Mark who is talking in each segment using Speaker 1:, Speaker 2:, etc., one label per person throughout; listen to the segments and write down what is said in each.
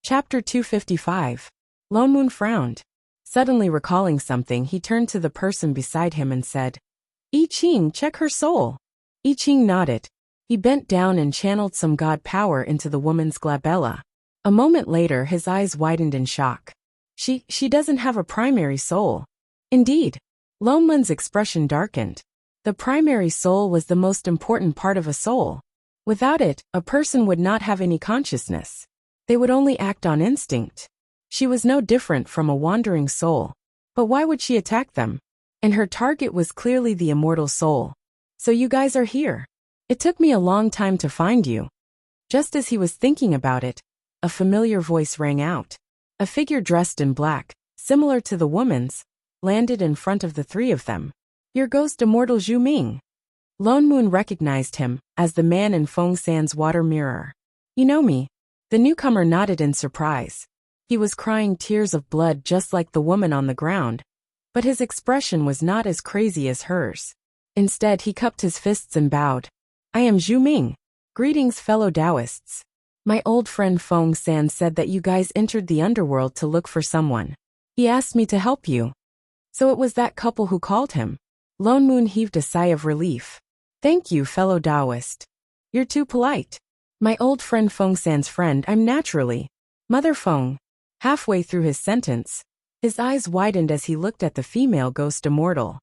Speaker 1: Chapter 255. Lone Moon frowned. Suddenly recalling something, he turned to the person beside him and said, "I Ching, check her soul." I Ching nodded. He bent down and channeled some god power into the woman's glabella. A moment later, his eyes widened in shock. She doesn't have a primary soul. Indeed. Lone Moon's expression darkened. The primary soul was the most important part of a soul. Without it, a person would not have any consciousness. They would only act on instinct. She was no different from a wandering soul. But why would she attack them? And her target was clearly the immortal soul. "So you guys are here. It took me a long time to find you." Just as he was thinking about it, a familiar voice rang out. A figure dressed in black, similar to the woman's, landed in front of the three of them. "Your ghost immortal Zhu Ming." Lone Moon recognized him as the man in Feng San's water mirror. "You know me?" The newcomer nodded in surprise. He was crying tears of blood just like the woman on the ground, but his expression was not as crazy as hers. Instead, he cupped his fists and bowed. "I am Zhu Ming. Greetings, fellow Taoists. My old friend Feng San said that you guys entered the underworld to look for someone. He asked me to help you." So it was that couple who called him. Lone Moon heaved a sigh of relief. "Thank you, fellow Taoist. You're too polite. My old friend Feng San's friend, I'm naturally. Mother Feng." Halfway through his sentence, his eyes widened as he looked at the female ghost immortal.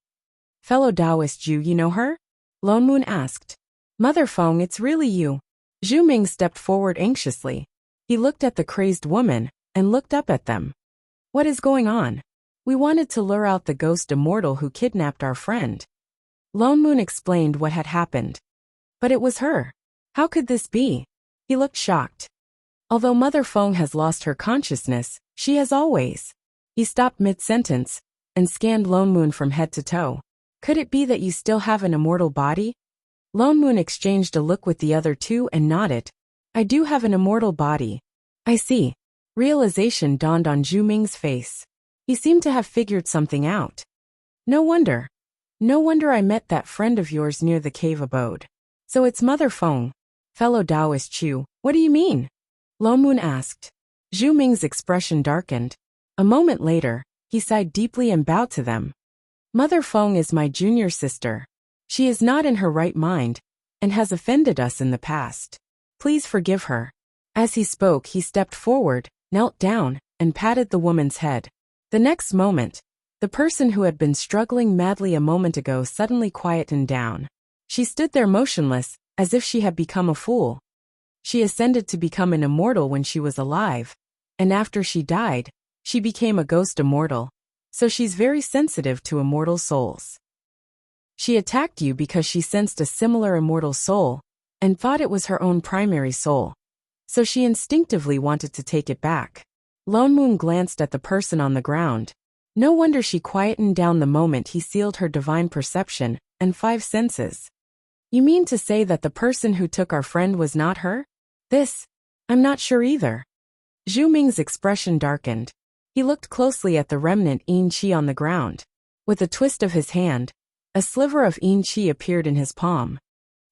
Speaker 1: "Fellow Taoist Zhu, you know her?" Lone Moon asked. "Mother Feng, it's really you." Zhu Ming stepped forward anxiously. He looked at the crazed woman and looked up at them. "What is going on? We wanted to lure out the ghost immortal who kidnapped our friend." Lone Moon explained what had happened. "But it was her. How could this be?" He looked shocked. "Although Mother Feng has lost her consciousness, she has always." He stopped mid-sentence and scanned Lone Moon from head to toe. "Could it be that you still have an immortal body?" Lone Moon exchanged a look with the other two and nodded. "I do have an immortal body." "I see." Realization dawned on Zhu Ming's face. He seemed to have figured something out. No wonder. No wonder I met that friend of yours near the cave abode. So it's Mother Feng." "Fellow Taoist Chu, what do you mean?" Lone Moon asked. Zhu Ming's expression darkened. A moment later, he sighed deeply and bowed to them. "Mother Feng is my junior sister. She is not in her right mind and has offended us in the past. Please forgive her." As he spoke, he stepped forward, knelt down, and patted the woman's head. The next moment, the person who had been struggling madly a moment ago suddenly quietened down. She stood there motionless, as if she had become a fool. She ascended to become an immortal when she was alive, and after she died, she became a ghost immortal. So she's very sensitive to immortal souls. She attacked you because she sensed a similar immortal soul and thought it was her own primary soul. So she instinctively wanted to take it back. Lone Moon glanced at the person on the ground. No wonder she quietened down the moment he sealed her divine perception and 5 senses. "You mean to say that the person who took our friend was not her?" I'm not sure either." Zhu Ming's expression darkened. He looked closely at the remnant yin qi on the ground. With a twist of his hand, a sliver of yin qi appeared in his palm.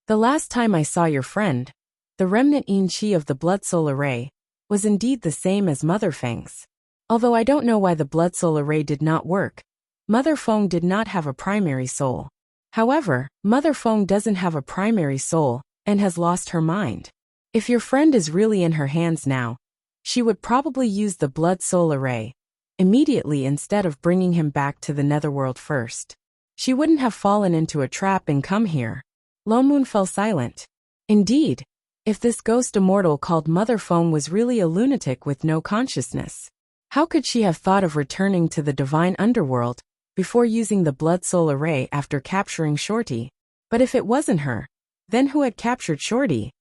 Speaker 1: "The last time I saw your friend, the remnant yin qi of the blood soul array was indeed the same as Mother Feng's. Although I don't know why the blood soul array did not work. Mother Feng did not have a primary soul. However, Mother Feng doesn't have a primary soul and has lost her mind. If your friend is really in her hands now, she would probably use the blood soul array immediately instead of bringing him back to the netherworld first. She wouldn't have fallen into a trap and come here." Lone Moon fell silent. Indeed, if this ghost immortal called Mother Feng was really a lunatic with no consciousness, how could she have thought of returning to the divine underworld before using the blood soul array after capturing Shorty? But if it wasn't her, then who had captured Shorty?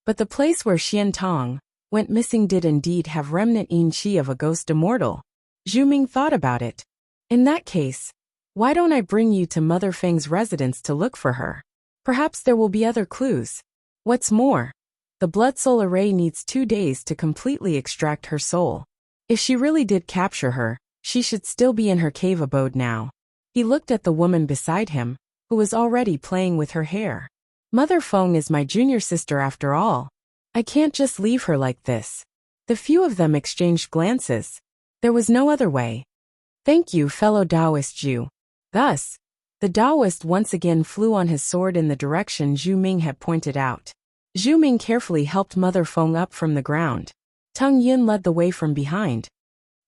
Speaker 1: But the place where Xian Tong went missing did indeed have remnant yin qi of a ghost immortal. Zhu Ming thought about it. "In that case, why don't I bring you to Mother Feng's residence to look for her? Perhaps there will be other clues. What's more, the blood soul array needs 2 days to completely extract her soul. If she really did capture her, she should still be in her cave abode now." He looked at the woman beside him, who was already playing with her hair. "Mother Feng is my junior sister after all. I can't just leave her like this. The few of them exchanged glances. There was no other way. Thank you, fellow Taoist Zhu. Thus, the Taoist once again flew on his sword in the direction Zhu Ming had pointed out. Zhu Ming carefully helped Mother Feng up from the ground. Teng Yun led the way from behind.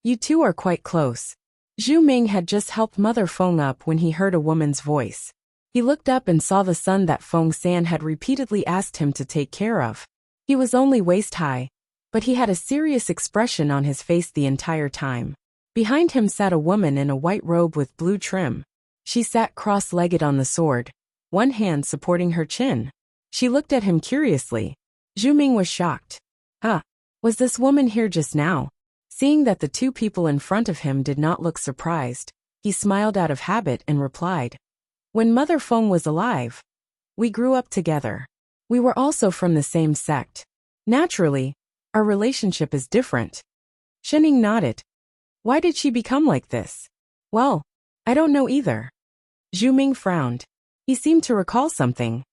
Speaker 1: You two are quite close. Zhu Ming had just helped Mother Feng up when he heard a woman's voice. He looked up and saw the son that Feng San had repeatedly asked him to take care of. He was only waist-high, but he had a serious expression on his face the entire time. Behind him sat a woman in a white robe with blue trim. She sat cross-legged on the sword, one hand supporting her chin. She looked at him curiously. Zhu Ming was shocked. Was this woman here just now? Seeing that the two people in front of him did not look surprised, he smiled out of habit and replied, When Mother Feng was alive, we grew up together. We were also from the same sect. Naturally, our relationship is different. Shening nodded. Why did she become like this? Well, I don't know either. Zhu Ming frowned. He seemed to recall something.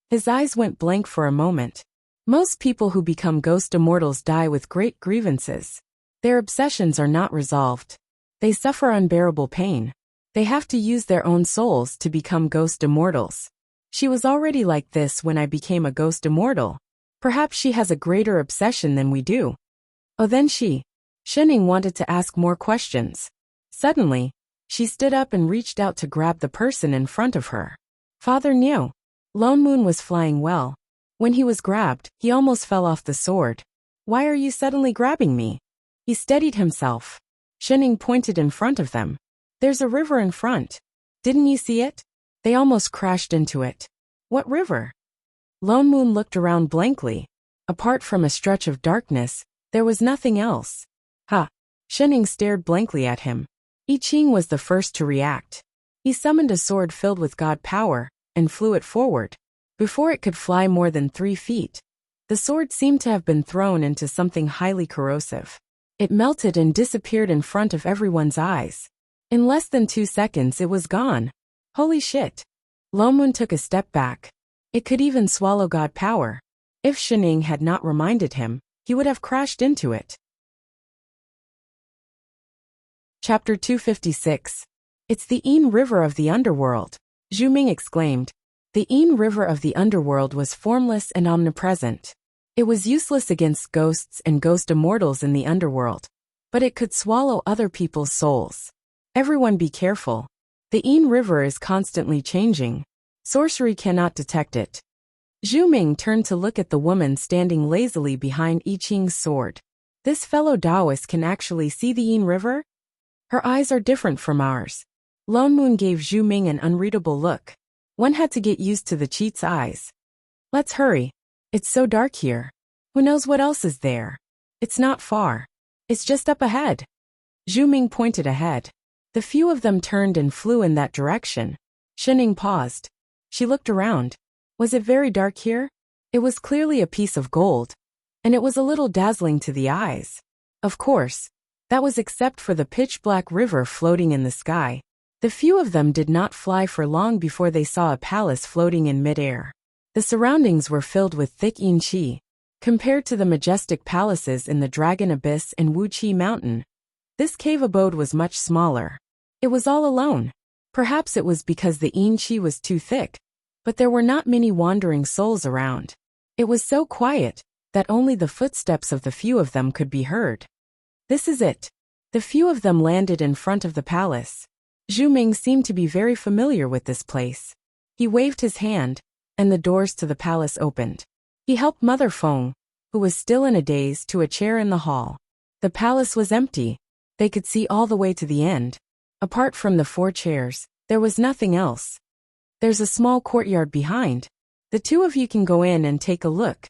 Speaker 1: His eyes went blank for a moment. Most people who become ghost immortals die with great grievances. Their obsessions are not resolved. They suffer unbearable pain. They have to use their own souls to become ghost immortals. She was already like this when I became a ghost immortal. Perhaps she has a greater obsession than we do. Oh, then Shening wanted to ask more questions. Suddenly, she stood up and reached out to grab the person in front of her. Father Niu. Lone Moon was flying well. When he was grabbed, he almost fell off the sword. Why are you suddenly grabbing me? He steadied himself. Shening pointed in front of them. There's a river in front. Didn't you see it? They almost crashed into it. What river? Lone Moon looked around blankly. Apart from a stretch of darkness, there was nothing else. Shening stared blankly at him. I Ching was the first to react. He summoned a sword filled with god power and flew it forward. Before it could fly more than 3 feet, the sword seemed to have been thrown into something highly corrosive. It melted and disappeared in front of everyone's eyes. In less than 2 seconds it was gone. Holy shit. Lone Moon took a step back. It could even swallow god power. If Shening had not reminded him, he would have crashed into it. Chapter 256. It's the Yin River of the Underworld. Zhu Ming exclaimed. The Yin River of the Underworld was formless and omnipresent. It was useless against ghosts and ghost immortals in the underworld, but it could swallow other people's souls. Everyone be careful. The Yin River is constantly changing. Sorcery cannot detect it. Zhu Ming turned to look at the woman standing lazily behind I Ching's sword. This fellow Taoist can actually see the Yin River? Her eyes are different from ours. Lone Moon gave Zhu Ming an unreadable look. One had to get used to the cheat's eyes. Let's hurry. It's so dark here. Who knows what else is there? It's not far. It's just up ahead. Zhu Ming pointed ahead. The few of them turned and flew in that direction. Shening paused. She looked around. Was it very dark here? It was clearly a piece of gold, and it was a little dazzling to the eyes. Of course, that was except for the pitch-black river floating in the sky. The few of them did not fly for long before they saw a palace floating in mid-air. The surroundings were filled with thick yin qi. Compared to the majestic palaces in the Dragon Abyss and Wu Qi Mountain, this cave abode was much smaller. It was all alone. Perhaps it was because the yin qi was too thick, but there were not many wandering souls around. It was so quiet that only the footsteps of the few of them could be heard. This is it. The few of them landed in front of the palace. Zhu Ming seemed to be very familiar with this place. He waved his hand, and the doors to the palace opened. He helped Mother Feng, who was still in a daze, to a chair in the hall. The palace was empty. They could see all the way to the end. Apart from the 4 chairs, there was nothing else. There's a small courtyard behind. The 2 of you can go in and take a look,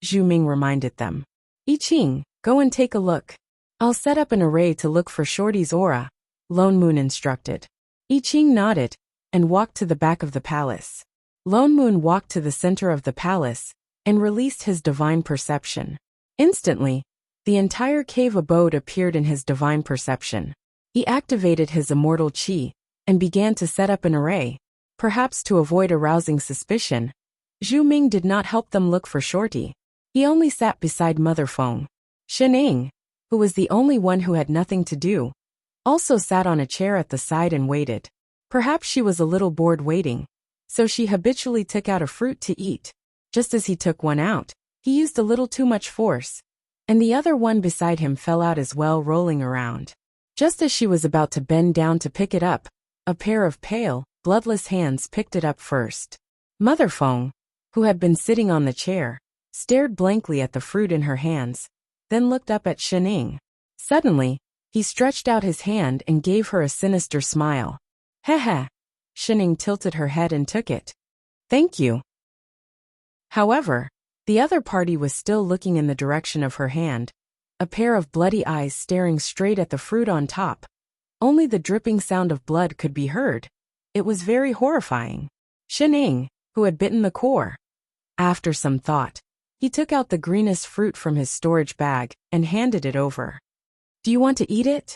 Speaker 1: Zhu Ming reminded them. I Ching, go and take a look. I'll set up an array to look for Shorty's aura, Lone Moon instructed. I Ching nodded and walked to the back of the palace. Lone Moon walked to the center of the palace and released his divine perception. Instantly, the entire cave abode appeared in his divine perception. He activated his immortal qi and began to set up an array, perhaps to avoid arousing suspicion. Zhu Ming did not help them look for Shorty. He only sat beside Mother Feng. Shining, who was the only one who had nothing to do, also sat on a chair at the side and waited. Perhaps she was a little bored waiting, so she habitually took out a fruit to eat. Just as he took one out, he used a little too much force, and the other one beside him fell out as well, rolling around. Just as she was about to bend down to pick it up, a pair of pale, bloodless hands picked it up first. Mother Feng, who had been sitting on the chair, stared blankly at the fruit in her hands, then looked up at Shining. Suddenly, he stretched out his hand and gave her a sinister smile. Heh. Shining tilted her head and took it. Thank you. However, the other party was still looking in the direction of her hand, a pair of bloody eyes staring straight at the fruit on top. Only the dripping sound of blood could be heard. It was very horrifying. Shining, who had bitten the core. After some thought, he took out the greenest fruit from his storage bag and handed it over. Do you want to eat it?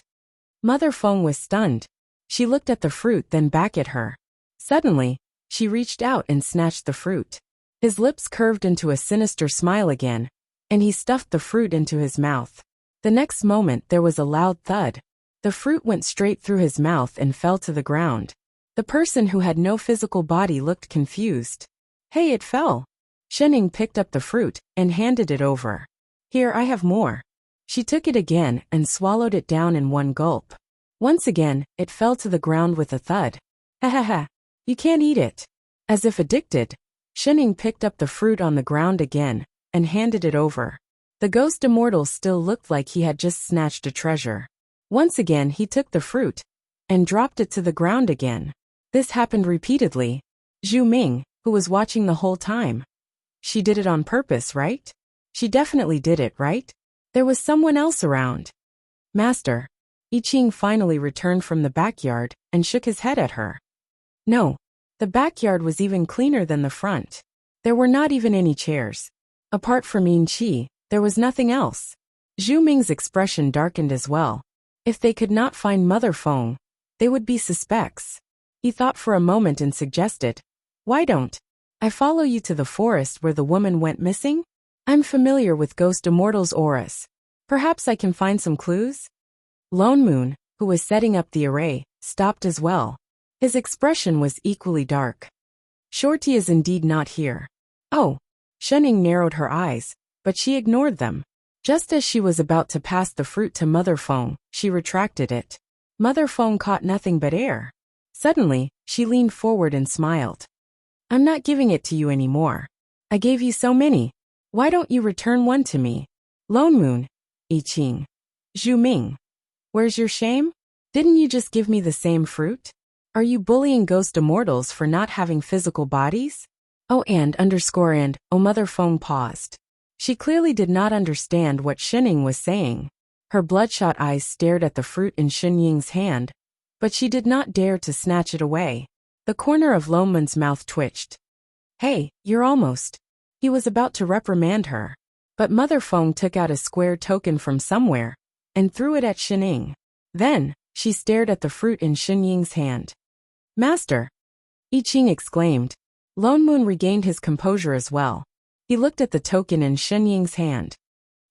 Speaker 1: Mother Feng was stunned. She looked at the fruit, then back at her. Suddenly, she reached out and snatched the fruit. His lips curved into a sinister smile again, and he stuffed the fruit into his mouth. The next moment there was a loud thud. The fruit went straight through his mouth and fell to the ground. The person who had no physical body looked confused. Hey, it fell. Shining picked up the fruit and handed it over. Here, I have more. She took it again and swallowed it down in one gulp. Once again, it fell to the ground with a thud. Ha. You can't eat it. As if addicted, Shining picked up the fruit on the ground again and handed it over. The ghost immortal still looked like he had just snatched a treasure. Once again he took the fruit and dropped it to the ground again. This happened repeatedly. Zhu Ming, who was watching the whole time. She did it on purpose, right? She definitely did it, right? There was someone else around. Master. I Ching finally returned from the backyard and shook his head at her. No. The backyard was even cleaner than the front. There were not even any chairs. Apart from Yin Qi, there was nothing else. Zhu Ming's expression darkened as well. If they could not find Mother Feng, they would be suspects. He thought for a moment and suggested, why don't I follow you to the forest where the woman went missing? I'm familiar with Ghost Immortal's auras. Perhaps I can find some clues? Lone Moon, who was setting up the array, stopped as well. His expression was equally dark. Shorty is indeed not here. Oh. Shining narrowed her eyes, but she ignored them. Just as she was about to pass the fruit to Mother Feng, she retracted it. Mother Feng caught nothing but air. Suddenly, she leaned forward and smiled. I'm not giving it to you anymore. I gave you so many. Why don't you return one to me? Lone Moon. I Ching. Zhu Ming. Where's your shame? Didn't you just give me the same fruit? Are you bullying ghost immortals for not having physical bodies? Oh Mother Feng paused. She clearly did not understand what Shining was saying. Her bloodshot eyes stared at the fruit in Shinying's hand, but she did not dare to snatch it away. The corner of Loman's mouth twitched. Hey, you're almost. He was about to reprimand her, but Mother Feng took out a square token from somewhere and threw it at Shining. Then, she stared at the fruit in Shinying's hand. Master! I Ching exclaimed. Lone Moon regained his composure as well. He looked at the token in Shinying's hand.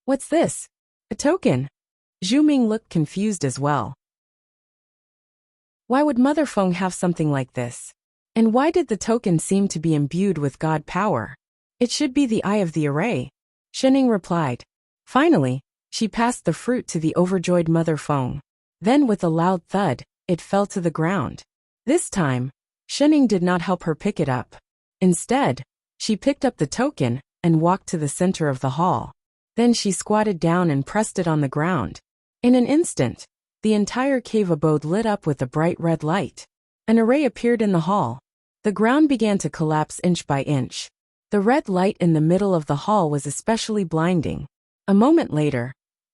Speaker 1: What's this? A token? Zhu Ming looked confused as well. Why would Mother Feng have something like this? And why did the token seem to be imbued with god power? It should be the eye of the array. Shining replied. Finally, she passed the fruit to the overjoyed Mother Feng. Then with a loud thud, it fell to the ground. This time, Shining did not help her pick it up. Instead, she picked up the token and walked to the center of the hall. Then she squatted down and pressed it on the ground. In an instant, the entire cave abode lit up with a bright red light. An array appeared in the hall. The ground began to collapse inch by inch. The red light in the middle of the hall was especially blinding. A moment later,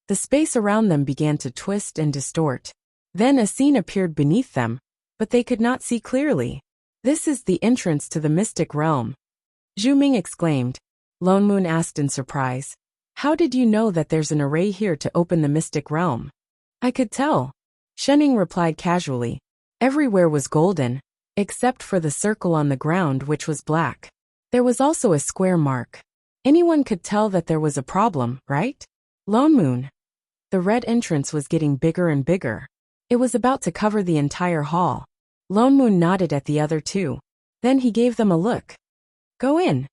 Speaker 1: the space around them began to twist and distort. Then a scene appeared beneath them, but they could not see clearly. This is the entrance to the mystic realm. Zhu Ming exclaimed. Lone Moon asked in surprise. How did you know that there's an array here to open the mystic realm? I could tell. Shining replied casually. Everywhere was golden, except for the circle on the ground which was black. There was also a square mark. Anyone could tell that there was a problem, right? Lone Moon. The red entrance was getting bigger and bigger. It was about to cover the entire hall. Lone Moon nodded at the other two. Then he gave them a look. Go in.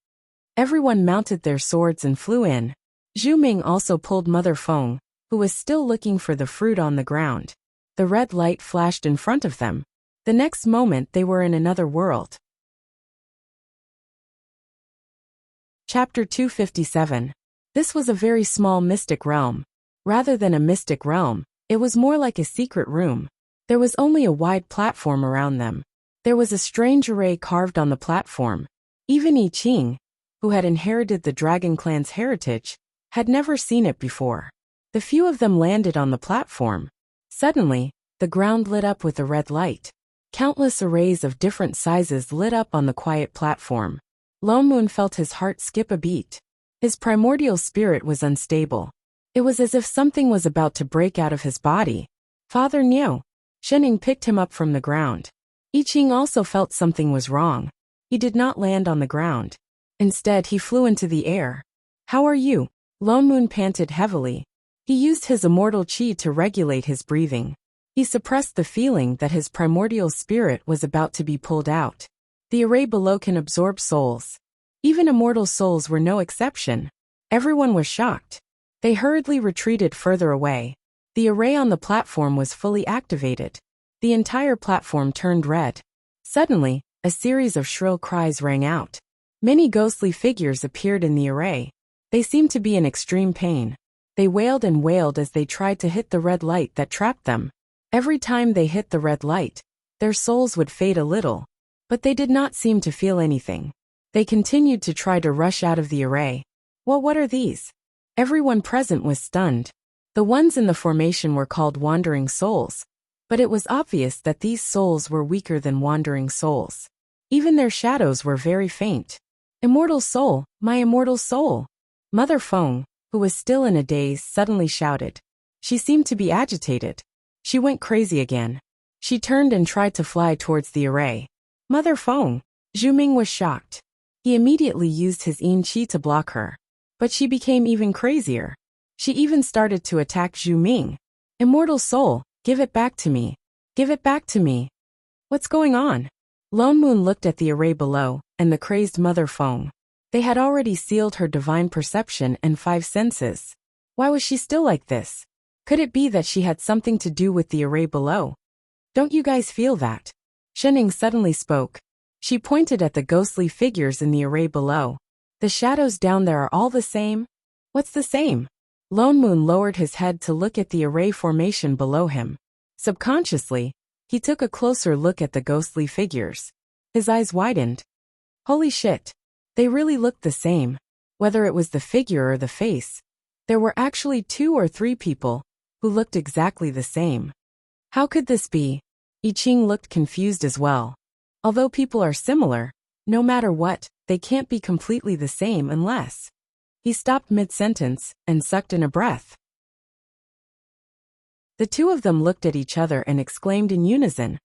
Speaker 1: Everyone mounted their swords and flew in. Zhu Ming also pulled Mother Feng, who was still looking for the fruit on the ground. The red light flashed in front of them. The next moment they were in another world. Chapter 257. This was a very small mystic realm. Rather than a mystic realm, it was more like a secret room. There was only a wide platform around them. There was a strange array carved on the platform. Even I Ching, who had inherited the Dragon Clan's heritage, had never seen it before. The few of them landed on the platform. Suddenly, the ground lit up with a red light. Countless arrays of different sizes lit up on the quiet platform. Lone Moon felt his heart skip a beat. His primordial spirit was unstable. It was as if something was about to break out of his body. Father Niu. Shening picked him up from the ground. I Ching also felt something was wrong. He did not land on the ground. Instead, he flew into the air. How are you? Lone Moon panted heavily. He used his immortal chi to regulate his breathing. He suppressed the feeling that his primordial spirit was about to be pulled out. The array below can absorb souls. Even immortal souls were no exception. Everyone was shocked. They hurriedly retreated further away. The array on the platform was fully activated. The entire platform turned red. Suddenly, a series of shrill cries rang out. Many ghostly figures appeared in the array. They seemed to be in extreme pain. They wailed and wailed as they tried to hit the red light that trapped them. Every time they hit the red light, their souls would fade a little. But they did not seem to feel anything. They continued to try to rush out of the array. Well, what are these? Everyone present was stunned. The ones in the formation were called wandering souls. But it was obvious that these souls were weaker than wandering souls. Even their shadows were very faint. Immortal soul, my immortal soul. Mother Feng, who was still in a daze, suddenly shouted. She seemed to be agitated. She went crazy again. She turned and tried to fly towards the array. Mother Feng. Zhu Ming was shocked. He immediately used his yin qi to block her. But she became even crazier. She even started to attack Zhu Ming. Immortal soul, give it back to me. Give it back to me. What's going on? Lone Moon looked at the array below, and the crazed Mother Feng. They had already sealed her divine perception and 5 senses. Why was she still like this? Could it be that she had something to do with the array below? Don't you guys feel that? Shening suddenly spoke. She pointed at the ghostly figures in the array below. The shadows down there are all the same? What's the same? Lone Moon lowered his head to look at the array formation below him. Subconsciously, he took a closer look at the ghostly figures. His eyes widened. Holy shit. They really looked the same. Whether it was the figure or the face, there were actually 2 or 3 people who looked exactly the same. How could this be? I Ching looked confused as well. Although people are similar, no matter what, they can't be completely the same unless... He stopped mid-sentence and sucked in a breath. The 2 of them looked at each other and exclaimed in unison.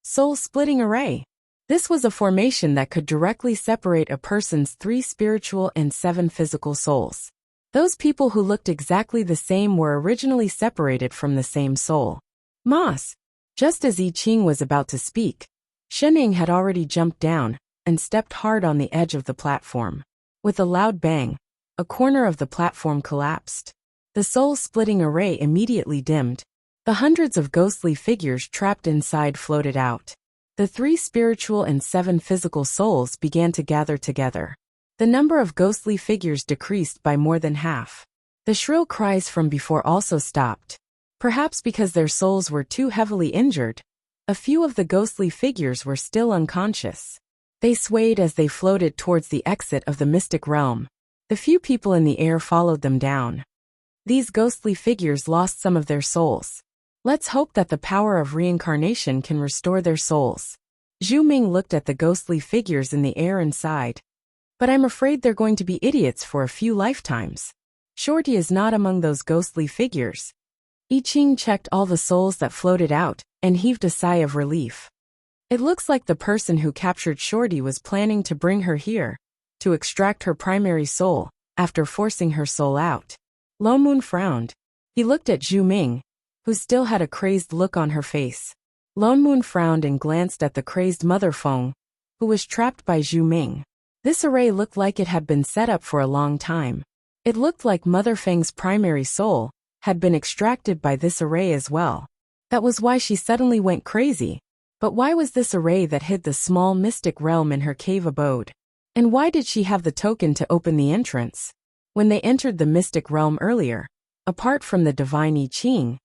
Speaker 1: Soul-splitting array. This was a formation that could directly separate a person's 3 spiritual and 7 physical souls. Those people who looked exactly the same were originally separated from the same soul. Moss. Just as I Ching was about to speak, Shening had already jumped down and stepped hard on the edge of the platform. With a loud bang, a corner of the platform collapsed. The soul-splitting array immediately dimmed. The hundreds of ghostly figures trapped inside floated out. The 3 spiritual and 7 physical souls began to gather together. The number of ghostly figures decreased by more than half. The shrill cries from before also stopped. Perhaps because their souls were too heavily injured, a few of the ghostly figures were still unconscious. They swayed as they floated towards the exit of the mystic realm. The few people in the air followed them down. These ghostly figures lost some of their souls. Let's hope that the power of reincarnation can restore their souls. Zhu Ming looked at the ghostly figures in the air and sighed. But I'm afraid they're going to be idiots for a few lifetimes. Shorty is not among those ghostly figures. I Ching checked all the souls that floated out and heaved a sigh of relief. It looks like the person who captured Shorty was planning to bring her here to extract her primary soul after forcing her soul out. Lone Moon frowned. He looked at Zhu Ming, who still had a crazed look on her face. Lone Moon frowned and glanced at the crazed Mother Feng, who was trapped by Zhu Ming. This array looked like it had been set up for a long time. It looked like Mother Feng's primary soul had been extracted by this array as well. That was why she suddenly went crazy. But why was this array that hid the small mystic realm in her cave abode? And why did she have the token to open the entrance? When they entered the mystic realm earlier, apart from the divine I Ching,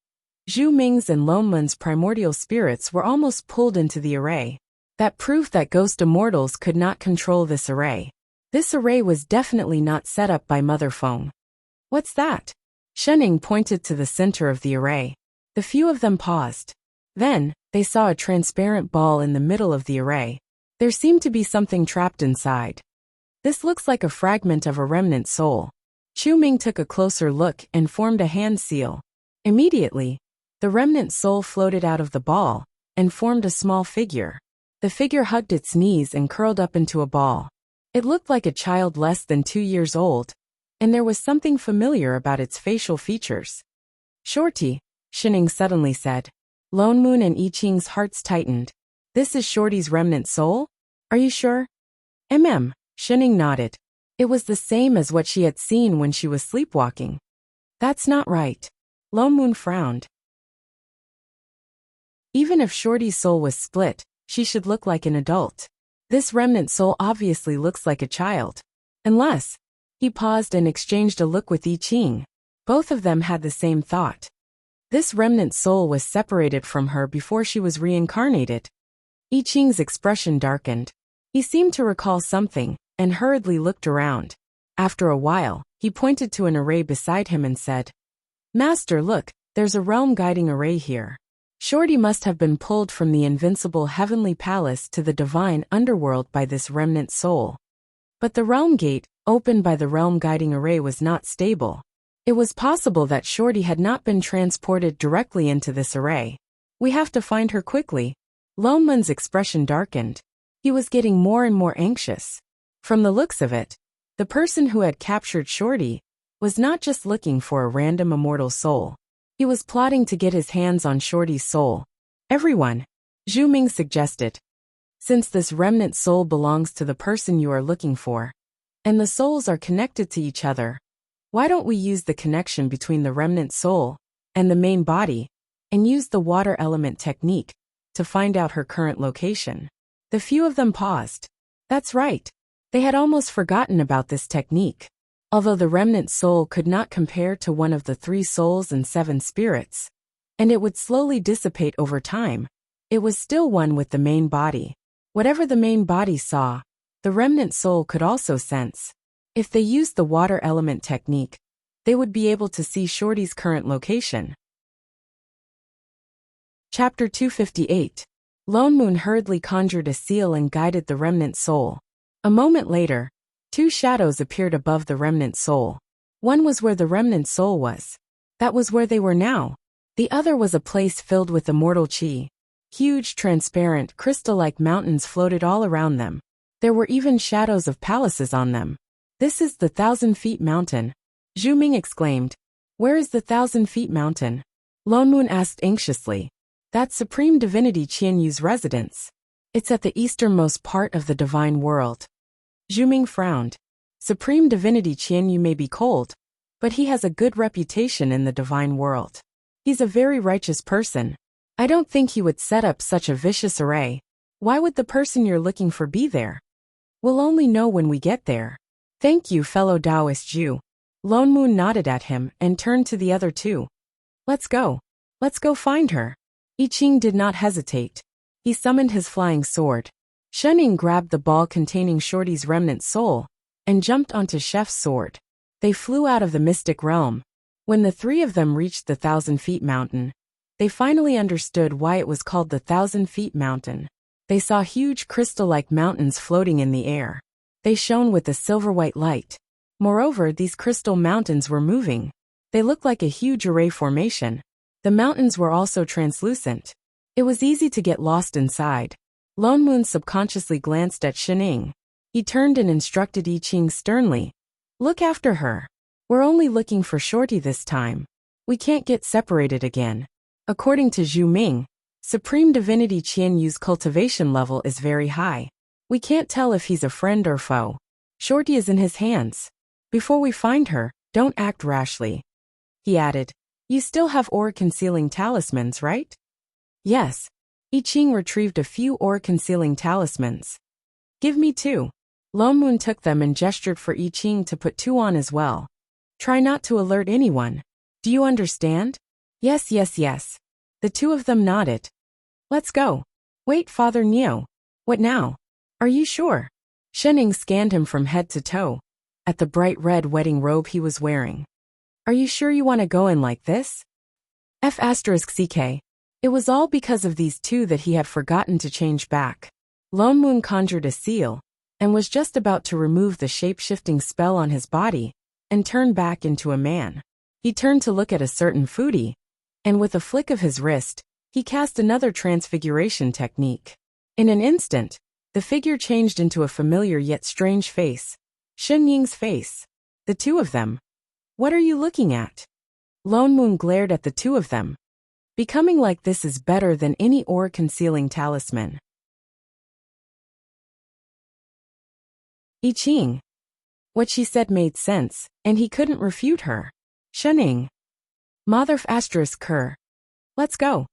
Speaker 1: Zhu Ming's and Lone Moon's primordial spirits were almost pulled into the array. That proved that ghost immortals could not control this array. This array was definitely not set up by Mother Feng. What's that? Shening pointed to the center of the array. The few of them paused. Then, they saw a transparent ball in the middle of the array. There seemed to be something trapped inside. This looks like a fragment of a remnant soul. Zhu Ming took a closer look and formed a hand seal. Immediately, the remnant soul floated out of the ball and formed a small figure. The figure hugged its knees and curled up into a ball. It looked like a child less than 2 years old, and there was something familiar about its facial features. Shorty, Shining suddenly said. Lone Moon and I Ching's hearts tightened. This is Shorty's remnant soul? Are you sure? Shining nodded. It was the same as what she had seen when she was sleepwalking. That's not right. Lone Moon frowned. Even if Shorty's soul was split, she should look like an adult. This remnant soul obviously looks like a child. Unless, he paused and exchanged a look with I Ching. Both of them had the same thought. This remnant soul was separated from her before she was reincarnated. I Ching's expression darkened. He seemed to recall something, and hurriedly looked around. After a while, he pointed to an array beside him and said, Master, look, there's a realm-guiding array here. Shorty must have been pulled from the invincible heavenly palace to the divine underworld by this remnant soul. But the realm gate, opened by the realm-guiding array, was not stable. It was possible that Shorty had not been transported directly into this array. We have to find her quickly. Lone Moon's expression darkened. He was getting more and more anxious. From the looks of it, the person who had captured Shorty was not just looking for a random immortal soul. He was plotting to get his hands on Shorty's soul. Everyone, Zhu Ming suggested. Since this remnant soul belongs to the person you are looking for, and the souls are connected to each other, why don't we use the connection between the remnant soul and the main body, and use the water element technique to find out her current location? The few of them paused. That's right. They had almost forgotten about this technique. Although the remnant soul could not compare to one of the 3 souls and 7 spirits, and it would slowly dissipate over time, it was still one with the main body. Whatever the main body saw, the remnant soul could also sense. If they used the water element technique, they would be able to see Shorty's current location. Chapter 258. Lone Moon hurriedly conjured a seal and guided the remnant soul. A moment later, 2 shadows appeared above the remnant soul. One was where the remnant soul was. That was where they were now. The other was a place filled with immortal qi. Huge, transparent, crystal-like mountains floated all around them. There were even shadows of palaces on them. This is the 1,000 Feet Mountain, Zhu Ming exclaimed. Where is the 1,000 Feet Mountain? Lone Moon asked anxiously. That's Supreme Divinity Qian Yu's residence. It's at the easternmost part of the divine world. Zhu Ming frowned. Supreme Divinity Qian Yu may be cold, but he has a good reputation in the divine world. He's a very righteous person. I don't think he would set up such a vicious array. Why would the person you're looking for be there? We'll only know when we get there. Thank you, fellow Taoist Jew. Lone Moon nodded at him and turned to the other 2. Let's go. Let's go find her. I Ching did not hesitate. He summoned his flying sword. Shening grabbed the ball containing Shorty's remnant soul and jumped onto Chef's sword. They flew out of the mystic realm. When the 3 of them reached the 1,000 Feet Mountain, they finally understood why it was called the 1,000 Feet Mountain. They saw huge crystal-like mountains floating in the air. They shone with a silver-white light. Moreover, these crystal mountains were moving. They looked like a huge array formation. The mountains were also translucent. It was easy to get lost inside. Lone Moon subconsciously glanced at Shining. He turned and instructed I Ching sternly. Look after her. We're only looking for Shorty this time. We can't get separated again. According to Zhu Ming, Supreme Divinity Qian Yu's cultivation level is very high. We can't tell if he's a friend or foe. Shorty is in his hands. Before we find her, don't act rashly. He added, you still have aura-concealing talismans, right? Yes. I Ching retrieved a few aura-concealing talismans. Give me 2. Lone Moon took them and gestured for I Ching to put 2 on as well. Try not to alert anyone. Do you understand? Yes. The 2 of them nodded. Let's go. Wait, Father Neo. What now? Are you sure? Shening scanned him from head to toe, at the bright red wedding robe he was wearing. Are you sure you want to go in like this? F*CK. It was all because of these 2 that he had forgotten to change back. Lone Moon conjured a seal, and was just about to remove the shape-shifting spell on his body, and turn back into a man. He turned to look at a certain foodie, and with a flick of his wrist, he cast another transfiguration technique. In an instant, the figure changed into a familiar yet strange face. Shen Ying's face. The 2 of them. What are you looking at? Lone Moon glared at the 2 of them. Becoming like this is better than any aura-concealing talisman. I Ching. What she said made sense, and he couldn't refute her. Shening. Mother Ker. Let's go.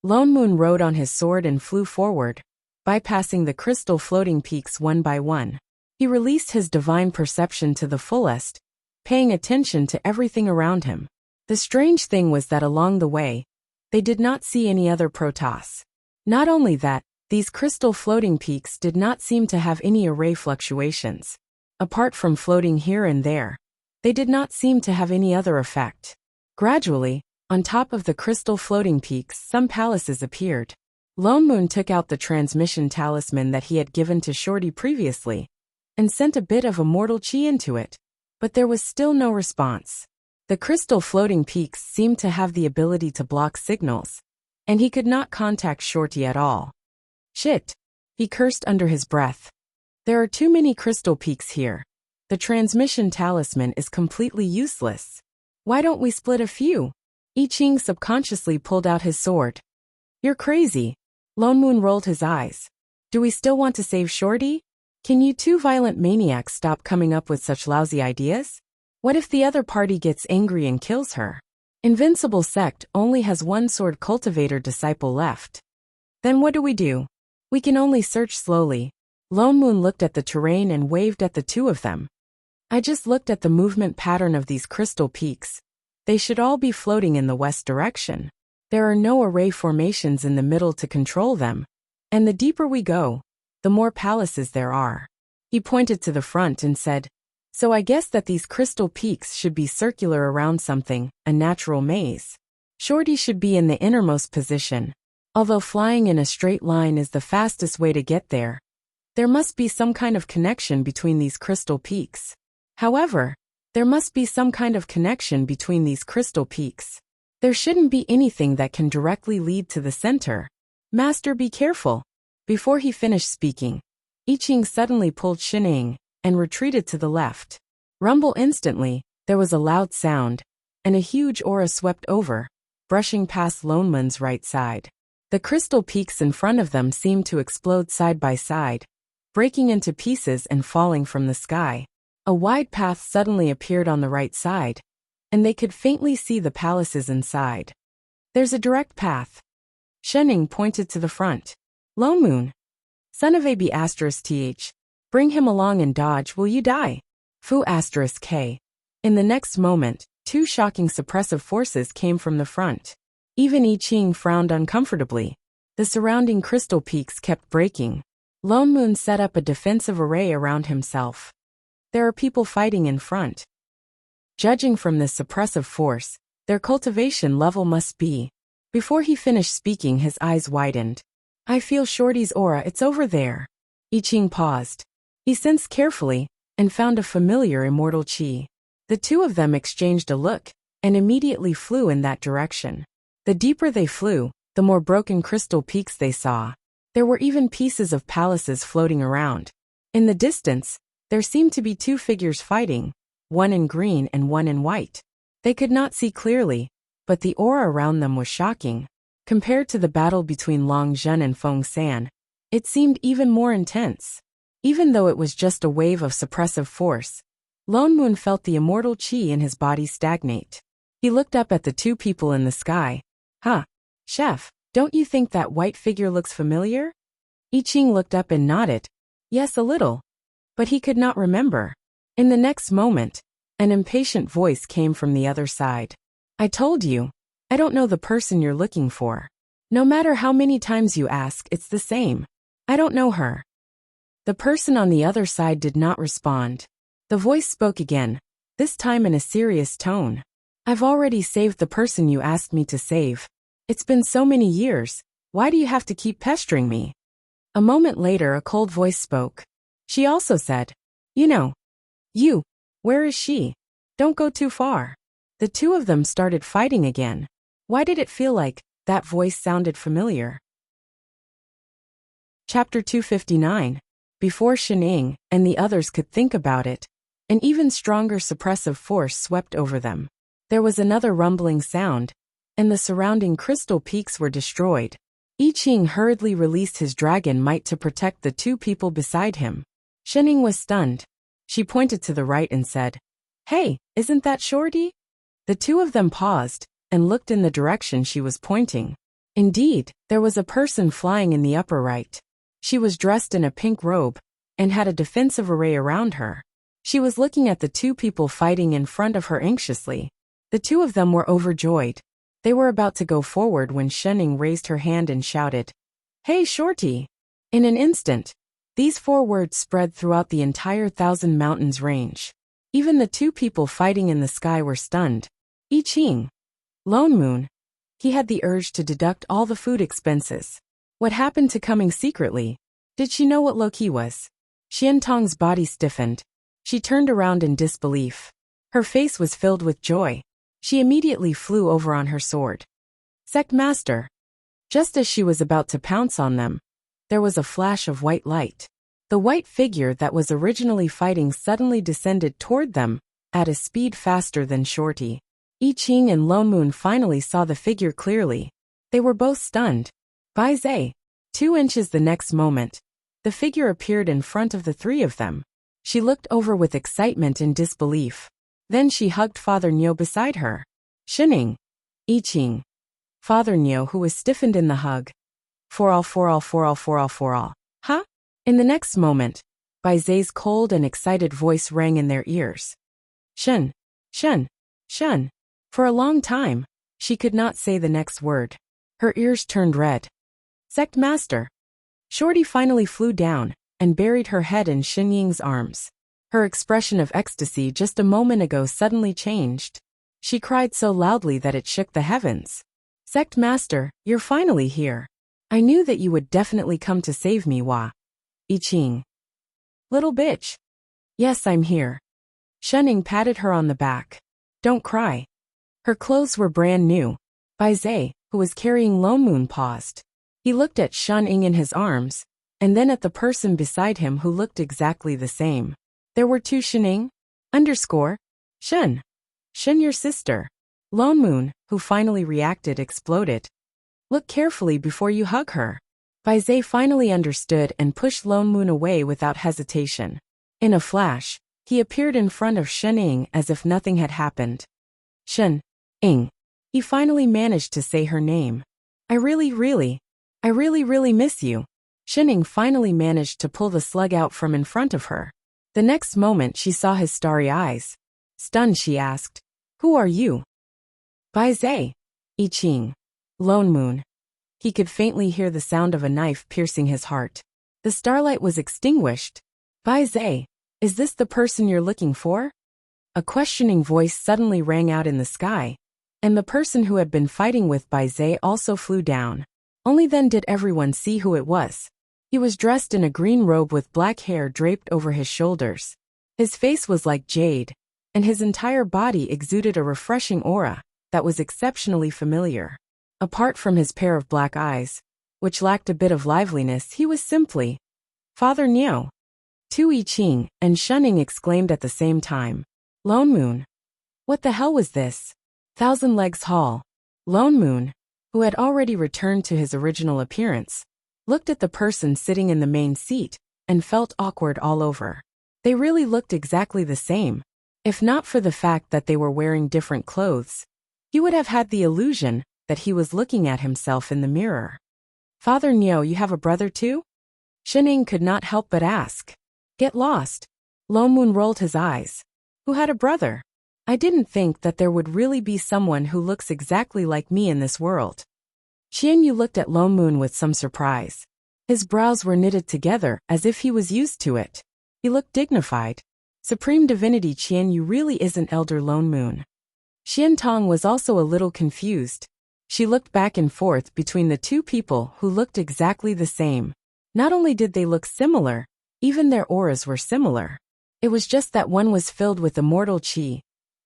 Speaker 1: Lone Moon rode on his sword and flew forward, bypassing the crystal floating peaks one by one. He released his divine perception to the fullest, paying attention to everything around him. The strange thing was that along the way, they did not see any other Protoss. Not only that, these crystal floating peaks did not seem to have any array fluctuations. Apart from floating here and there, they did not seem to have any other effect. Gradually, on top of the crystal floating peaks, some palaces appeared. Lone Moon took out the transmission talisman that he had given to Shorty previously, and sent a bit of immortal chi into it, but there was still no response. The crystal floating peaks seemed to have the ability to block signals, and he could not contact Shorty at all. Shit! He cursed under his breath. There are too many crystal peaks here. The transmission talisman is completely useless. Why don't we split a few? I Ching subconsciously pulled out his sword. You're crazy. Lone Moon rolled his eyes. Do we still want to save Shorty? Can you 2 violent maniacs stop coming up with such lousy ideas? What if the other party gets angry and kills her? Invincible Sect only has 1 sword cultivator disciple left. Then what do? We can only search slowly. Lone Moon looked at the terrain and waved at the 2 of them. I just looked at the movement pattern of these crystal peaks. They should all be floating in the west direction. There are no array formations in the middle to control them, and the deeper we go, the more palaces there are. He pointed to the front and said, so I guess that these crystal peaks should be circular around something, a natural maze. Shorty should be in the innermost position. Although flying in a straight line is the fastest way to get there, there must be some kind of connection between these crystal peaks. However, there must be some kind of connection between these crystal peaks. There shouldn't be anything that can directly lead to the center. Master, be careful. Before he finished speaking, I Ching suddenly pulled Shening and retreated to the left. Rumble instantly, there was a loud sound, and a huge aura swept over, brushing past Lone Moon's right side. The crystal peaks in front of them seemed to explode side by side, breaking into pieces and falling from the sky. A wide path suddenly appeared on the right side, and they could faintly see the palaces inside. There's a direct path. Shening pointed to the front. Lone Moon. Son of AB *th. Bring him along and dodge, will you die? Fu *k. In the next moment, 2 shocking suppressive forces came from the front. Even I Ching frowned uncomfortably. The surrounding crystal peaks kept breaking. Lone Moon set up a defensive array around himself. There are people fighting in front. Judging from this suppressive force, their cultivation level must be. Before he finished speaking, his eyes widened. I feel Shorty's aura, it's over there. I Ching paused. He sensed carefully, and found a familiar immortal chi. The 2 of them exchanged a look, and immediately flew in that direction. The deeper they flew, the more broken crystal peaks they saw. There were even pieces of palaces floating around. In the distance, there seemed to be 2 figures fighting, one in green and one in white. They could not see clearly, but the aura around them was shocking. Compared to the battle between Long Zhen and Feng San, it seemed even more intense. Even though it was just a wave of suppressive force, Lone Moon felt the immortal qi in his body stagnate. He looked up at the two people in the sky. Huh, chef, don't you think that white figure looks familiar? I Ching looked up and nodded. Yes, a little. But he could not remember. In the next moment, an impatient voice came from the other side. I told you, I don't know the person you're looking for. No matter how many times you ask, it's the same. I don't know her. The person on the other side did not respond. The voice spoke again, this time in a serious tone. I've already saved the person you asked me to save. It's been so many years, why do you have to keep pestering me? A moment later a cold voice spoke. She also said, You, where is she? Don't go too far. The two of them started fighting again. Why did it feel like that voice sounded familiar? Chapter 259. Before Shening and the others could think about it, an even stronger suppressive force swept over them. There was another rumbling sound, and the surrounding crystal peaks were destroyed. I Ching hurriedly released his dragon might to protect the two people beside him. Shening was stunned. She pointed to the right and said, Hey, isn't that Shorty? The two of them paused and looked in the direction she was pointing. Indeed, there was a person flying in the upper right. She was dressed in a pink robe and had a defensive array around her. She was looking at the two people fighting in front of her anxiously. The two of them were overjoyed. They were about to go forward when Shening raised her hand and shouted, Hey, Shorty! In an instant, these 4 words spread throughout the entire Thousand Mountains range. Even the two people fighting in the sky were stunned. I Ching. Lone Moon. He had the urge to deduct all the food expenses. What happened to coming secretly? Did she know what Loki was? Xiantong's body stiffened. She turned around in disbelief. Her face was filled with joy. She immediately flew over on her sword. Sect Master. Just as she was about to pounce on them, there was a flash of white light. The white figure that was originally fighting suddenly descended toward them, at a speed faster than Shorty. I Ching and Lone Moon finally saw the figure clearly. They were both stunned. Bai Zai. 2 inches the next moment, the figure appeared in front of the 3 of them. She looked over with excitement and disbelief. Then she hugged Father Nyo beside her. Shening. I Ching. Father Nyo, who was stiffened in the hug. For all. Huh? In the next moment, Bai Zai's cold and excited voice rang in their ears. Shen. For a long time, she could not say the next word. Her ears turned red. Sect Master. Shorty finally flew down and buried her head in Shen Ying's arms. Her expression of ecstasy just a moment ago suddenly changed. She cried so loudly that it shook the heavens. Sect Master, you're finally here. I knew that you would definitely come to save me, Wa. I Ching. Little bitch. Yes, I'm here. Shening patted her on the back. Don't cry. Her clothes were brand new. Bai Zai, who was carrying Lone Moon, paused. He looked at Shening in his arms, and then at the person beside him who looked exactly the same. There were 2 Shening. Shen, your sister. Lone Moon, who finally reacted, exploded. Look carefully before you hug her. Bai Zai finally understood and pushed Lone Moon away without hesitation. In a flash, he appeared in front of Shening as if nothing had happened. Shen. Ing. He finally managed to say her name. I really miss you. Shening finally managed to pull the slug out from in front of her. The next moment she saw his starry eyes. Stunned, she asked, Who are you? Bai Zai. I Ching. Lone Moon. He could faintly hear the sound of a knife piercing his heart. The starlight was extinguished. Bai Zai, is this the person you're looking for? A questioning voice suddenly rang out in the sky, and the person who had been fighting with Bai Zai also flew down. Only then did everyone see who it was. He was dressed in a green robe with black hair draped over his shoulders. His face was like jade, and his entire body exuded a refreshing aura that was exceptionally familiar. Apart from his pair of black eyes, which lacked a bit of liveliness, he was simply Father Nyo. Tu I Ching and Shening exclaimed at the same time. Lone Moon. What the hell was this? Thousand Legs Hall. Lone Moon, who had already returned to his original appearance, looked at the person sitting in the main seat and felt awkward all over. They really looked exactly the same. If not for the fact that they were wearing different clothes, he would have had the illusion that he was looking at himself in the mirror. Father Nyo, you have a brother too? Shining could not help but ask. Get lost. Lone Moon rolled his eyes. Who had a brother? I didn't think that there would really be someone who looks exactly like me in this world. Qianyu looked at Lone Moon with some surprise. His brows were knitted together as if he was used to it. He looked dignified. Supreme Divinity Qianyu really isn't Elder Lone Moon. Xian Tong was also a little confused. She looked back and forth between the two people who looked exactly the same. Not only did they look similar, even their auras were similar. It was just that one was filled with immortal qi,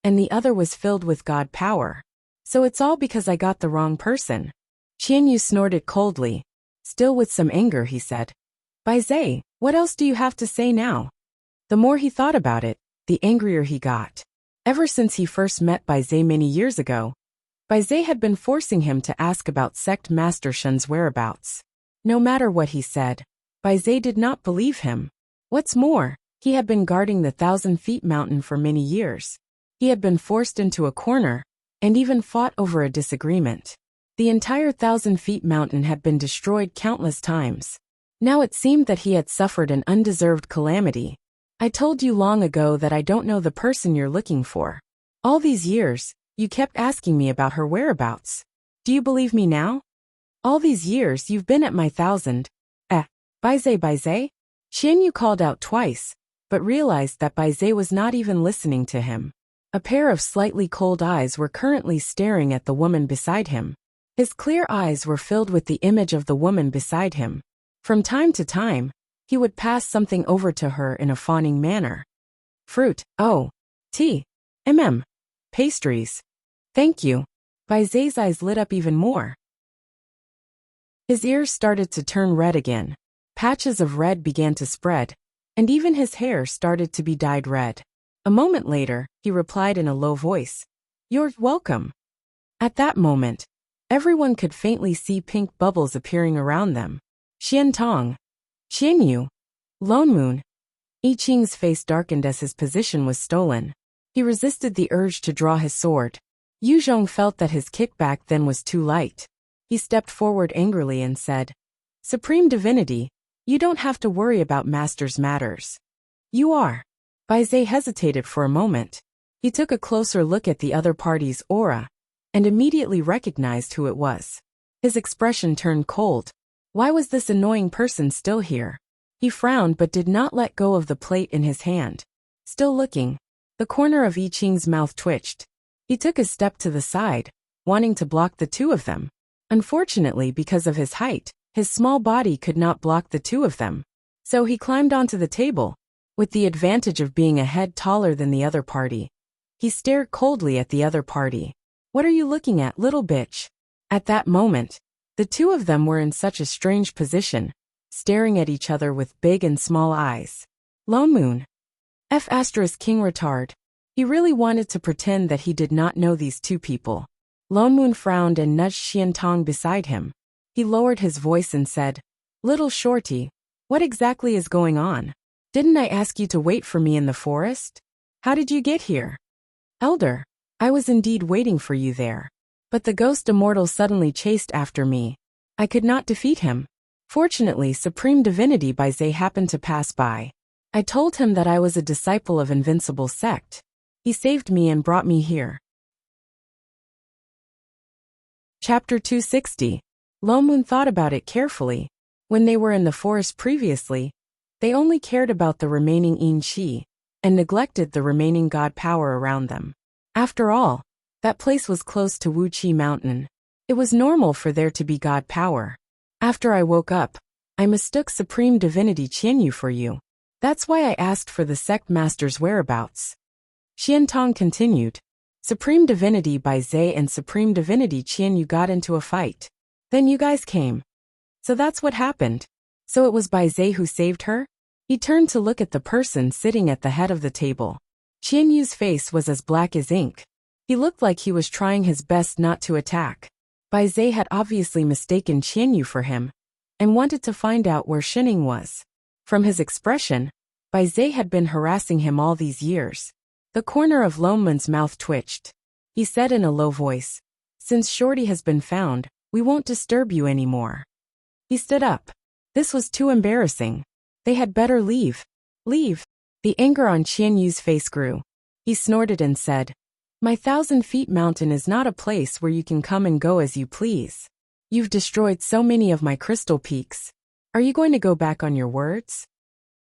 Speaker 1: and the other was filled with God power. So it's all because I got the wrong person. Qianyu snorted coldly. Still with some anger, he said. Bai Zai, what else do you have to say now? The more he thought about it, the angrier he got. Ever since he first met Bai Zai many years ago, Bai Zai had been forcing him to ask about Sect Master Shen's whereabouts. No matter what he said, Bai Zai did not believe him. What's more, he had been guarding the 1,000 Feet Mountain for many years. He had been forced into a corner, and even fought over a disagreement. The entire 1,000 Feet Mountain had been destroyed countless times. Now it seemed that he had suffered an undeserved calamity. I told you long ago that I don't know the person you're looking for. All these years, you kept asking me about her whereabouts. Do you believe me now? All these years you've been at my 1,000. Bai Zai? Qianyu called out twice, but realized that Bai Zai was not even listening to him. A pair of slightly cold eyes were currently staring at the woman beside him. His clear eyes were filled with the image of the woman beside him. From time to time, he would pass something over to her in a fawning manner. Fruit, tea, pastries. Thank you. Bai Zai's eyes lit up even more. His ears started to turn red again. Patches of red began to spread, and even his hair started to be dyed red. A moment later, he replied in a low voice. You're welcome. At that moment, everyone could faintly see pink bubbles appearing around them. Xian Tong, Qianyu, Lone Moon. I Ching's face darkened as his position was stolen. He resisted the urge to draw his sword. Yu Zhong felt that his kickback then was too light. He stepped forward angrily and said, Supreme Divinity, you don't have to worry about Master's matters. You are. Bai Zai hesitated for a moment. He took a closer look at the other party's aura, and immediately recognized who it was. His expression turned cold. Why was this annoying person still here? He frowned but did not let go of the plate in his hand. Still looking, the corner of I Ching's mouth twitched. He took a step to the side, wanting to block the two of them. Unfortunately, because of his height, his small body could not block the two of them. So he climbed onto the table, with the advantage of being a head taller than the other party. He stared coldly at the other party. What are you looking at, little bitch? At that moment, the two of them were in such a strange position, staring at each other with big and small eyes. Lone Moon. King retard. He really wanted to pretend that he did not know these two people. Lone Moon frowned and nudged Xian Tong beside him. He lowered his voice and said, Little shorty, what exactly is going on? Didn't I ask you to wait for me in the forest? How did you get here? Elder, I was indeed waiting for you there. But the ghost immortal suddenly chased after me. I could not defeat him. Fortunately, Supreme Divinity Bai Zai happened to pass by. I told him that I was a disciple of Invincible Sect. He saved me and brought me here. Chapter 260. Lone Moon thought about it carefully. When they were in the forest previously, they only cared about the remaining Yin Qi, and neglected the remaining God power around them. After all, that place was close to Wu Qi Mountain. It was normal for there to be God power. After I woke up, I mistook Supreme Divinity Qianyu for you. That's why I asked for the sect master's whereabouts. Xian Tong continued. Supreme Divinity Bai Zai and Supreme Divinity Qianyu got into a fight. Then you guys came. So that's what happened. So it was Bai Zai who saved her? He turned to look at the person sitting at the head of the table. Qian Yu's face was as black as ink. He looked like he was trying his best not to attack. Bai Zhe had obviously mistaken Qian Yu for him, and wanted to find out where Shining was. From his expression, Bai Zhe had been harassing him all these years. The corner of Loneman's mouth twitched. He said in a low voice, "Since Shorty has been found, we won't disturb you anymore." He stood up. This was too embarrassing. They had better leave. Leave. The anger on Qian Yu's face grew. He snorted and said, "My 1,000-feet mountain is not a place where you can come and go as you please. You've destroyed so many of my crystal peaks. Are you going to go back on your words?"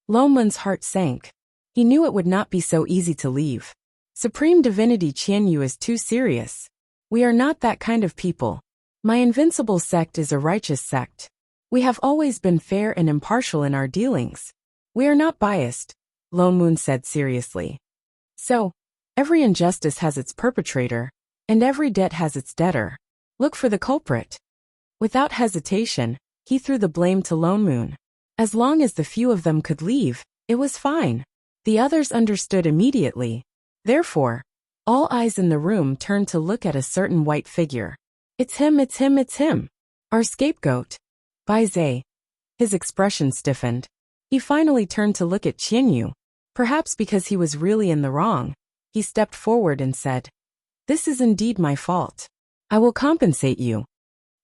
Speaker 1: Loneman's heart sank. He knew it would not be so easy to leave. Supreme Divinity Qian Yu is too serious. We are not that kind of people. My invincible sect is a righteous sect. We have always been fair and impartial in our dealings. We are not biased, Lone Moon said seriously. So, every injustice has its perpetrator, and every debt has its debtor. Look for the culprit. Without hesitation, he threw the blame to Lone Moon. As long as the few of them could leave, it was fine. The others understood immediately. Therefore, all eyes in the room turned to look at a certain white figure. It's him, it's him, it's him. Our scapegoat. Bai Zhe. His expression stiffened. He finally turned to look at Qian Yu. Perhaps because he was really in the wrong, he stepped forward and said, "This is indeed my fault. I will compensate you."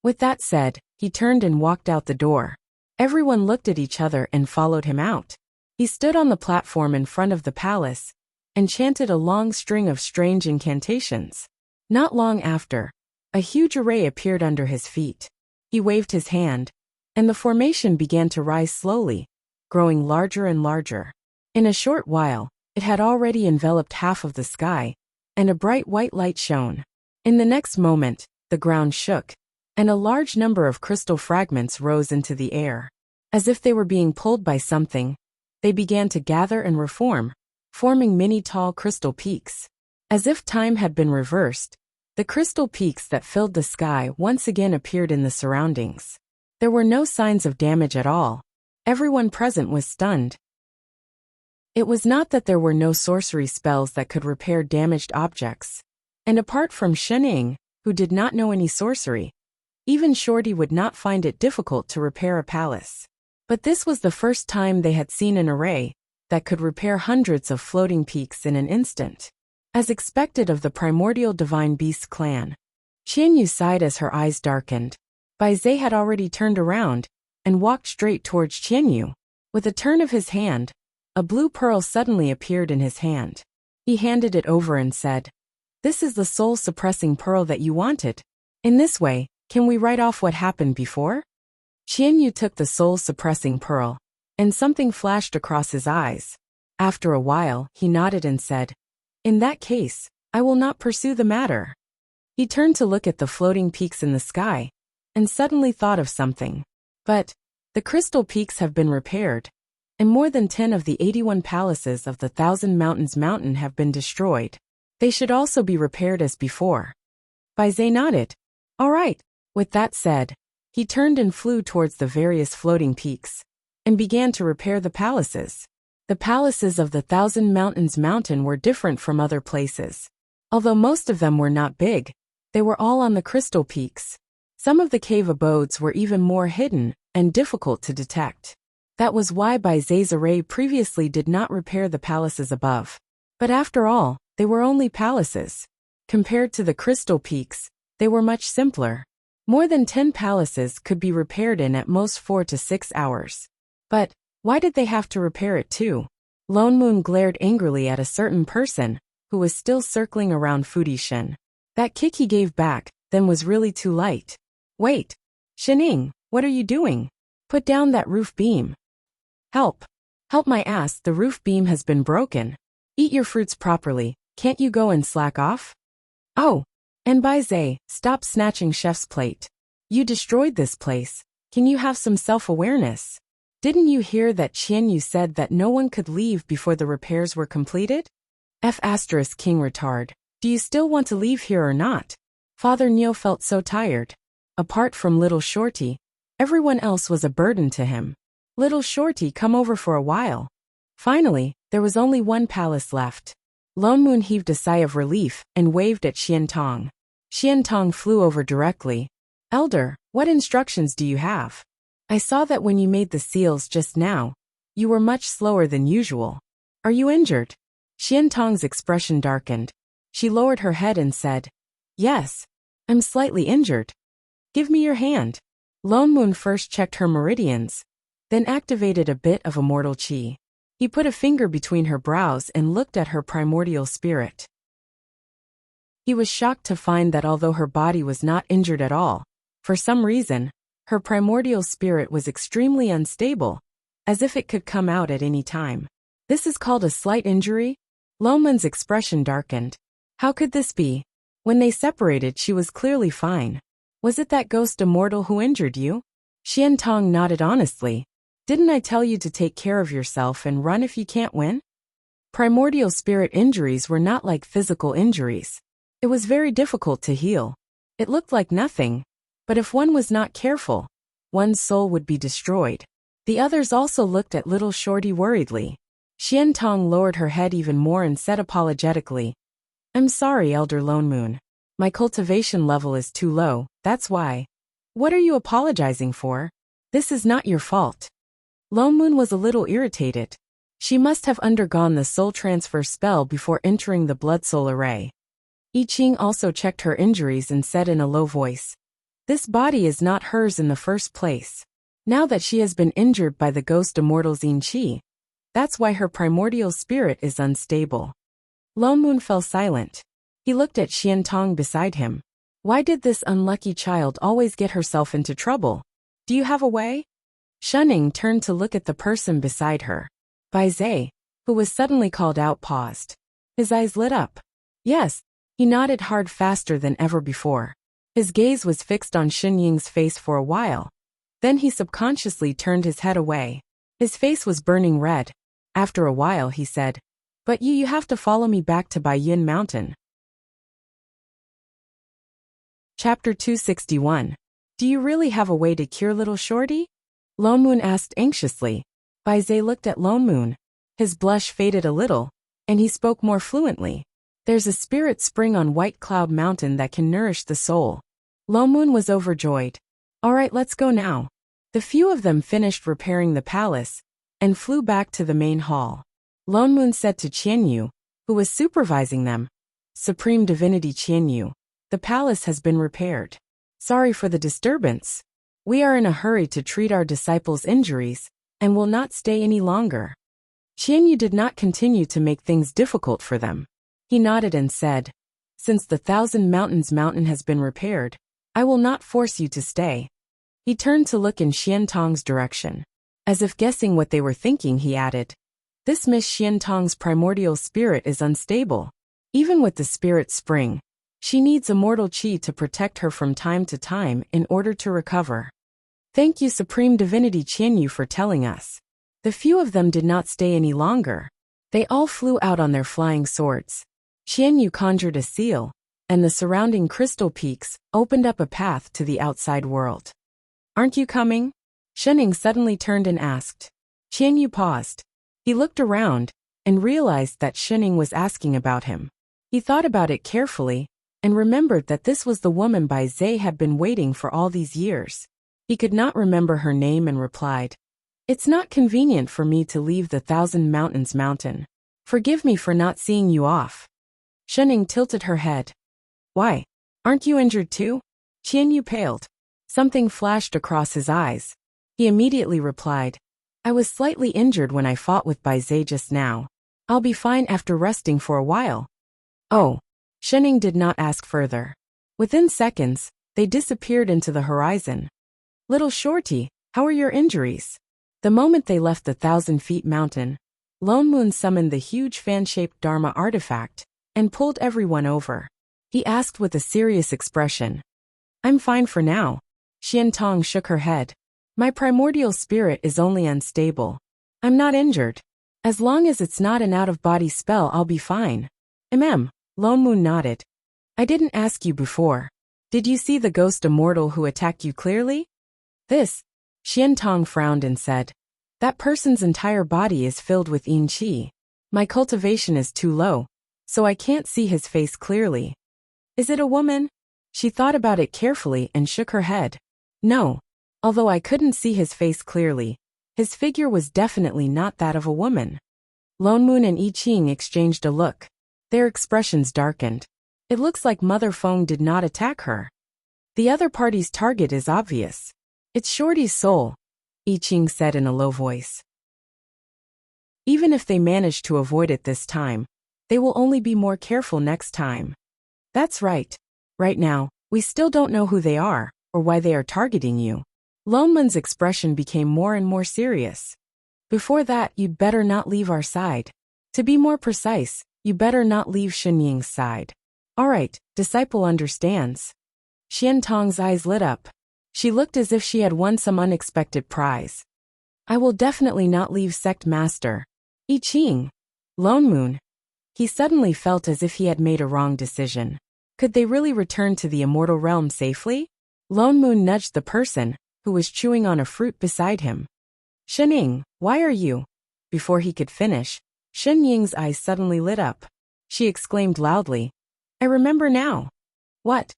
Speaker 1: With that said, he turned and walked out the door. Everyone looked at each other and followed him out. He stood on the platform in front of the palace and chanted a long string of strange incantations. Not long after, a huge array appeared under his feet. He waved his hand, and the formation began to rise slowly, growing larger and larger. In a short while, it had already enveloped half of the sky, and a bright white light shone. In the next moment, the ground shook, and a large number of crystal fragments rose into the air. As if they were being pulled by something, they began to gather and reform, forming many tall crystal peaks. As if time had been reversed, the crystal peaks that filled the sky once again appeared in the surroundings. There were no signs of damage at all. Everyone present was stunned. It was not that there were no sorcery spells that could repair damaged objects. And apart from Shening, who did not know any sorcery, even Shorty would not find it difficult to repair a palace. But this was the first time they had seen an array that could repair hundreds of floating peaks in an instant. As expected of the primordial divine beast clan, Qian Yu sighed as her eyes darkened. Bai Zhe had already turned around and walked straight towards Qian Yu. With a turn of his hand, a blue pearl suddenly appeared in his hand. He handed it over and said, "This is the soul-suppressing pearl that you wanted. In this way, can we write off what happened before?" Qian Yu took the soul-suppressing pearl, and something flashed across his eyes. After a while, he nodded and said, "In that case, I will not pursue the matter." He turned to look at the floating peaks in the sky, and suddenly thought of something. But, the crystal peaks have been repaired, and more than 10 of the 81 palaces of the 1,000 Mountains Mountain have been destroyed. They should also be repaired as before. Bai Zhe nodded. All right. With that said, he turned and flew towards the various floating peaks, and began to repair the palaces. The palaces of the 1,000 Mountains Mountain were different from other places. Although most of them were not big, they were all on the crystal peaks. Some of the cave abodes were even more hidden and difficult to detect. That was why Bai Zhe's array previously did not repair the palaces above. But after all, they were only palaces. Compared to the crystal peaks, they were much simpler. More than 10 palaces could be repaired in at most 4 to 6 hours. But, why did they have to repair it too? Lone Moon glared angrily at a certain person, who was still circling around Fudishin. That kick he gave back, then was really too light. Wait! Shining, what are you doing? Put down that roof beam. Help! Help my ass, the roof beam has been broken. Eat your fruits properly, can't you go and slack off? Oh! And Bai Zhe, stop snatching chef's plate. You destroyed this place, can you have some self-awareness? Didn't you hear that Qian Yu said that no one could leave before the repairs were completed? King retard. Do you still want to leave here or not? Father Neo felt so tired. Apart from little Shorty, everyone else was a burden to him. Little Shorty come over for a while. Finally, there was only one palace left. Lone Moon heaved a sigh of relief and waved at Xian Tong. Xian Tong flew over directly. Elder, what instructions do you have? I saw that when you made the seals just now, you were much slower than usual. Are you injured? Xian Tong's expression darkened. She lowered her head and said, Yes, I'm slightly injured. Give me your hand. Lone Moon first checked her meridians, then activated a bit of immortal qi. He put a finger between her brows and looked at her primordial spirit. He was shocked to find that although her body was not injured at all, for some reason, her primordial spirit was extremely unstable, as if it could come out at any time. This is called a slight injury? Lone Moon's expression darkened. How could this be? When they separated, she was clearly fine. Was it that ghost immortal who injured you? Xian Tong nodded honestly. Didn't I tell you to take care of yourself and run if you can't win? Primordial spirit injuries were not like physical injuries. It was very difficult to heal. It looked like nothing, but if one was not careful, one's soul would be destroyed. The others also looked at little Shorty worriedly. Xian Tong lowered her head even more and said apologetically, I'm sorry, Elder Lone Moon. My cultivation level is too low, that's why. What are you apologizing for? This is not your fault. Lone Moon was a little irritated. She must have undergone the soul transfer spell before entering the blood soul array. I Ching also checked her injuries and said in a low voice, This body is not hers in the first place. Now that she has been injured by the ghost immortal Xin Qi, that's why her primordial spirit is unstable. Lone Moon fell silent. He looked at Xian Tong beside him. Why did this unlucky child always get herself into trouble? Do you have a way? Shunning turned to look at the person beside her. Bai Zhe, who was suddenly called out, paused. His eyes lit up. Yes, he nodded hard faster than ever before. His gaze was fixed on Xun Ying's face for a while. Then he subconsciously turned his head away. His face was burning red. After a while he said, But you have to follow me back to Baiyin Mountain. Chapter 261. Do you really have a way to cure little Shorty? Lone Moon asked anxiously. Bai Zhe looked at Lone Moon. His blush faded a little, and he spoke more fluently. There's a spirit spring on White Cloud Mountain that can nourish the soul. Lone Moon was overjoyed. All right, let's go now. The few of them finished repairing the palace and flew back to the main hall. Lone Moon said to Qianyu, who was supervising them, Supreme Divinity Qianyu, the palace has been repaired. Sorry for the disturbance. We are in a hurry to treat our disciples' injuries and will not stay any longer. Qianyu did not continue to make things difficult for them. He nodded and said, Since the Thousand Mountains mountain has been repaired, I will not force you to stay. He turned to look in Xian Tong's direction. As if guessing what they were thinking, he added, This Miss Xian Tong's primordial spirit is unstable. Even with the spirit spring, she needs immortal qi to protect her from time to time in order to recover. Thank you, Supreme Divinity Qianyu, for telling us. The few of them did not stay any longer. They all flew out on their flying swords. Qianyu conjured a seal, and the surrounding crystal peaks opened up a path to the outside world. Aren't you coming? Shunning suddenly turned and asked. Qianyu paused. He looked around and realized that Shunning was asking about him. He thought about it carefully and remembered that this was the woman Bai Zhe had been waiting for all these years. He could not remember her name and replied, It's not convenient for me to leave the Thousand Mountains mountain. Forgive me for not seeing you off. Shunning tilted her head. Why? Aren't you injured too? Qianyu paled. Something flashed across his eyes. He immediately replied, I was slightly injured when I fought with Bai Zhe just now. I'll be fine after resting for a while. Oh. Shunning did not ask further. Within seconds, they disappeared into the horizon. Little Shorty, how are your injuries? The moment they left the 1,000-feet mountain, Lone Moon summoned the huge fan-shaped Dharma artifact and pulled everyone over. He asked with a serious expression. I'm fine for now. Xian Tong shook her head. My primordial spirit is only unstable. I'm not injured. As long as it's not an out-of-body spell, I'll be fine. Lone Moon nodded. I didn't ask you before. Did you see the ghost immortal who attacked you clearly? This. Xian Tong frowned and said, That person's entire body is filled with yin qi. My cultivation is too low. so I can't see his face clearly. Is it a woman? She thought about it carefully and shook her head. No. Although I couldn't see his face clearly, his figure was definitely not that of a woman. Lone Moon and I Ching exchanged a look. Their expressions darkened. It looks like Mother Feng did not attack her. The other party's target is obvious. It's Shorty's soul, I Ching said in a low voice. Even if they manage to avoid it this time, they will only be more careful next time. That's right. Right now, we still don't know who they are, or why they are targeting you. Lone Moon's expression became more and more serious. Before that, you'd better not leave our side. To be more precise, you better not leave Shenying's side. Alright, disciple understands. Xian Tong's eyes lit up. She looked as if she had won some unexpected prize. I will definitely not leave Sect Master. I Ching. Lone Moon. He suddenly felt as if he had made a wrong decision. Could they really return to the immortal realm safely? Lone Moon nudged the person, who was chewing on a fruit beside him. Shenying, why are you? Before he could finish, Shenying's eyes suddenly lit up. She exclaimed loudly. I remember now. What?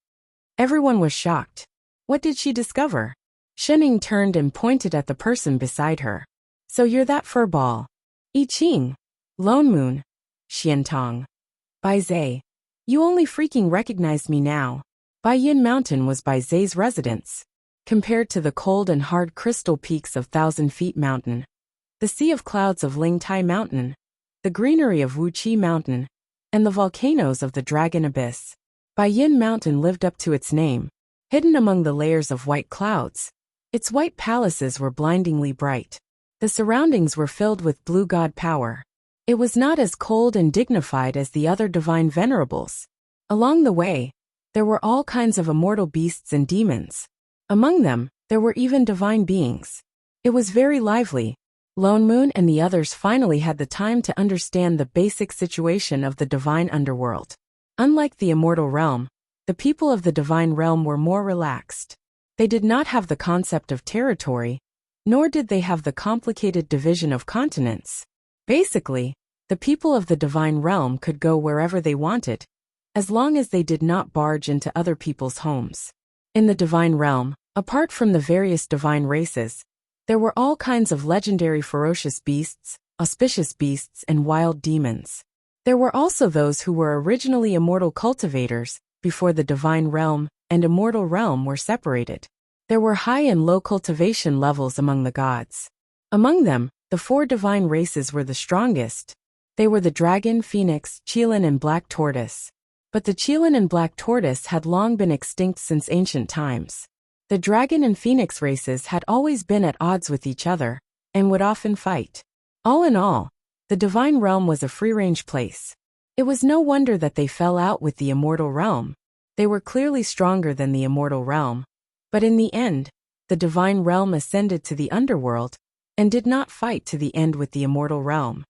Speaker 1: Everyone was shocked. What did she discover? Shenying turned and pointed at the person beside her. So you're that furball. I Ching. Lone Moon. Xian Tong. Bai Zai. You only freaking recognize me now. Bai Yin Mountain was Bai Zai's residence. Compared to the cold and hard crystal peaks of Thousand Feet Mountain, the sea of clouds of Ling Tai Mountain, the greenery of Wu Chi Mountain, and the volcanoes of the Dragon Abyss, Bai Yin Mountain lived up to its name. Hidden among the layers of white clouds, its white palaces were blindingly bright. The surroundings were filled with blue god power. It was not as cold and dignified as the other divine venerables. Along the way, there were all kinds of immortal beasts and demons. Among them, there were even divine beings. It was very lively. Lone Moon and the others finally had the time to understand the basic situation of the divine underworld. Unlike the immortal realm, the people of the divine realm were more relaxed. They did not have the concept of territory, nor did they have the complicated division of continents. Basically, the people of the divine realm could go wherever they wanted, as long as they did not barge into other people's homes. In the divine realm, apart from the various divine races, there were all kinds of legendary ferocious beasts, auspicious beasts, and wild demons. There were also those who were originally immortal cultivators, before the divine realm and immortal realm were separated. There were high and low cultivation levels among the gods. Among them, the 4 divine races were the strongest. They were the dragon, phoenix, qilin, and black tortoise. But the qilin and black tortoise had long been extinct since ancient times. The dragon and phoenix races had always been at odds with each other, and would often fight. All in all, the divine realm was a free-range place. It was no wonder that they fell out with the immortal realm. They were clearly stronger than the immortal realm. But in the end, the divine realm ascended to the underworld, and did not fight to the end with the immortal realm.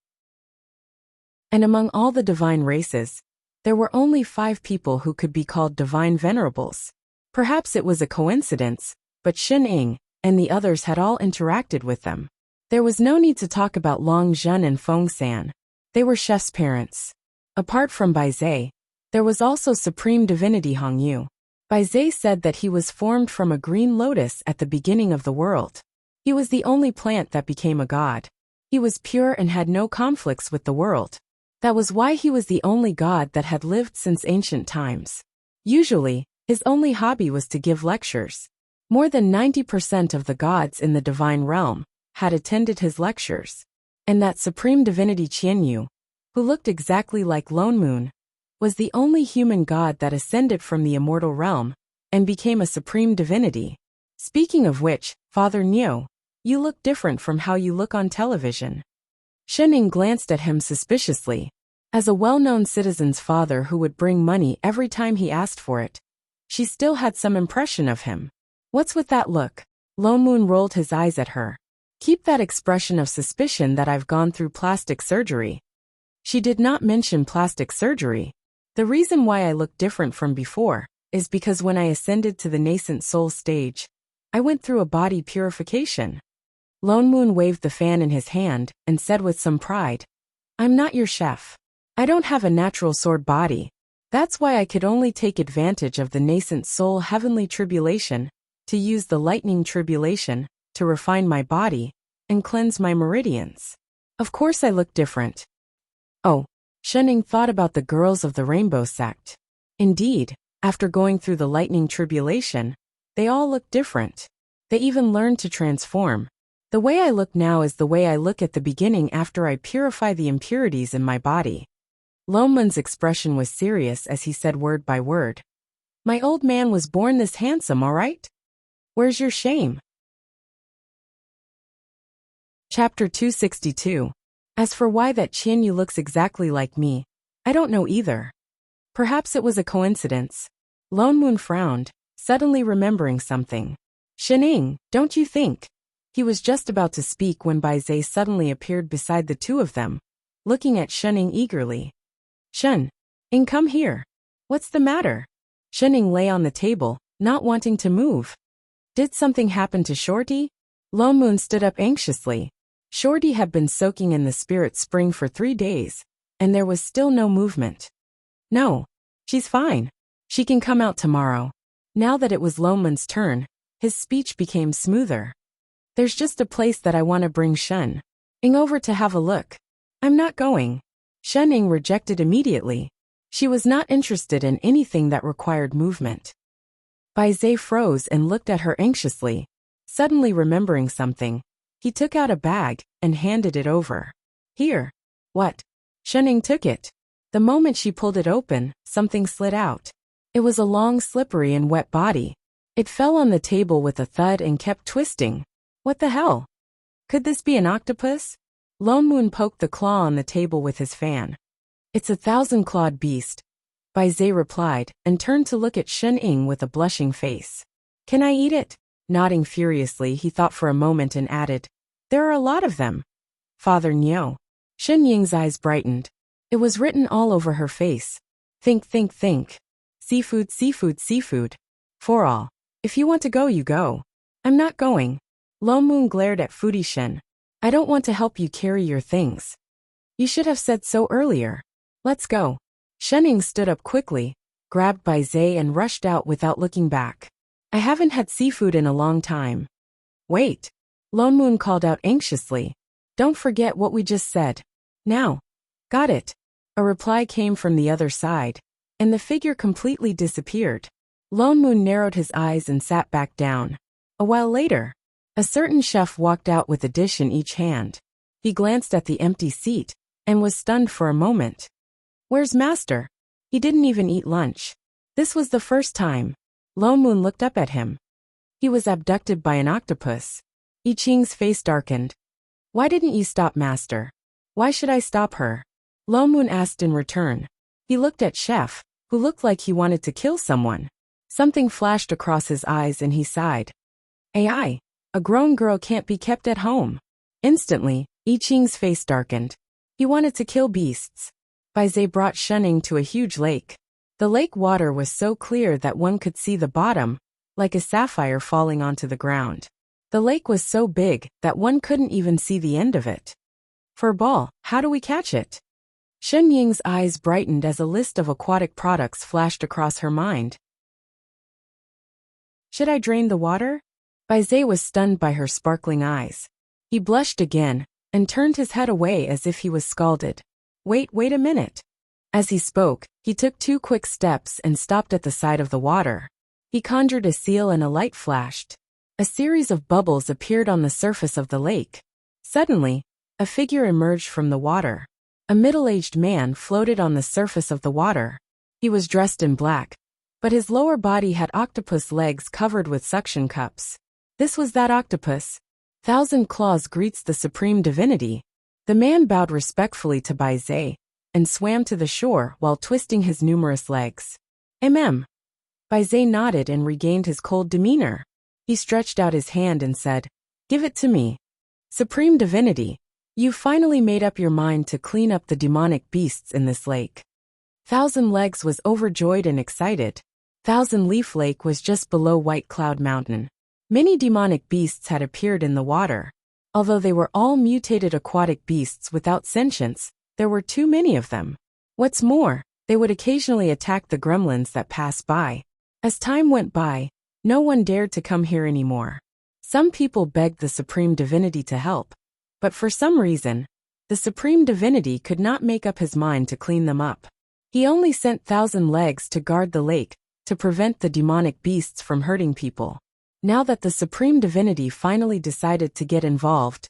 Speaker 1: And among all the divine races, there were only 5 people who could be called divine venerables. Perhaps it was a coincidence, but Shenying and the others had all interacted with them. There was no need to talk about Long Zhen and Feng San. They were Chef's parents. Apart from Bai Zai, there was also Supreme Divinity Hong Yu. Bai Zai said that he was formed from a green lotus at the beginning of the world. He was the only plant that became a god. He was pure and had no conflicts with the world. That was why he was the only god that had lived since ancient times. Usually, his only hobby was to give lectures. More than 90% of the gods in the divine realm had attended his lectures. And that supreme divinity Qianyu, who looked exactly like Lone Moon, was the only human god that ascended from the immortal realm and became a supreme divinity. Speaking of which, Father Niu, you look different from how you look on television. Shenying glanced at him suspiciously. As a well-known citizen's father who would bring money every time he asked for it, she still had some impression of him. What's with that look? Lone Moon rolled his eyes at her. Keep that expression of suspicion that I've gone through plastic surgery. She did not mention plastic surgery. The reason why I look different from before is because when I ascended to the nascent soul stage, I went through a body purification. Lone Moon waved the fan in his hand and said with some pride, I'm not your chef. I don't have a natural sword body. That's why I could only take advantage of the nascent soul heavenly tribulation, to use the lightning tribulation, to refine my body, and cleanse my meridians. Of course I look different. Oh, Shenning thought about the girls of the Rainbow Sect. Indeed, after going through the lightning tribulation, they all look different. They even learned to transform. The way I look now is the way I look at the beginning after I purify the impurities in my body. Loman's expression was serious as he said word by word. My old man was born this handsome, all right? Where's your shame? Chapter 262. As for why that Qianyu looks exactly like me, I don't know either. Perhaps it was a coincidence. Lone Moon frowned, suddenly remembering something. Shenning, don't you think? He was just about to speak when Bai Zhe suddenly appeared beside the two of them, looking at Shenning eagerly. Shen, come here. What's the matter? Shenning lay on the table, not wanting to move. Did something happen to Shorty? Lone Moon stood up anxiously. Shorty had been soaking in the spirit spring for 3 days, and there was still no movement. No, she's fine. She can come out tomorrow. Now that it was Lone Moon's turn, his speech became smoother. There's just a place that I want to bring Shen over to have a look. I'm not going. Shen rejected immediately. She was not interested in anything that required movement. Bai Zhe froze and looked at her anxiously. Suddenly remembering something, he took out a bag and handed it over. Here. What? Shen took it. The moment she pulled it open, something slid out. It was a long, slippery and wet body. It fell on the table with a thud and kept twisting. What the hell? Could this be an octopus? Lone Moon poked the claw on the table with his fan. It's a 1,000-clawed beast, Bai Zhe replied, and turned to look at Shen with a blushing face. Can I eat it? Nodding furiously, he thought for a moment and added, there are a lot of them. Father Niu. Shen Ying's eyes brightened. It was written all over her face. Think, think, think. Seafood, seafood, seafood. For all. If you want to go, you go. I'm not going. Lone Moon glared at Foodie Shen. I don't want to help you carry your things. You should have said so earlier. Let's go. Shen stood up quickly, grabbed Bai Zhe and rushed out without looking back. I haven't had seafood in a long time. Wait. Lone Moon called out anxiously. Don't forget what we just said. Now. Got it. A reply came from the other side, and the figure completely disappeared. Lone Moon narrowed his eyes and sat back down. A while later, a certain chef walked out with a dish in each hand. He glanced at the empty seat and was stunned for a moment. Where's Master? He didn't even eat lunch. This was the first time. Lone Moon looked up at him. He was abducted by an octopus. I Ching's face darkened. Why didn't you stop Master? Why should I stop her? Lone Moon asked in return. He looked at Chef, who looked like he wanted to kill someone. Something flashed across his eyes and he sighed. AI, a grown girl can't be kept at home. Instantly, I Ching's face darkened. He wanted to kill beasts. Bai Zhe brought Shen to a huge lake. The lake water was so clear that one could see the bottom, like a sapphire falling onto the ground. The lake was so big that one couldn't even see the end of it. For ball, how do we catch it? Shen Ying's eyes brightened as a list of aquatic products flashed across her mind. Should I drain the water? Bai Zhe was stunned by her sparkling eyes. He blushed again, and turned his head away as if he was scalded. Wait a minute. As he spoke, he took 2 quick steps and stopped at the side of the water. He conjured a seal and a light flashed. A series of bubbles appeared on the surface of the lake. Suddenly, a figure emerged from the water. A middle-aged man floated on the surface of the water. He was dressed in black, but his lower body had octopus legs covered with suction cups. This was that octopus. 1,000 Claws greets the supreme divinity. The man bowed respectfully to Bai Zhe and swam to the shore while twisting his numerous legs. Bai Zhe nodded and regained his cold demeanor. He stretched out his hand and said, Give it to me. Supreme divinity, you finally made up your mind to clean up the demonic beasts in this lake. 1,000 Legs was overjoyed and excited. 1,000 Leaf Lake was just below White Cloud Mountain. Many demonic beasts had appeared in the water. Although they were all mutated aquatic beasts without sentience, there were too many of them. What's more, they would occasionally attack the gremlins that passed by. As time went by, no one dared to come here anymore. Some people begged the Supreme Divinity to help, but for some reason, the Supreme Divinity could not make up his mind to clean them up. He only sent Thousand Legs to guard the lake, to prevent the demonic beasts from hurting people. Now that the Supreme Divinity finally decided to get involved,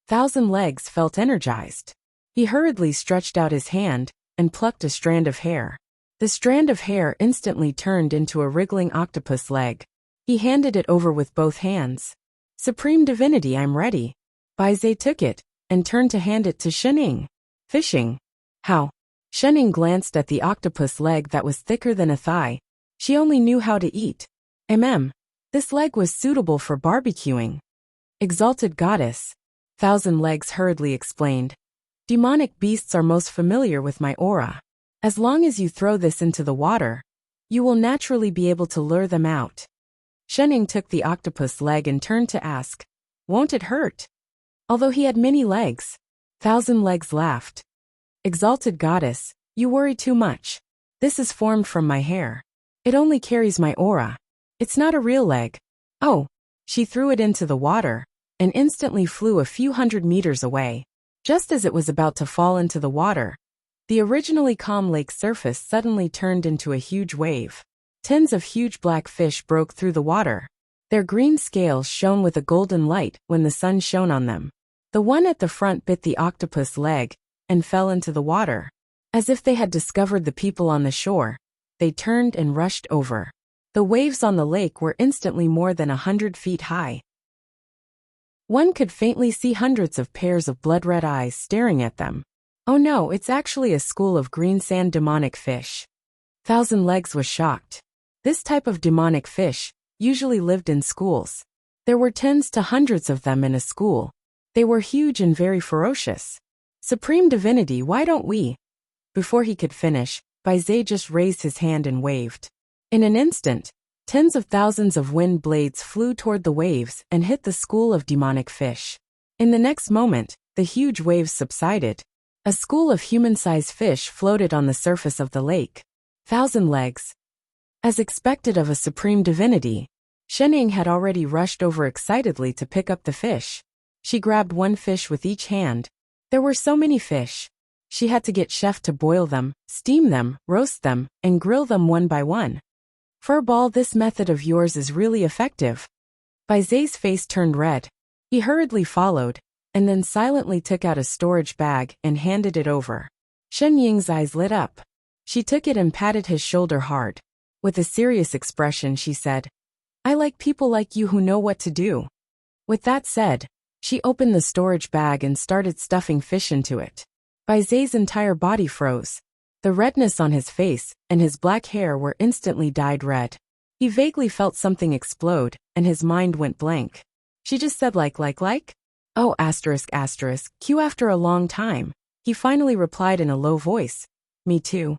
Speaker 1: Thousand Legs felt energized. He hurriedly stretched out his hand and plucked a strand of hair. The strand of hair instantly turned into a wriggling octopus leg. He handed it over with both hands. Supreme Divinity, I'm ready. Baizhe took it and turned to hand it to Shening. Fishing. How? Shening glanced at the octopus leg that was thicker than a thigh. She only knew how to eat. This leg was suitable for barbecuing. Exalted Goddess, Thousand Legs hurriedly explained. Demonic beasts are most familiar with my aura. As long as you throw this into the water, you will naturally be able to lure them out. Shening took the octopus leg and turned to ask, won't it hurt? Although he had many legs, Thousand Legs laughed. Exalted Goddess, you worry too much. This is formed from my hair. It only carries my aura. It's not a real leg. Oh, she threw it into the water and instantly flew a few hundred meters away. Just as it was about to fall into the water, the originally calm lake surface suddenly turned into a huge wave. Tens of huge black fish broke through the water. Their green scales shone with a golden light when the sun shone on them. The one at the front bit the octopus leg and fell into the water. As if they had discovered the people on the shore, they turned and rushed over. The waves on the lake were instantly more than 100 feet high. One could faintly see hundreds of pairs of blood-red eyes staring at them. Oh no, it's actually a school of green sand demonic fish. Thousand Legs was shocked. This type of demonic fish usually lived in schools. There were tens to hundreds of them in a school. They were huge and very ferocious. Supreme Divinity, why don't we? Before he could finish, Baizhe just raised his hand and waved. In an instant, tens of thousands of wind blades flew toward the waves and hit the school of demonic fish. In the next moment, the huge waves subsided. A school of human-sized fish floated on the surface of the lake. Thousand Legs. As expected of a Supreme Divinity, Shening had already rushed over excitedly to pick up the fish. She grabbed one fish with each hand. There were so many fish. She had to get Chef to boil them, steam them, roast them, and grill them one by one. Furball, this method of yours is really effective. Baizhe's face turned red. He hurriedly followed, and then silently took out a storage bag and handed it over. Shen Ying's eyes lit up. She took it and patted his shoulder hard. With a serious expression she said, I like people like you who know what to do. With that said, she opened the storage bag and started stuffing fish into it. Baizhe's entire body froze. The redness on his face and his black hair were instantly dyed red. He vaguely felt something explode, and his mind went blank. She just said like. Oh, ***, Q after a long time. He finally replied in a low voice. Me too.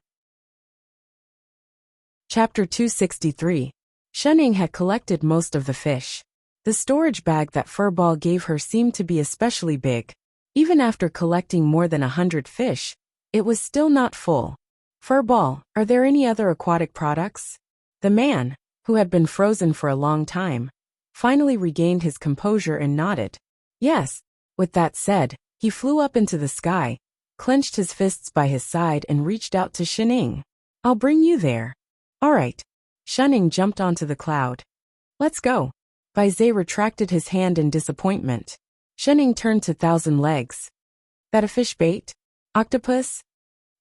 Speaker 1: Chapter 263. Shening had collected most of the fish. The storage bag that Furball gave her seemed to be especially big. Even after collecting more than 100 fish, it was still not full. Furball, are there any other aquatic products? The man, who had been frozen for a long time, finally regained his composure and nodded. Yes. With that said, he flew up into the sky, clenched his fists by his side and reached out to Shening. I'll bring you there. All right. Shening jumped onto the cloud. Let's go. Baizhe retracted his hand in disappointment. Shening turned to Thousand Legs. That a fish bait? Octopus?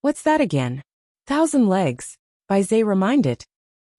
Speaker 1: What's that again? Thousand Legs, Baizhe reminded.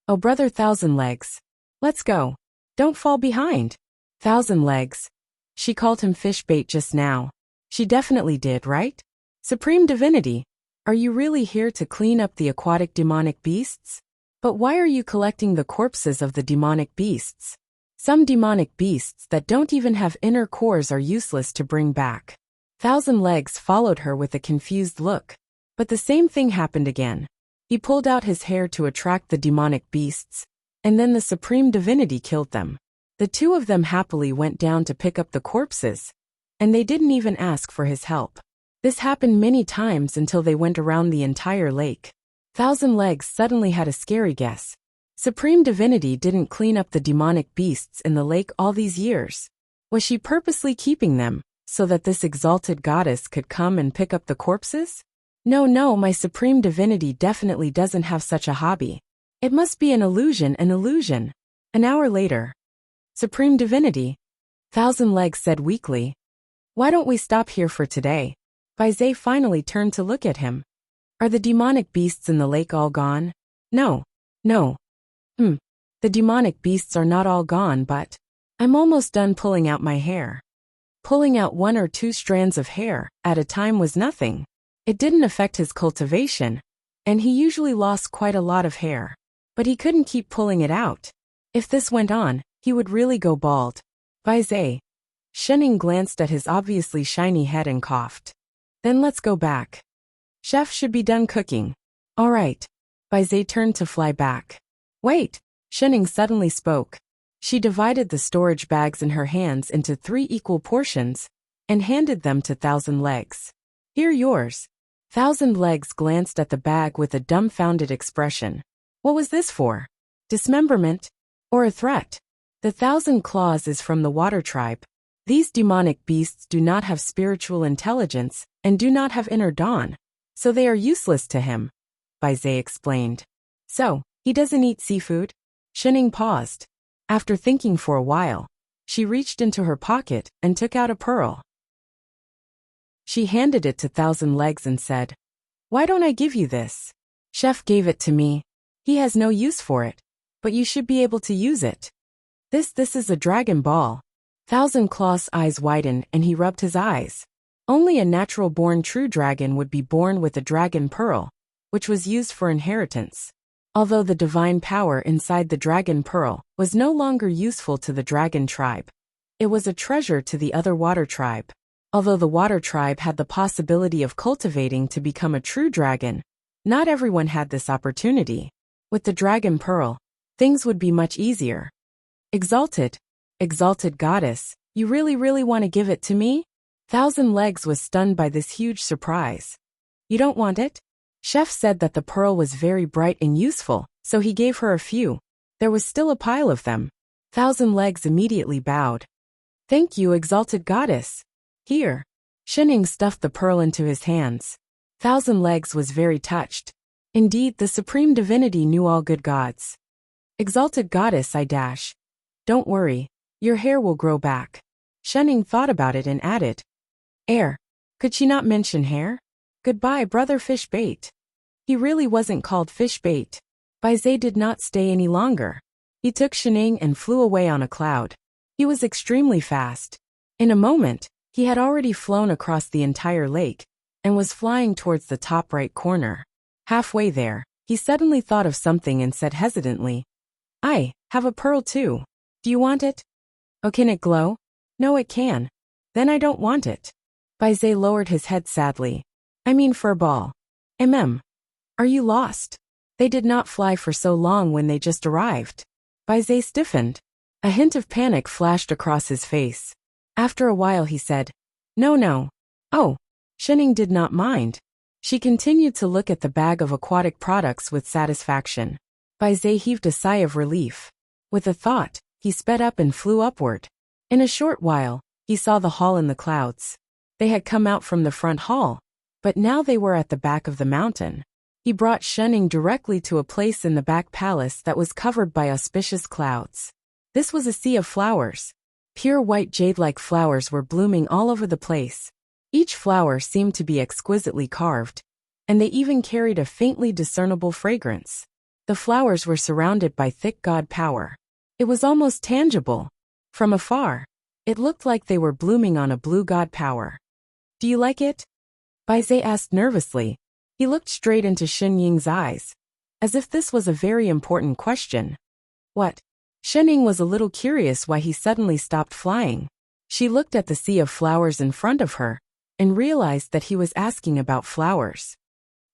Speaker 1: Oh brother Thousand Legs. Let's go. Don't fall behind. Thousand Legs. She called him fish bait just now. She definitely did, right? Supreme Divinity, are you really here to clean up the aquatic demonic beasts? But why are you collecting the corpses of the demonic beasts? Some demonic beasts that don't even have inner cores are useless to bring back. Thousand Legs followed her with a confused look. But the same thing happened again. He pulled out his hair to attract the demonic beasts, and then the Supreme Divinity killed them. The two of them happily went down to pick up the corpses, and they didn't even ask for his help. This happened many times until they went around the entire lake. Thousand Legs suddenly had a scary guess. Supreme Divinity didn't clean up the demonic beasts in the lake all these years. Was she purposely keeping them, so that this exalted goddess could come and pick up the corpses? No, my Supreme Divinity definitely doesn't have such a hobby. It must be an illusion. An hour later. Supreme Divinity, Thousand Legs said weakly. Why don't we stop here for today? Baizé finally turned to look at him. Are the demonic beasts in the lake all gone? No. The demonic beasts are not all gone, but I'm almost done pulling out my hair. Pulling out 1 or 2 strands of hair at a time was nothing. It didn't affect his cultivation, and he usually lost quite a lot of hair. But he couldn't keep pulling it out. If this went on, he would really go bald. Baizé. Shening glanced at his obviously shiny head and coughed. Then let's go back. Chef should be done cooking. All right. Baizé turned to fly back. Wait, Shening suddenly spoke. She divided the storage bags in her hands into 3 equal portions and handed them to Thousand Legs. Here yours. Thousand Legs glanced at the bag with a dumbfounded expression. What was this for? Dismemberment? Or a threat? The 1,000 Claws is from the Water Tribe. These demonic beasts do not have spiritual intelligence and do not have inner dawn, so they are useless to him, Baizé explained. So, he doesn't eat seafood? Shening paused. After thinking for a while, she reached into her pocket and took out a pearl. She handed it to Thousand Legs and said, Why don't I give you this? Chef gave it to me. He has no use for it, but you should be able to use it. This is a dragon ball. Thousand Claw's eyes widened and he rubbed his eyes. Only a natural-born true dragon would be born with a dragon pearl, which was used for inheritance. Although the divine power inside the dragon pearl was no longer useful to the dragon tribe, it was a treasure to the other water tribe. Although the water tribe had the possibility of cultivating to become a true dragon, not everyone had this opportunity. With the dragon pearl, things would be much easier. Exalted goddess, you really want to give it to me? Thousand Legs was stunned by this huge surprise. You don't want it? Chef said that the pearl was very bright and useful, so he gave her a few. There was still a pile of them. Thousand Legs immediately bowed. Thank you, exalted goddess. Here. Shening stuffed the pearl into his hands. Thousand Legs was very touched. Indeed, the Supreme Divinity knew all good gods. Exalted goddess, Don't worry, your hair will grow back. Shening thought about it and added. Air. Could she not mention hair? Goodbye, brother fish bait. He really wasn't called fish bait. Baizé did not stay any longer. He took Shening and flew away on a cloud. He was extremely fast. In a moment, he had already flown across the entire lake and was flying towards the top right corner. Halfway there, he suddenly thought of something and said hesitantly, I have a pearl too. Do you want it? Oh, can it glow? No, it can. Then I don't want it. Baizé lowered his head sadly. I mean furball. Are you lost? They did not fly for so long when they just arrived. Baizé stiffened. A hint of panic flashed across his face. After a while he said, No. Oh, Shening did not mind. She continued to look at the bag of aquatic products with satisfaction. Baizé heaved a sigh of relief. With a thought, he sped up and flew upward. In a short while, he saw the hall in the clouds. They had come out from the front hall, but now they were at the back of the mountain. He brought Shening directly to a place in the back palace that was covered by auspicious clouds. This was a sea of flowers. Pure white jade-like flowers were blooming all over the place. Each flower seemed to be exquisitely carved, and they even carried a faintly discernible fragrance. The flowers were surrounded by thick god power. It was almost tangible. From afar, it looked like they were blooming on a blue god power. Do you like it? Baizé asked nervously. He looked straight into Shenying's eyes, as if this was a very important question. What? Shenying was a little curious why he suddenly stopped flying. She looked at the sea of flowers in front of her and realized that he was asking about flowers.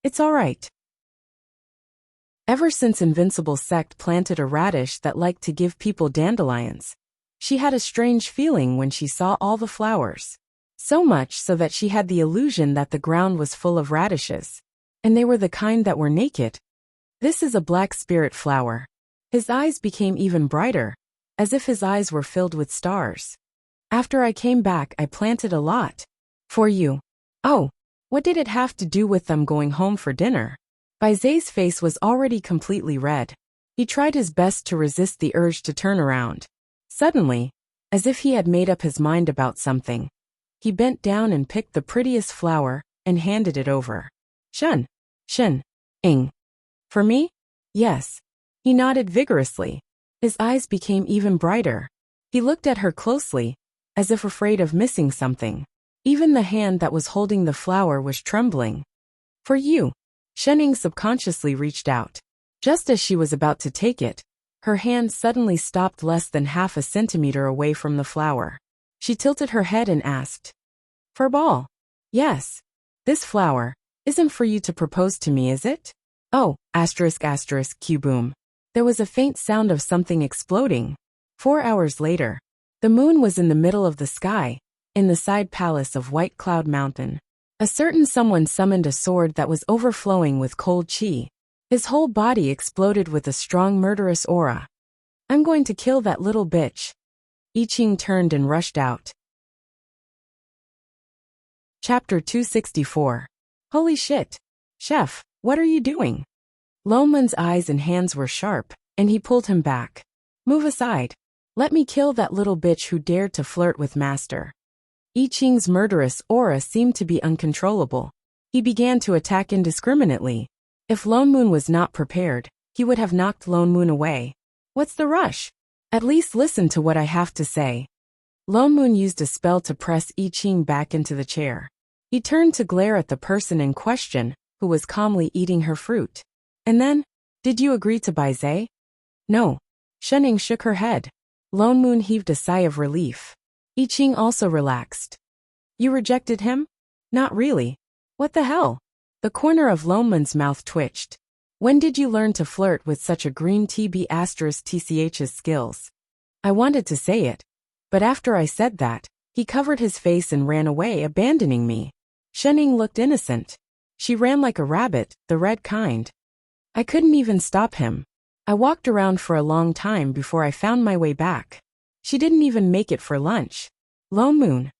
Speaker 1: It's all right. Ever since Invincible Sect planted a radish that liked to give people dandelions, she had a strange feeling when she saw all the flowers. so much so that she had the illusion that the ground was full of radishes. And they were the kind that were naked. This is a black spirit flower. His eyes became even brighter, as if his eyes were filled with stars. After I came back, I planted a lot. For you. Oh, what did it have to do with them going home for dinner? Baize's face was already completely red. He tried his best to resist the urge to turn around. Suddenly, as if he had made up his mind about something, he bent down and picked the prettiest flower and handed it over. Shun. Ing. For me? Yes. He nodded vigorously. His eyes became even brighter. He looked at her closely, as if afraid of missing something. Even the hand that was holding the flower was trembling. For you. Shening subconsciously reached out. Just as she was about to take it, her hand suddenly stopped less than half a centimeter away from the flower. She tilted her head and asked, For ball? Yes. This flower isn't for you to propose to me, is it? Oh, **Q boom. There was a faint sound of something exploding. 4 hours later, the moon was in the middle of the sky, in the side palace of White Cloud Mountain. A certain someone summoned a sword that was overflowing with cold chi. His whole body exploded with a strong murderous aura. I'm going to kill that little bitch. I Ching turned and rushed out. Chapter 264. Holy shit. Chef, what are you doing? Loman's eyes and hands were sharp, and he pulled him back. Move aside. Let me kill that little bitch who dared to flirt with Master. I Ching's murderous aura seemed to be uncontrollable. He began to attack indiscriminately. If Lone Moon was not prepared, he would have knocked Lone Moon away. What's the rush? At least listen to what I have to say. Lone Moon used a spell to press I Ching back into the chair. He turned to glare at the person in question, who was calmly eating her fruit. And then, did you agree to Baize? No. Shening shook her head. Lone Moon heaved a sigh of relief. I Ching also relaxed. You rejected him? Not really. What the hell? The corner of Lone Moon's mouth twitched. When did you learn to flirt with such a green TB'TCH's skills? I wanted to say it, but after I said that, he covered his face and ran away, abandoning me. Shening looked innocent. She ran like a rabbit, the red kind. I couldn't even stop him. I walked around for a long time before I found my way back. She didn't even make it for lunch. Lone Moon.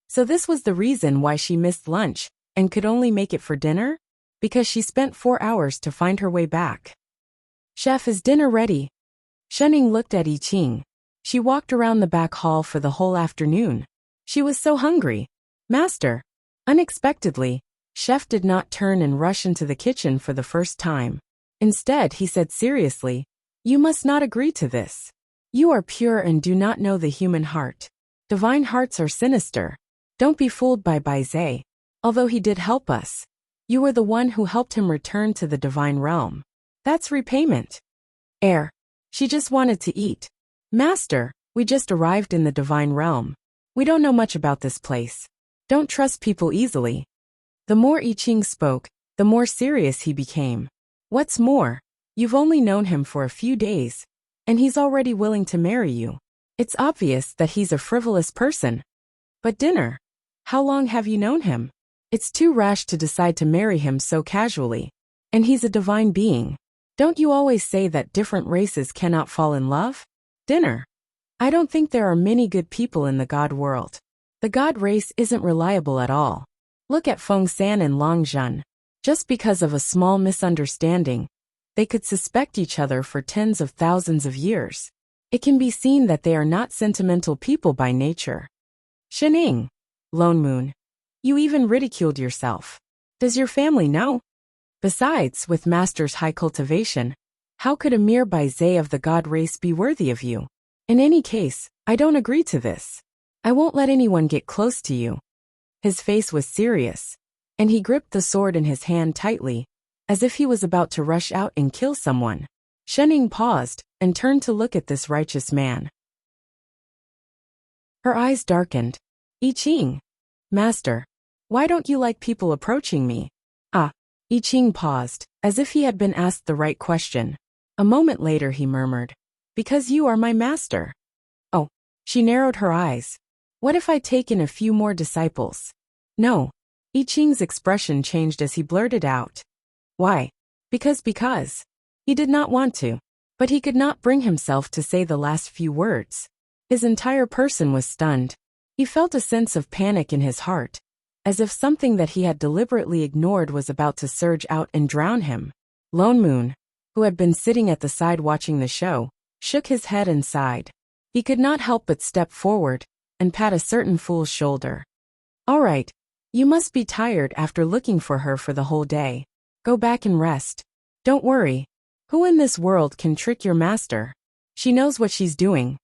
Speaker 1: So this was the reason why she missed lunch and could only make it for dinner? Because she spent 4 hours to find her way back. Chef, is dinner ready? Shening looked at I Ching. She walked around the back hall for the whole afternoon. She was so hungry. Master. Unexpectedly, Chef did not turn and rush into the kitchen for the first time. Instead, he said seriously, You must not agree to this. You are pure and do not know the human heart. Divine hearts are sinister. Don't be fooled by Baize. Although he did help us, you were the one who helped him return to the divine realm. That's repayment. She just wanted to eat. Master, we just arrived in the divine realm. We don't know much about this place. Don't trust people easily. The more I Ching spoke, the more serious he became. What's more, you've only known him for a few days, and he's already willing to marry you. It's obvious that he's a frivolous person. But dinner? How long have you known him? It's too rash to decide to marry him so casually. And he's a divine being. Don't you always say that different races cannot fall in love? Dinner. I don't think there are many good people in the god world. The god race isn't reliable at all. Look at Feng San and Long Zhen. Just because of a small misunderstanding, they could suspect each other for tens of thousands of years. It can be seen that they are not sentimental people by nature. Shening. Lone Moon. You even ridiculed yourself. Does your family know? Besides, with Master's high cultivation, how could a mere Baize of the god race be worthy of you? In any case, I don't agree to this. I won't let anyone get close to you. His face was serious, and he gripped the sword in his hand tightly, as if he was about to rush out and kill someone. Shening paused and turned to look at this righteous man. Her eyes darkened. I Ching. Master, why don't you like people approaching me? I Ching paused, as if he had been asked the right question. A moment later he murmured, Because you are my master. Oh. She narrowed her eyes. What if I take in a few more disciples? No. I Ching's expression changed as he blurted out. Why? Because. He did not want to, but he could not bring himself to say the last few words. His entire person was stunned. He felt a sense of panic in his heart, as if something that he had deliberately ignored was about to surge out and drown him. Lone Moon, who had been sitting at the side watching the show, shook his head and sighed. He could not help but step forward and pat a certain fool's shoulder. All right, you must be tired after looking for her for the whole day. Go back and rest. Don't worry. Who in this world can trick your master? She knows what she's doing.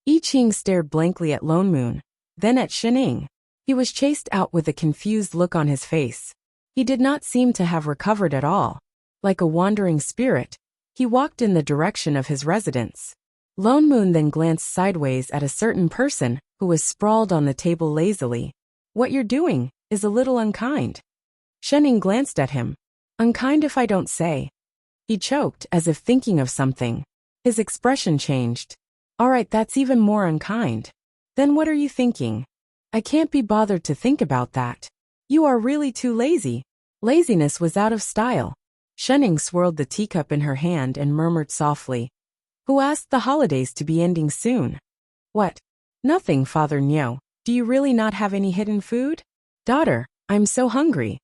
Speaker 1: I Ching stared blankly at Lone Moon, then at Shining. He was chased out with a confused look on his face. He did not seem to have recovered at all. Like a wandering spirit, he walked in the direction of his residence. Lone Moon then glanced sideways at a certain person who was sprawled on the table lazily. What you're doing is a little unkind. Shining glanced at him. Unkind if I don't say. He choked as if thinking of something. His expression changed. All right, that's even more unkind. Then what are you thinking? I can't be bothered to think about that. You are really too lazy. Laziness was out of style. Shining swirled the teacup in her hand and murmured softly. Who asked the holidays to be ending soon? What? Nothing, Father Nyo. Do you really not have any hidden food? Daughter, I'm so hungry.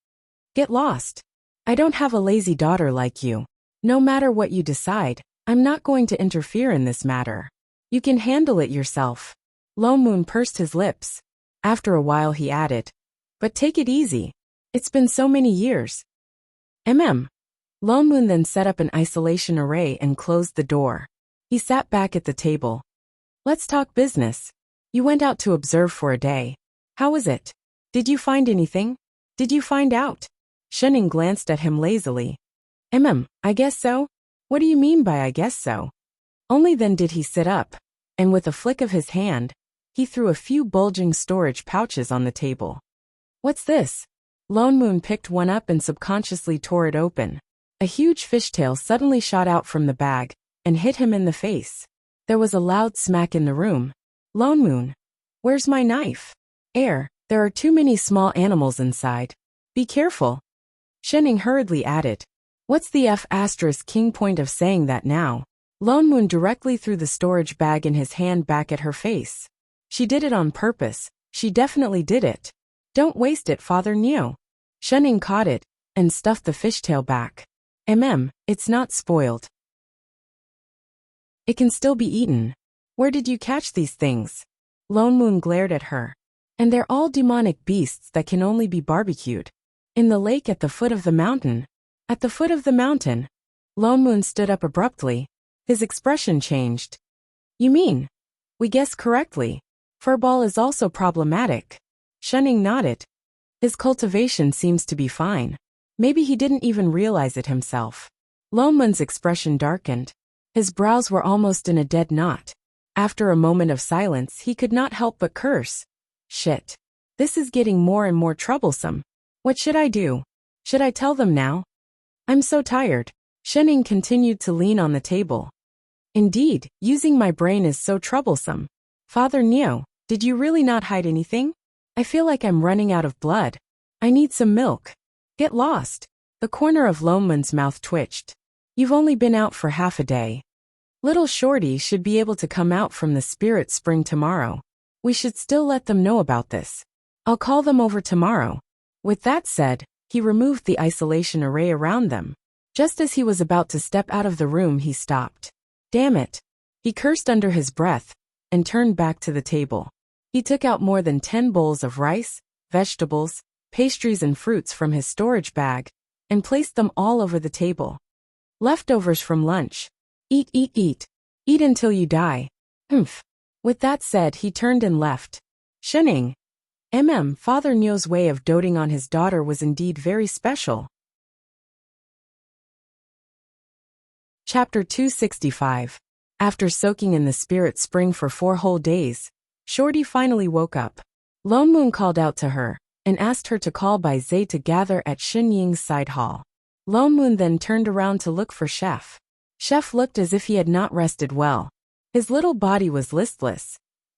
Speaker 1: Get lost. I don't have a lazy daughter like you. No matter what you decide, I'm not going to interfere in this matter. You can handle it yourself. Lone Moon pursed his lips. After a while he added, but take it easy. It's been so many years. Lone Moon then set up an isolation array and closed the door. He sat back at the table. Let's talk business. You went out to observe for a day. How was it? Did you find anything? Did you find out? Shining glanced at him lazily. I guess so. What do you mean by I guess so? Only then did he sit up, and with a flick of his hand, he threw a few bulging storage pouches on the table. What's this? Lone Moon picked one up and subconsciously tore it open. A huge fishtail suddenly shot out from the bag and hit him in the face. There was a loud smack in the room. Lone Moon, where's my knife? There are too many small animals inside. Be careful. Shining hurriedly added. What's the F*** point of saying that now? Lone Moon directly threw the storage bag in his hand back at her face. She did it on purpose. She definitely did it. Don't waste it, Father Neo. Shining caught it and stuffed the fishtail back. It's not spoiled. It can still be eaten. Where did you catch these things? Lone Moon glared at her. And they're all demonic beasts that can only be barbecued. In the lake at the foot of the mountain. At the foot of the mountain. Lone Moon stood up abruptly. His expression changed. You mean? We guessed correctly. Furball is also problematic. Shining nodded. His cultivation seems to be fine. Maybe he didn't even realize it himself. Lone Moon's expression darkened. His brows were almost in a dead knot. After a moment of silence, he could not help but curse. Shit. This is getting more and more troublesome. What should I do? Should I tell them now? I'm so tired. Shining continued to lean on the table. Indeed, using my brain is so troublesome. Father Neo, did you really not hide anything? I feel like I'm running out of blood. I need some milk. Get lost. The corner of Lone Moon's mouth twitched. You've only been out for half a day. Little Shorty should be able to come out from the spirit spring tomorrow. We should still let them know about this. I'll call them over tomorrow. With that said, he removed the isolation array around them. Just as he was about to step out of the room, he stopped. Damn it. He cursed under his breath and turned back to the table. He took out more than 10 bowls of rice, vegetables, pastries and fruits from his storage bag and placed them all over the table. Leftovers from lunch. Eat, eat, eat. Eat until you die. Humph. With that said, he turned and left. Shining. Father Nyo's way of doting on his daughter was indeed very special. Chapter 265. After soaking in the spirit spring for 4 whole days, Shorty finally woke up. Lone Moon called out to her and asked her to call Bai Zai to gather at Xin Ying's side hall. Lone Moon then turned around to look for Chef. Chef looked as if he had not rested well. His little body was listless,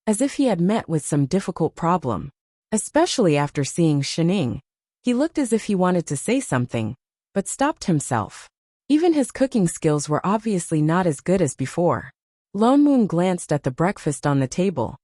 Speaker 1: as if he had met with some difficult problem. Especially after seeing Shining. He looked as if he wanted to say something, but stopped himself. Even his cooking skills were obviously not as good as before. Lone Moon glanced at the breakfast on the table.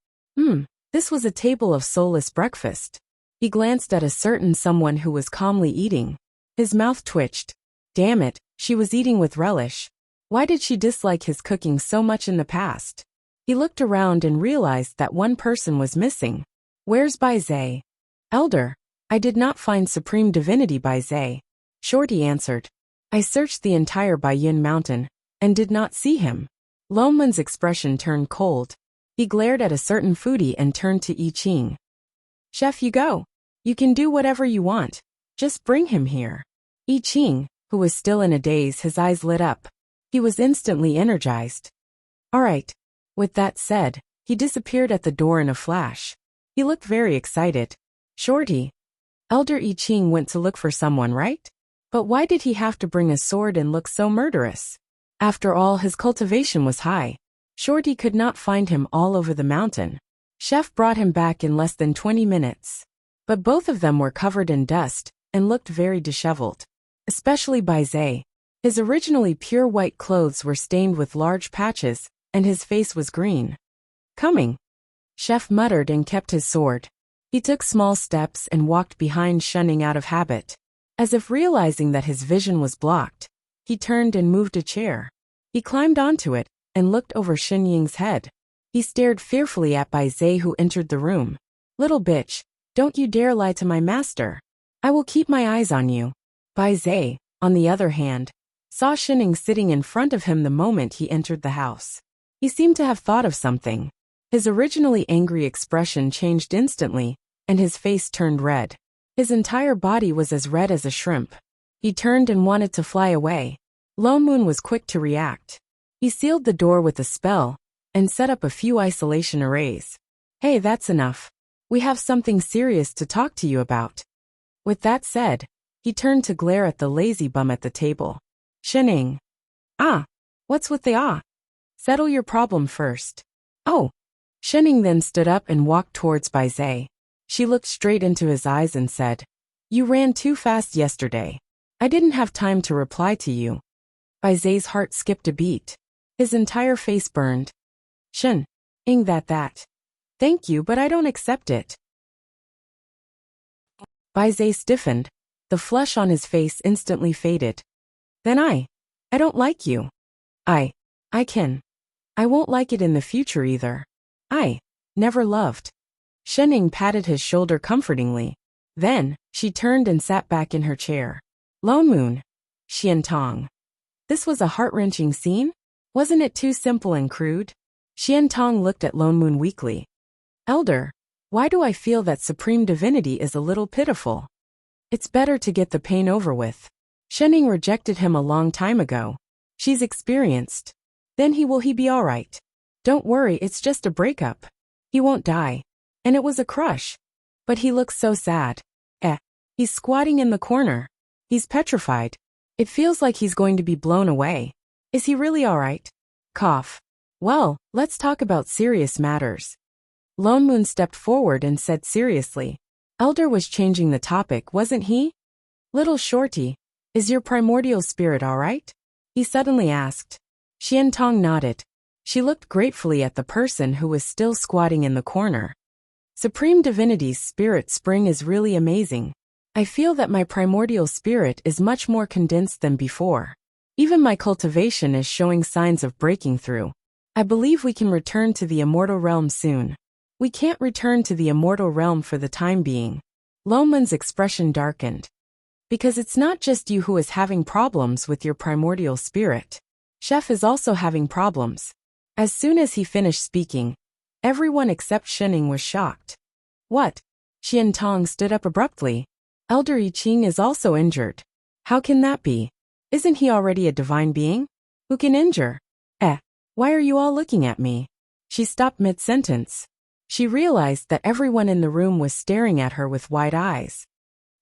Speaker 1: This was a table of soulless breakfast. He glanced at a certain someone who was calmly eating. His mouth twitched. Damn it, she was eating with relish. Why did she dislike his cooking so much in the past? He looked around and realized that one person was missing. Where's Bai Zai? Elder, I did not find Supreme Divinity Bai Zai. Shorty answered. I searched the entire Baiyun Mountain, and did not see him. Lone Moon's expression turned cold. He glared at a certain foodie and turned to I Ching. Chef, you go. You can do whatever you want. Just bring him here. I Ching, who was still in a daze, his eyes lit up. He was instantly energized. All right. With that said, he disappeared at the door in a flash. He looked very excited. Shorty. Elder I Ching went to look for someone, right? But why did he have to bring a sword and look so murderous? After all, his cultivation was high. Shorty could not find him all over the mountain. Chef brought him back in less than 20 minutes. But both of them were covered in dust and looked very disheveled. Especially Bai Zai. His originally pure white clothes were stained with large patches, and his face was green. Coming. Chef muttered and kept his sword. He took small steps and walked behind, shunning out of habit. As if realizing that his vision was blocked, he turned and moved a chair. He climbed onto it and looked over Shen Ying's head. He stared fearfully at Bai Zai, who entered the room. Little bitch, don't you dare lie to my master. I will keep my eyes on you. Bai Zai, on the other hand, saw Shining sitting in front of him the moment he entered the house. He seemed to have thought of something. His originally angry expression changed instantly, and his face turned red. His entire body was as red as a shrimp. He turned and wanted to fly away. Lone Moon was quick to react. He sealed the door with a spell and set up a few isolation arrays. Hey, that's enough. We have something serious to talk to you about. With that said, he turned to glare at the lazy bum at the table. Shining. What's with the Settle your problem first. Oh. Shining then stood up and walked towards Bai Zai. She looked straight into his eyes and said, You ran too fast yesterday. I didn't have time to reply to you. Bai Zai's heart skipped a beat. His entire face burned. Shen. That. Thank you, but I don't accept it. Bai Zai stiffened. The flush on his face instantly faded. Then I don't like you. I won't like it in the future either. I never loved. Shining patted his shoulder comfortingly. Then, she turned and sat back in her chair. Lone Moon. Xian Tong. This was a heart-wrenching scene? Wasn't it too simple and crude? Xian Tong looked at Lone Moon weakly. Elder, why do I feel that Supreme Divinity is a little pitiful? It's better to get the pain over with. Shining rejected him a long time ago. She's experienced. Then he be alright. Don't worry, it's just a breakup. He won't die. And it was a crush. But he looks so sad. He's squatting in the corner. He's petrified. It feels like he's going to be blown away. Is he really alright? Cough. Well, let's talk about serious matters. Lone Moon stepped forward and said seriously. Elder was changing the topic, wasn't he? Little Shorty, is your primordial spirit alright? He suddenly asked. Xian Tong nodded. She looked gratefully at the person who was still squatting in the corner. Supreme Divinity's spirit spring is really amazing. I feel that my primordial spirit is much more condensed than before. Even my cultivation is showing signs of breaking through. I believe we can return to the immortal realm soon. We can't return to the immortal realm for the time being. Lone Moon's expression darkened. Because it's not just you who is having problems with your primordial spirit. Chef is also having problems. As soon as he finished speaking, everyone except Shining was shocked. What? Xian Tong stood up abruptly. Elder I Ching is also injured. How can that be? Isn't he already a divine being? Who can injure? Why are you all looking at me? She stopped mid-sentence. She realized that everyone in the room was staring at her with wide eyes.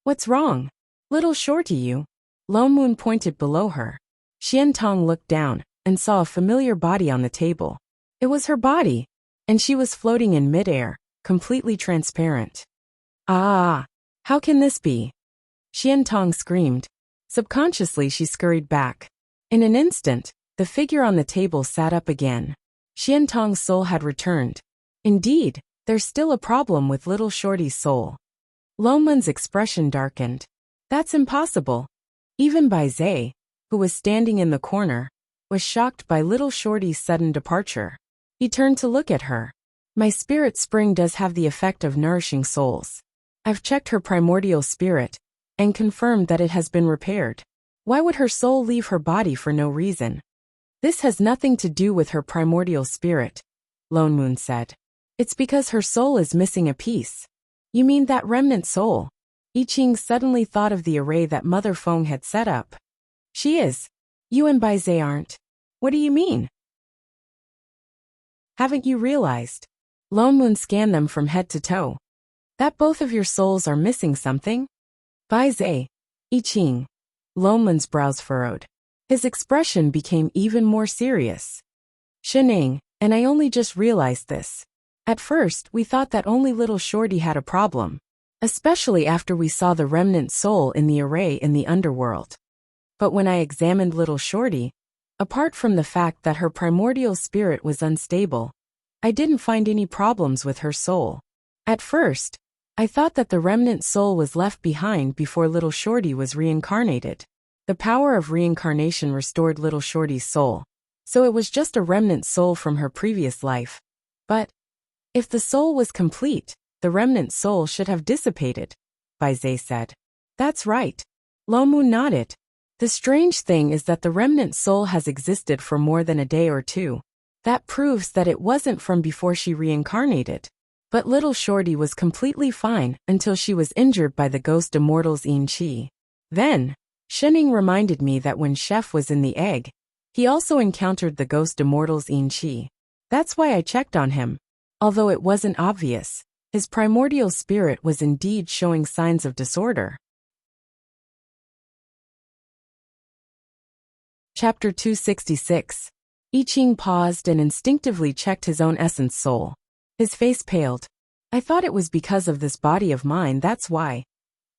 Speaker 1: What's wrong? Little Shorty, you. Lone Moon pointed below her. Xian Tong looked down and saw a familiar body on the table. It was her body. and she was floating in midair, completely transparent. Ah! How can this be? Xian Tong screamed. Subconsciously she scurried back. In an instant, the figure on the table sat up again. Xian Tong's soul had returned. Indeed, there's still a problem with little Shorty's soul. Longmun's expression darkened. That's impossible. Even Bai Zhe, who was standing in the corner, was shocked by little Shorty's sudden departure. He turned to look at her. My spirit spring does have the effect of nourishing souls. I've checked her primordial spirit, and confirmed that it has been repaired. Why would her soul leave her body for no reason? This has nothing to do with her primordial spirit, Lone Moon said. It's because her soul is missing a piece. You mean that remnant soul? I Ching suddenly thought of the array that Mother Feng had set up. She is. You and Bai Zhe aren't. What do you mean? Haven't you realized? Lone Moon scanned them from head to toe. That both of your souls are missing something? Bai Zhe, I Ching. Lone Moon's brows furrowed. His expression became even more serious. Shening, and I only just realized this. At first, we thought that only little Shorty had a problem, especially after we saw the remnant soul in the array in the underworld. But when I examined little Shorty, apart from the fact that her primordial spirit was unstable, I didn't find any problems with her soul. At first, I thought that the remnant soul was left behind before little Shorty was reincarnated. The power of reincarnation restored little Shorty's soul, so it was just a remnant soul from her previous life. But if the soul was complete, the remnant soul should have dissipated, Bai Zhe said. That's right. Lo Mu nodded. The strange thing is that the remnant soul has existed for more than a day or two. That proves that it wasn't from before she reincarnated. But little Shorty was completely fine until she was injured by the ghost immortals Yin Qi. Then, Shening reminded me that when Chef was in the egg, he also encountered the ghost immortals Yin Qi. That's why I checked on him. Although it wasn't obvious, his primordial spirit was indeed showing signs of disorder. Chapter 266. I Ching paused and instinctively checked his own essence soul. His face paled. I thought it was because of this body of mine, that's why.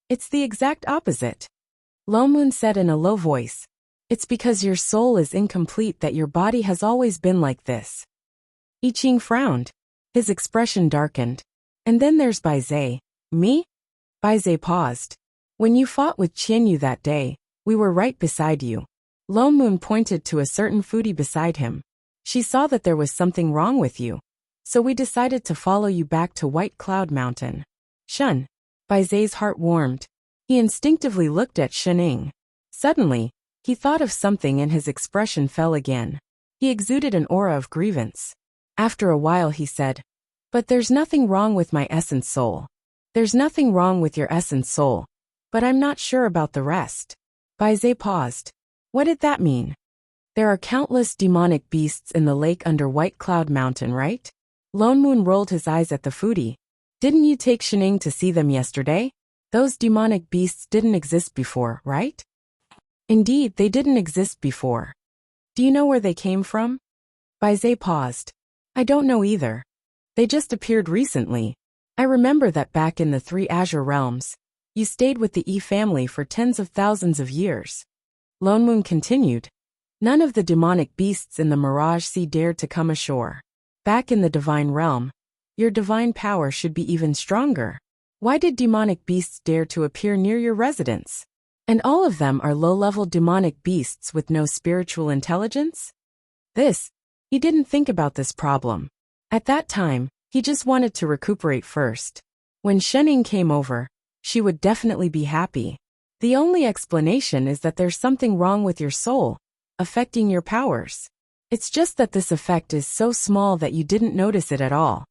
Speaker 1: It's the exact opposite. Lo Moon said in a low voice. It's because your soul is incomplete that your body has always been like this. I Ching frowned. His expression darkened. And then there's Bai Zhe. Me? Bai Zhe paused. When you fought with Qianyu that day, we were right beside you. Lo Moon pointed to a certain foodie beside him. She saw that there was something wrong with you. So we decided to follow you back to White Cloud Mountain. Shun. Bai Zhe's heart warmed. He instinctively looked at Shening. Suddenly, he thought of something and his expression fell again. He exuded an aura of grievance. After a while he said, But there's nothing wrong with my essence soul. There's nothing wrong with your essence soul. But I'm not sure about the rest. Bai Zhe paused. What did that mean? There are countless demonic beasts in the lake under White Cloud Mountain, right? Lone Moon rolled his eyes at the foodie. Didn't you take Shening to see them yesterday? Those demonic beasts didn't exist before, right? Indeed, they didn't exist before. Do you know where they came from? Bai Zhe paused. I don't know either. They just appeared recently. I remember that back in the 3 Azure Realms, you stayed with the Yi family for tens of thousands of years. Lone Moon continued. None of the demonic beasts in the Mirage Sea dared to come ashore. Back in the divine realm, your divine power should be even stronger. Why did demonic beasts dare to appear near your residence? And all of them are low-level demonic beasts with no spiritual intelligence? He didn't think about this problem. At that time, he just wanted to recuperate first. When Shening came over, she would definitely be happy. The only explanation is that there's something wrong with your soul, affecting your powers. It's just that this effect is so small that you didn't notice it at all.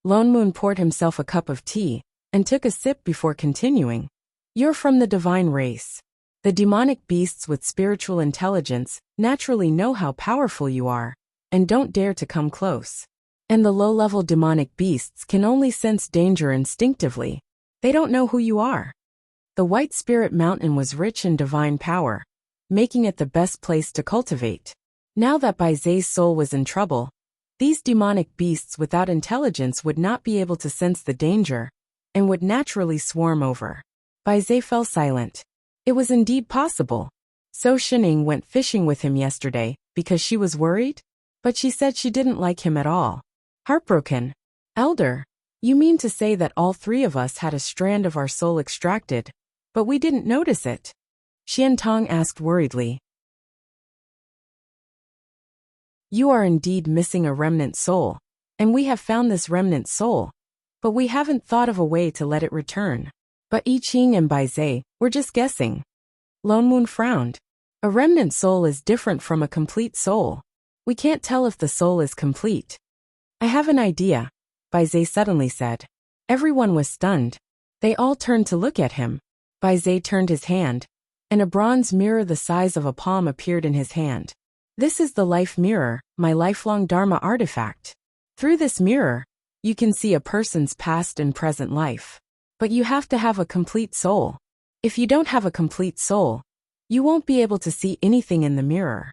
Speaker 1: Lone Moon poured himself a cup of tea, and took a sip before continuing. You're from the divine race. The demonic beasts with spiritual intelligence naturally know how powerful you are, and don't dare to come close. And the low-level demonic beasts can only sense danger instinctively. They don't know who you are. The White Spirit Mountain was rich in divine power, making it the best place to cultivate. Now that Bai Zhe's soul was in trouble, These demonic beasts without intelligence would not be able to sense the danger and would naturally swarm over. Baizé fell silent. It was indeed possible. So Shining went fishing with him yesterday because she was worried? But she said she didn't like him at all. Heartbroken. Elder, you mean to say that all three of us had a strand of our soul extracted, but we didn't notice it? Xiantong asked worriedly. You are indeed missing a remnant soul, and we have found this remnant soul, but we haven't thought of a way to let it return. But I Ching and Baizé were just guessing. Lone Moon frowned. A remnant soul is different from a complete soul. We can't tell if the soul is complete. I have an idea, Baizé suddenly said. Everyone was stunned. They all turned to look at him. Baizé turned his hand, and a bronze mirror the size of a palm appeared in his hand. This is the life mirror, my lifelong Dharma artifact. Through this mirror, you can see a person's past and present life. But you have to have a complete soul. If you don't have a complete soul, you won't be able to see anything in the mirror.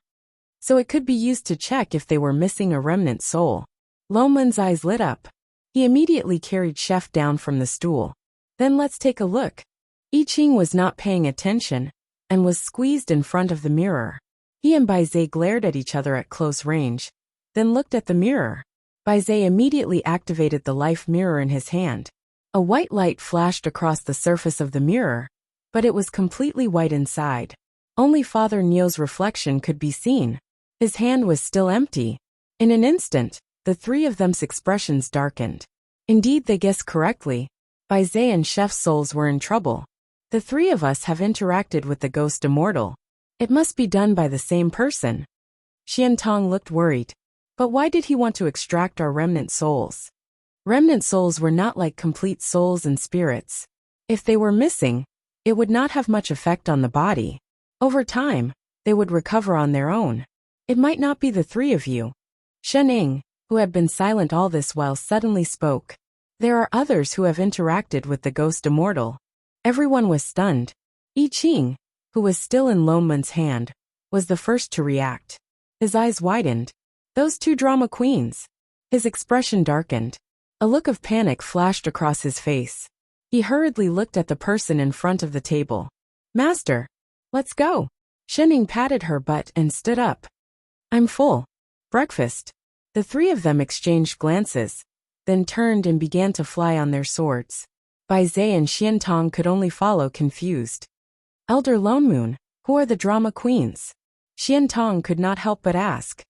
Speaker 1: So it could be used to check if they were missing a remnant soul. Loman's eyes lit up. He immediately carried Chef down from the stool. Then let's take a look. I Ching was not paying attention and was squeezed in front of the mirror. He and Baizé glared at each other at close range, then looked at the mirror. Baizé immediately activated the life mirror in his hand. A white light flashed across the surface of the mirror, but it was completely white inside. Only Father Neo's reflection could be seen. His hand was still empty. In an instant, the three of them's expressions darkened. Indeed, they guessed correctly. Baizé and Chef's souls were in trouble. The three of us have interacted with the ghost immortal. It must be done by the same person. Xiantong looked worried. But why did he want to extract our remnant souls? Remnant souls were not like complete souls and spirits. If they were missing, it would not have much effect on the body. Over time, they would recover on their own. It might not be the three of you. Shening, who had been silent all this while, suddenly spoke. There are others who have interacted with the ghost immortal. Everyone was stunned. I Ching, who was still in Loman's hand, was the first to react. His eyes widened. Those two drama queens. His expression darkened. A look of panic flashed across his face. He hurriedly looked at the person in front of the table. Master, let's go. Shening patted her butt and stood up. I'm full. Breakfast. The three of them exchanged glances, then turned and began to fly on their swords. Baizé and Xiantong could only follow, confused. Elder Lone Moon, who are the drama queens? Xiantong could not help but ask.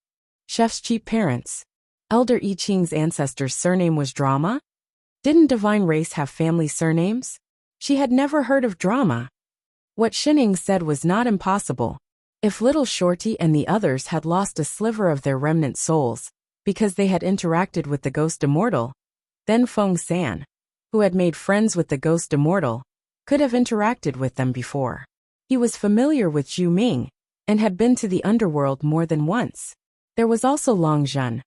Speaker 1: Chef's cheap parents. Elder I Ching's ancestor's surname was Drama? Didn't Divine Race have family surnames? She had never heard of Drama. What Shining said was not impossible. If Little Shorty and the others had lost a sliver of their remnant souls because they had interacted with the ghost immortal, then Feng San, who had made friends with the ghost immortal, could have interacted with them before. He was familiar with Zhu Ming and had been to the underworld more than once. There was also Long Zhen.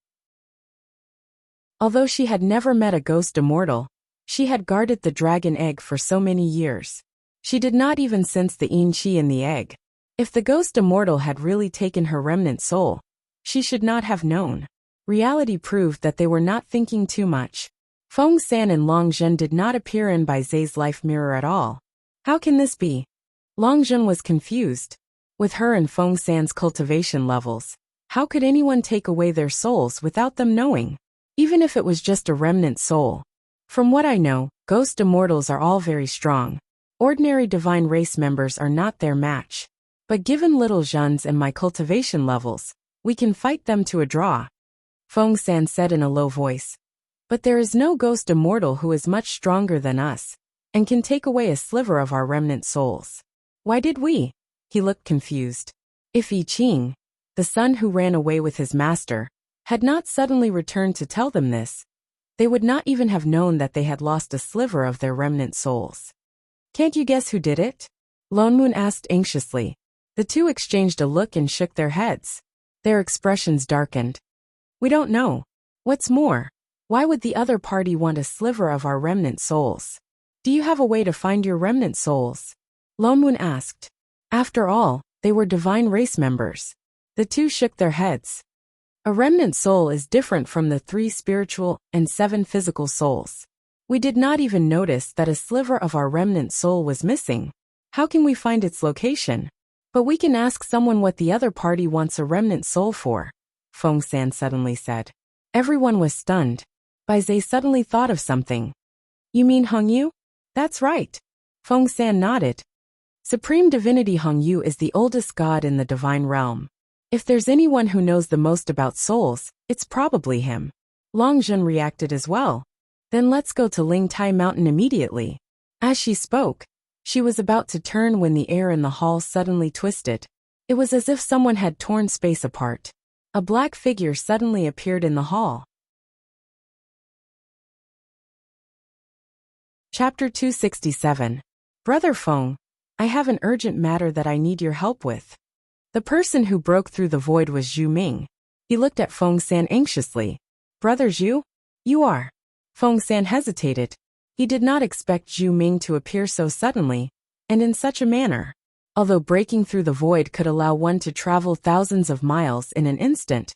Speaker 1: Although she had never met a ghost immortal, she had guarded the dragon egg for so many years. She did not even sense the yin qi in the egg. If the ghost immortal had really taken her remnant soul, she should not have known. Reality proved that they were not thinking too much. Feng San and Long Zhen did not appear in Baizé's life mirror at all. How can this be? Long Zhen was confused. With her and Feng San's cultivation levels, how could anyone take away their souls without them knowing? Even if it was just a remnant soul. From what I know, ghost immortals are all very strong. Ordinary divine race members are not their match. But given Little Zhen's and my cultivation levels, we can fight them to a draw. Feng San said in a low voice. But there is no ghost immortal who is much stronger than us, and can take away a sliver of our remnant souls. Why did we? He looked confused. If I Ching, the son who ran away with his master, had not suddenly returned to tell them this, they would not even have known that they had lost a sliver of their remnant souls. Can't you guess who did it? Lone Moon asked anxiously. The two exchanged a look and shook their heads. Their expressions darkened. We don't know. What's more, why would the other party want a sliver of our remnant souls? Do you have a way to find your remnant souls? Lone Moon asked. After all, they were divine race members. The two shook their heads. A remnant soul is different from the 3 spiritual and 7 physical souls. We did not even notice that a sliver of our remnant soul was missing. How can we find its location? But we can ask someone what the other party wants a remnant soul for, Feng San suddenly said. Everyone was stunned. Bai Zhe suddenly thought of something. You mean Hong Yu? That's right. Feng San nodded. Supreme Divinity Hong Yu is the oldest god in the divine realm. If there's anyone who knows the most about souls, it's probably him. Long Zhen reacted as well. Then let's go to Ling Tai Mountain immediately. As she spoke, she was about to turn when the air in the hall suddenly twisted. It was as if someone had torn space apart. A black figure suddenly appeared in the hall. Chapter 267. Brother Feng, I have an urgent matter that I need your help with. The person who broke through the void was Zhu Ming. He looked at Feng San anxiously. Brother Zhu? You are. Feng San hesitated. He did not expect Zhu Ming to appear so suddenly, and in such a manner. Although breaking through the void could allow one to travel thousands of miles in an instant,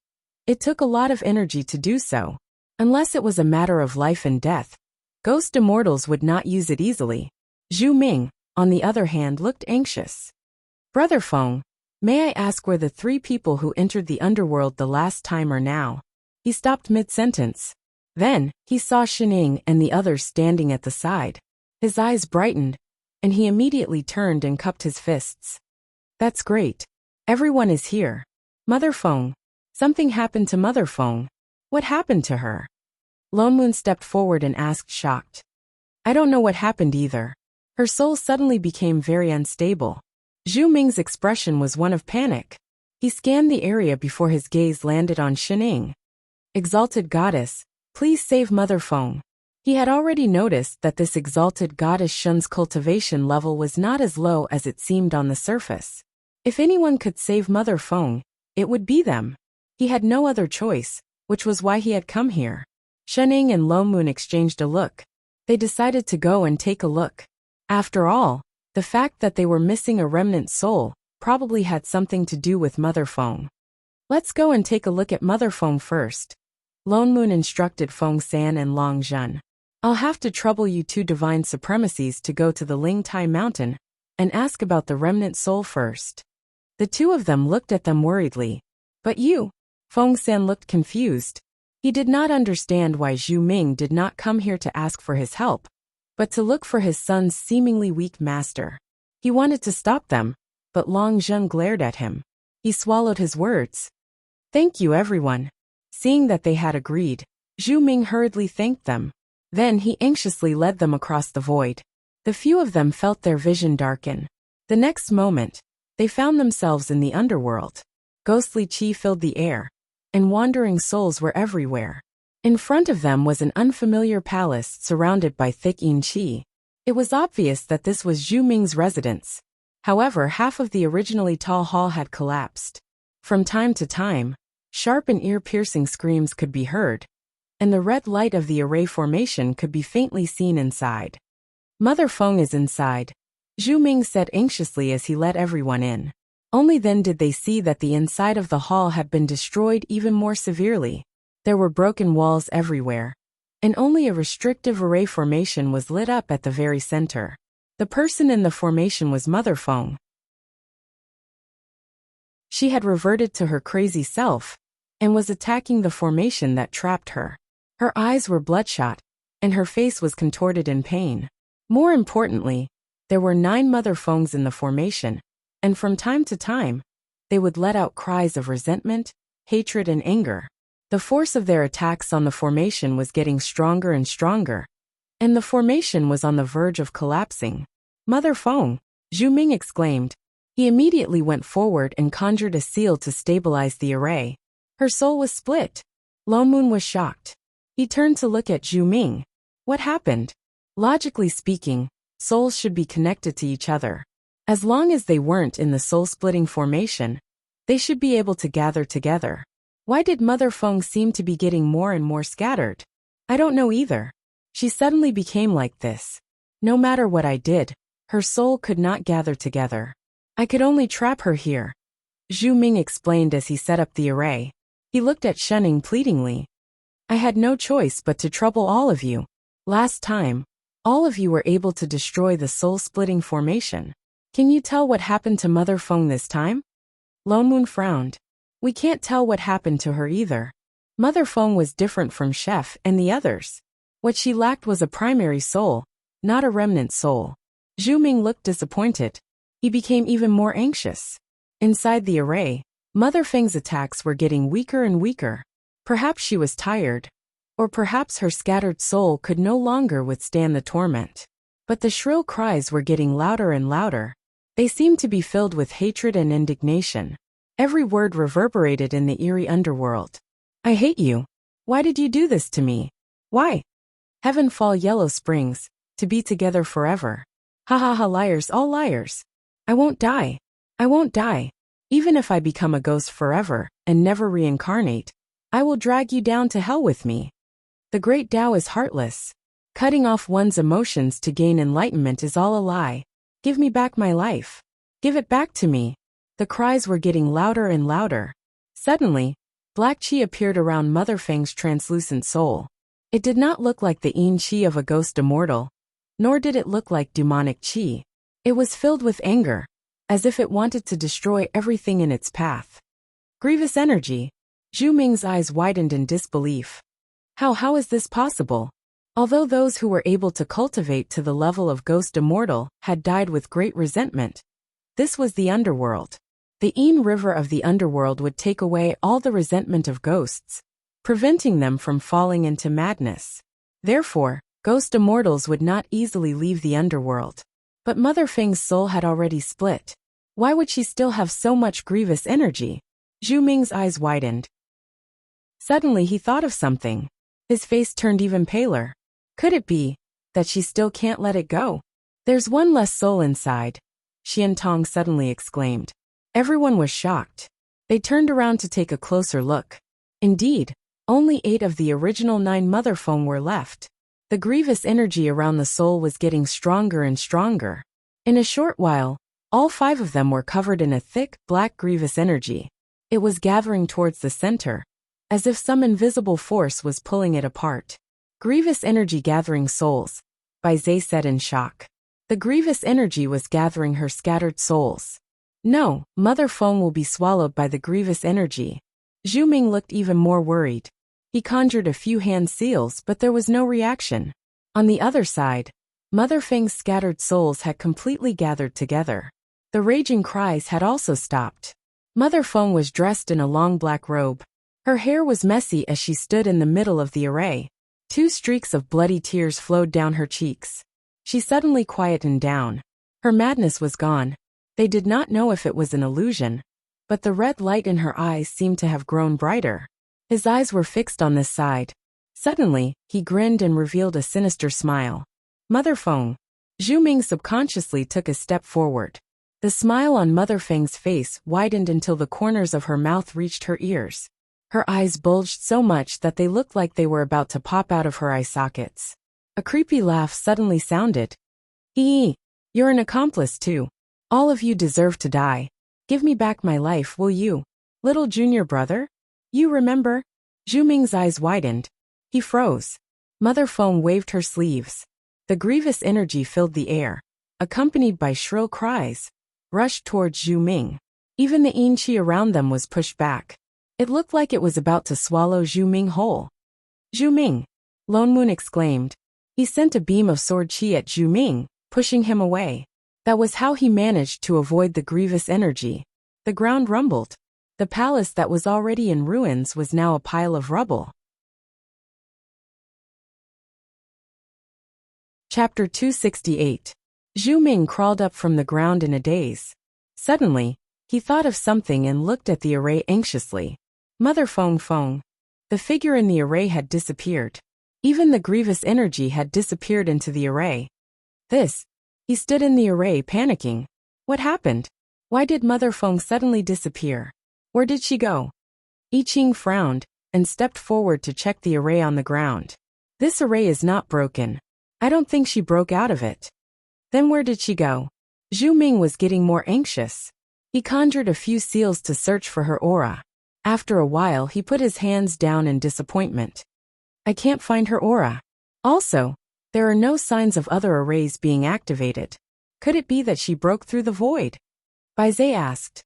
Speaker 1: it took a lot of energy to do so. Unless it was a matter of life and death, ghost immortals would not use it easily. Zhu Ming, on the other hand, looked anxious. Brother Feng, may I ask where the 3 people who entered the underworld the last time are now? He stopped mid-sentence. Then, he saw Shining and the others standing at the side. His eyes brightened, and he immediately turned and cupped his fists. That's great. Everyone is here. Mother Feng. Something happened to Mother Feng. What happened to her? Lone Moon stepped forward and asked, shocked. I don't know what happened either. Her soul suddenly became very unstable. Zhu Ming's expression was one of panic. He scanned the area before his gaze landed on Shining. Exalted Goddess, please save Mother Feng. He had already noticed that this exalted goddess Shun's cultivation level was not as low as it seemed on the surface. If anyone could save Mother Feng, it would be them. He had no other choice, which was why he had come here. Shining and Lone Moon exchanged a look. They decided to go and take a look. After all, the fact that they were missing a remnant soul probably had something to do with Mother Feng. Let's go and take a look at Mother Feng first. Lone Moon instructed Feng San and Long Zhen. I'll have to trouble you 2 divine supremacies to go to the Ling Tai Mountain and ask about the remnant soul first. The 2 of them looked at them worriedly. But you? Feng San looked confused. He did not understand why Zhu Ming did not come here to ask for his help, but to look for his son's seemingly weak master. He wanted to stop them, but Long Zhen glared at him. He swallowed his words. Thank you, everyone. Seeing that they had agreed, Zhu Ming hurriedly thanked them. Then he anxiously led them across the void. The few of them felt their vision darken. The next moment, they found themselves in the underworld. Ghostly qi filled the air, and wandering souls were everywhere. In front of them was an unfamiliar palace surrounded by thick yin qi. It was obvious that this was Zhu Ming's residence. However, half of the originally tall hall had collapsed. From time to time, sharp and ear-piercing screams could be heard, and the red light of the array formation could be faintly seen inside. Mother Feng is inside, Zhu Ming said anxiously as he let everyone in. Only then did they see that the inside of the hall had been destroyed even more severely. There were broken walls everywhere, and only a restrictive array formation was lit up at the very center. The person in the formation was Mother Feng. She had reverted to her crazy self, and was attacking the formation that trapped her. Her eyes were bloodshot, and her face was contorted in pain. More importantly, there were 9 Mother Fengs in the formation, and from time to time, they would let out cries of resentment, hatred and anger. The force of their attacks on the formation was getting stronger and stronger, and the formation was on the verge of collapsing. Mother Feng, Zhu Ming exclaimed. He immediately went forward and conjured a seal to stabilize the array. Her soul was split. Lone Moon was shocked. He turned to look at Zhu Ming. What happened? Logically speaking, souls should be connected to each other. As long as they weren't in the soul-splitting formation, they should be able to gather together. Why did Mother Feng seem to be getting more and more scattered? I don't know either. She suddenly became like this. No matter what I did, her soul could not gather together. I could only trap her here. Zhu Ming explained as he set up the array. He looked at Shunning pleadingly. I had no choice but to trouble all of you. Last time, all of you were able to destroy the soul-splitting formation. Can you tell what happened to Mother Feng this time? Lone Moon frowned. We can't tell what happened to her either. Mother Feng was different from Chef and the others. What she lacked was a primary soul, not a remnant soul. Zhu Ming looked disappointed. He became even more anxious. Inside the array, Mother Feng's attacks were getting weaker and weaker. Perhaps she was tired. Or perhaps her scattered soul could no longer withstand the torment. But the shrill cries were getting louder and louder. They seemed to be filled with hatred and indignation. Every word reverberated in the eerie underworld. I hate you. Why did you do this to me? Why? Heaven fall Yellow Springs, to be together forever. Ha ha ha, liars, all liars. I won't die. I won't die. Even if I become a ghost forever and never reincarnate, I will drag you down to hell with me. The great Tao is heartless. Cutting off one's emotions to gain enlightenment is all a lie. Give me back my life. Give it back to me. The cries were getting louder and louder. Suddenly, black chi appeared around Mother Feng's translucent soul. It did not look like the yin chi of a ghost immortal, nor did it look like demonic chi. It was filled with anger, as if it wanted to destroy everything in its path. Grievous energy. Zhu Ming's eyes widened in disbelief. How is this possible? Although those who were able to cultivate to the level of ghost immortal had died with great resentment, this was the underworld. The Yin River of the underworld would take away all the resentment of ghosts, preventing them from falling into madness. Therefore, ghost immortals would not easily leave the underworld. But Mother Feng's soul had already split. Why would she still have so much grievous energy? Zhu Ming's eyes widened. Suddenly he thought of something. His face turned even paler. Could it be that she still can't let it go? There's one less soul inside, Xian Tong suddenly exclaimed. Everyone was shocked. They turned around to take a closer look. Indeed, only 8 of the original 9 Mother Feng were left. The grievous energy around the soul was getting stronger and stronger. In a short while, all 5 of them were covered in a thick, black grievous energy. It was gathering towards the center, as if some invisible force was pulling it apart. Grievous energy gathering souls, Bai Zhe said in shock. The grievous energy was gathering her scattered souls. No, Mother Feng will be swallowed by the grievous energy. Zhu Ming looked even more worried. He conjured a few hand seals, but there was no reaction. On the other side, Mother Feng's scattered souls had completely gathered together. The raging cries had also stopped. Mother Feng was dressed in a long black robe. Her hair was messy as she stood in the middle of the array. 2 streaks of bloody tears flowed down her cheeks. She suddenly quietened down. Her madness was gone. They did not know if it was an illusion, but the red light in her eyes seemed to have grown brighter. His eyes were fixed on this side. Suddenly, he grinned and revealed a sinister smile. Mother Feng. Zhu Ming subconsciously took a step forward. The smile on Mother Feng's face widened until the corners of her mouth reached her ears. Her eyes bulged so much that they looked like they were about to pop out of her eye sockets. A creepy laugh suddenly sounded. Hee, you're an accomplice too. All of you deserve to die. Give me back my life, will you? Little junior brother? You remember? Zhu Ming's eyes widened. He froze. Mother Feng waved her sleeves. The grievous energy filled the air, accompanied by shrill cries, rushed towards Zhu Ming. Even the yin qi around them was pushed back. It looked like it was about to swallow Zhu Ming whole. Zhu Ming! Lone Moon exclaimed. He sent a beam of sword qi at Zhu Ming, pushing him away. That was how he managed to avoid the grievous energy. The ground rumbled. The palace that was already in ruins was now a pile of rubble. Chapter 268. Zhu Ming crawled up from the ground in a daze. Suddenly, he thought of something and looked at the array anxiously. Mother Feng. The figure in the array had disappeared. Even the grievous energy had disappeared into the array. He stood in the array panicking. What happened? Why did Mother Feng suddenly disappear? Where did she go? I Ching frowned and stepped forward to check the array on the ground. This array is not broken. I don't think she broke out of it. Then where did she go? Zhu Ming was getting more anxious. He conjured a few seals to search for her aura. After a while, he put his hands down in disappointment. I can't find her aura. Also, there are no signs of other arrays being activated. Could it be that she broke through the void? Bai Zhe asked.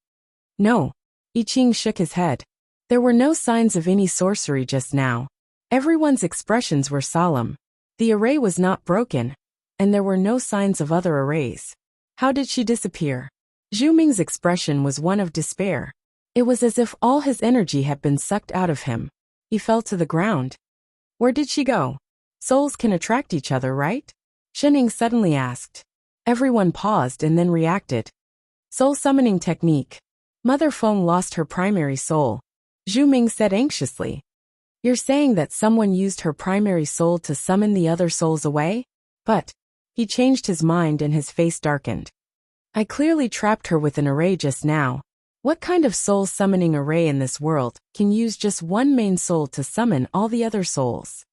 Speaker 1: No. I Ching shook his head. There were no signs of any sorcery just now. Everyone's expressions were solemn. The array was not broken, and there were no signs of other arrays. How did she disappear? Zhu Ming's expression was one of despair. It was as if all his energy had been sucked out of him. He fell to the ground. Where did she go? Souls can attract each other, right? Shening suddenly asked. Everyone paused and then reacted. Soul summoning technique. Mother Feng lost her primary soul. Zhu Ming said anxiously. You're saying that someone used her primary soul to summon the other souls away? But, he changed his mind and his face darkened. I clearly trapped her with an array just now. What kind of soul summoning array in this world can use just one main soul to summon all the other souls?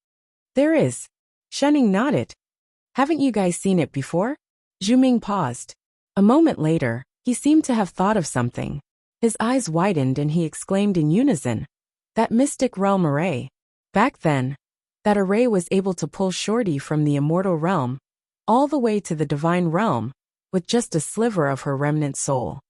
Speaker 1: There is. Shening nodded. Haven't you guys seen it before? Zhu Ming paused. A moment later, he seemed to have thought of something. His eyes widened and he exclaimed in unison. That mystic realm array. Back then, that array was able to pull Shorty from the immortal realm, all the way to the divine realm, with just a sliver of her remnant soul.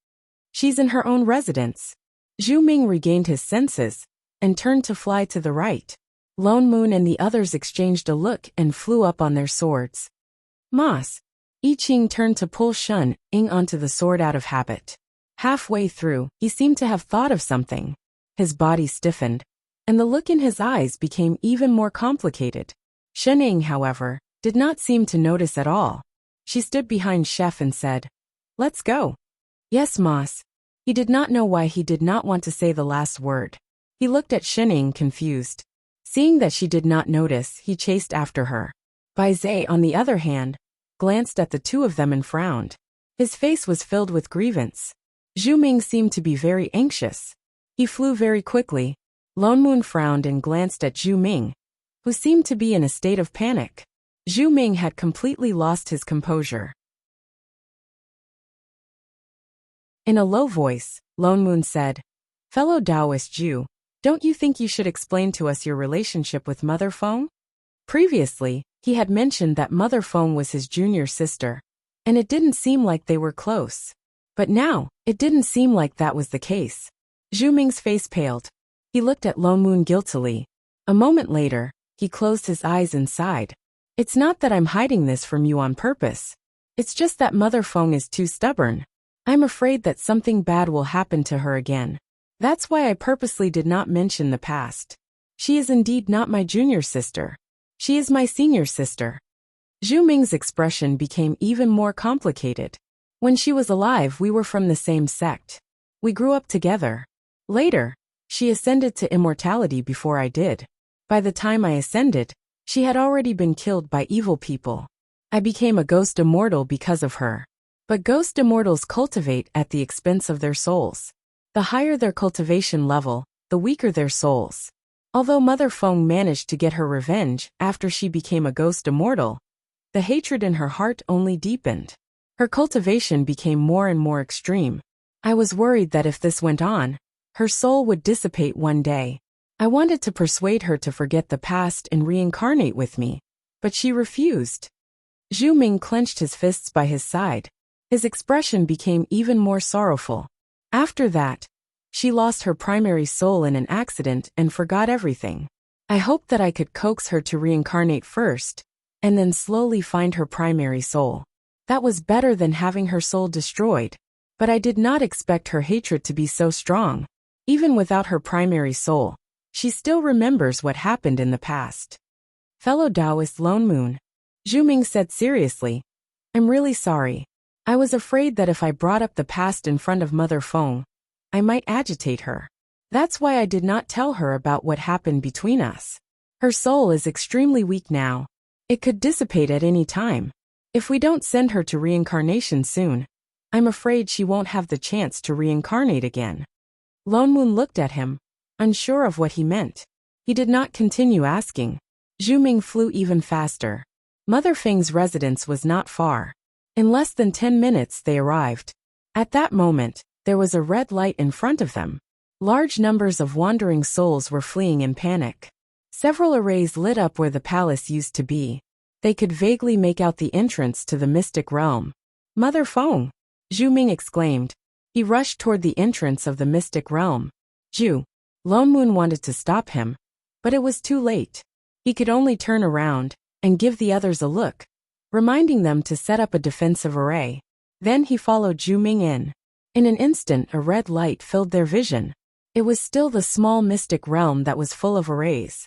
Speaker 1: She's in her own residence. Zhu Ming regained his senses, and turned to fly to the right. Lone Moon and the others exchanged a look and flew up on their swords. Moss. I Ching turned to pull Shun Ying onto the sword out of habit. Halfway through, he seemed to have thought of something. His body stiffened, and the look in his eyes became even more complicated. Shen Ying, however, did not seem to notice at all. She stood behind Chef and said, Let's go. Yes, Moss. He did not know why he did not want to say the last word. He looked at Shen Ying confused. Seeing that she did not notice, he chased after her. Bai Zhe, on the other hand, glanced at the two of them and frowned. His face was filled with grievance. Zhu Ming seemed to be very anxious. He flew very quickly. Lone Moon frowned and glanced at Zhu Ming, who seemed to be in a state of panic. Zhu Ming had completely lost his composure. In a low voice, Lone Moon said, Fellow Taoist Zhu, don't you think you should explain to us your relationship with Mother Feng? Previously, he had mentioned that Mother Feng was his junior sister, and it didn't seem like they were close. But now, it didn't seem like that was the case. Zhu Ming's face paled. He looked at Lone Moon guiltily. A moment later, he closed his eyes and sighed. It's not that I'm hiding this from you on purpose. It's just that Mother Feng is too stubborn. I'm afraid that something bad will happen to her again. That's why I purposely did not mention the past. She is indeed not my junior sister. She is my senior sister. Zhu Ming's expression became even more complicated. When she was alive, we were from the same sect. We grew up together. Later, she ascended to immortality before I did. By the time I ascended, she had already been killed by evil people. I became a ghost immortal because of her. But ghost immortals cultivate at the expense of their souls. The higher their cultivation level, the weaker their souls. Although Mother Feng managed to get her revenge after she became a ghost immortal, the hatred in her heart only deepened. Her cultivation became more and more extreme. I was worried that if this went on, her soul would dissipate one day. I wanted to persuade her to forget the past and reincarnate with me, but she refused. Zhu Ming clenched his fists by his side. His expression became even more sorrowful. After that, she lost her primary soul in an accident and forgot everything. I hoped that I could coax her to reincarnate first, and then slowly find her primary soul. That was better than having her soul destroyed, but I did not expect her hatred to be so strong. Even without her primary soul, she still remembers what happened in the past. Fellow Taoist Lone Moon, Zhu Ming said seriously, I'm really sorry. I was afraid that if I brought up the past in front of Mother Feng, I might agitate her. That's why I did not tell her about what happened between us. Her soul is extremely weak now. It could dissipate at any time. If we don't send her to reincarnation soon, I'm afraid she won't have the chance to reincarnate again. Lone Moon looked at him, unsure of what he meant. He did not continue asking. Zhu Ming flew even faster. Mother Feng's residence was not far. In less than 10 minutes they arrived. At that moment, there was a red light in front of them. Large numbers of wandering souls were fleeing in panic. Several arrays lit up where the palace used to be. They could vaguely make out the entrance to the mystic realm. Mother Feng! Zhu Ming exclaimed. He rushed toward the entrance of the mystic realm. Zhu! Lone Moon wanted to stop him, but it was too late. He could only turn around and give the others a look, reminding them to set up a defensive array. Then he followed Zhu Ming in. In an instant, a red light filled their vision. It was still the small mystic realm that was full of arrays.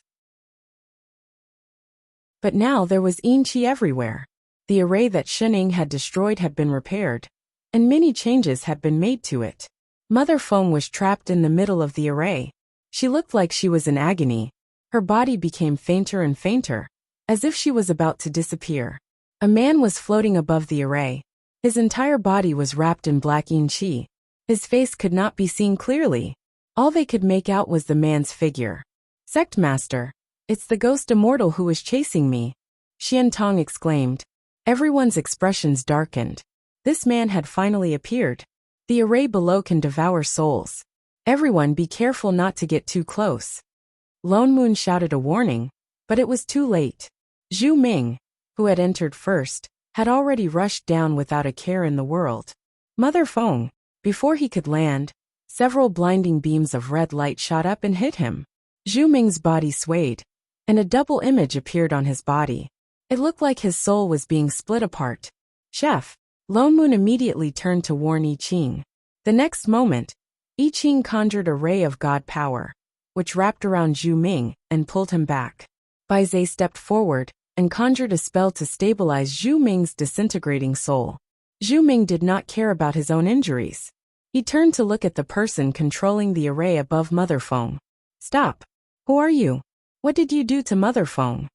Speaker 1: But now there was yin qi everywhere. The array that Shening had destroyed had been repaired, and many changes had been made to it. Mother Feng was trapped in the middle of the array. She looked like she was in agony. Her body became fainter and fainter, as if she was about to disappear. A man was floating above the array. His entire body was wrapped in black yin qi. His face could not be seen clearly. All they could make out was the man's figure. Sect Master, it's the ghost immortal who was chasing me, Xian Tong exclaimed. Everyone's expressions darkened. This man had finally appeared. The array below can devour souls. Everyone be careful not to get too close. Lone Moon shouted a warning, but it was too late. Zhu Ming, who had entered first, had already rushed down without a care in the world. Mother Feng, before he could land, several blinding beams of red light shot up and hit him. Zhu Ming's body swayed, and a double image appeared on his body. It looked like his soul was being split apart. Chef! Lone Moon immediately turned to warn I Ching. The next moment, I Ching conjured a ray of God power, which wrapped around Zhu Ming and pulled him back. Bai Zhe stepped forward and conjured a spell to stabilize Zhu Ming's disintegrating soul. Zhu Ming did not care about his own injuries. He turned to look at the person controlling the array above Mother Feng. Stop! Who are you? What did you do to Mother Feng?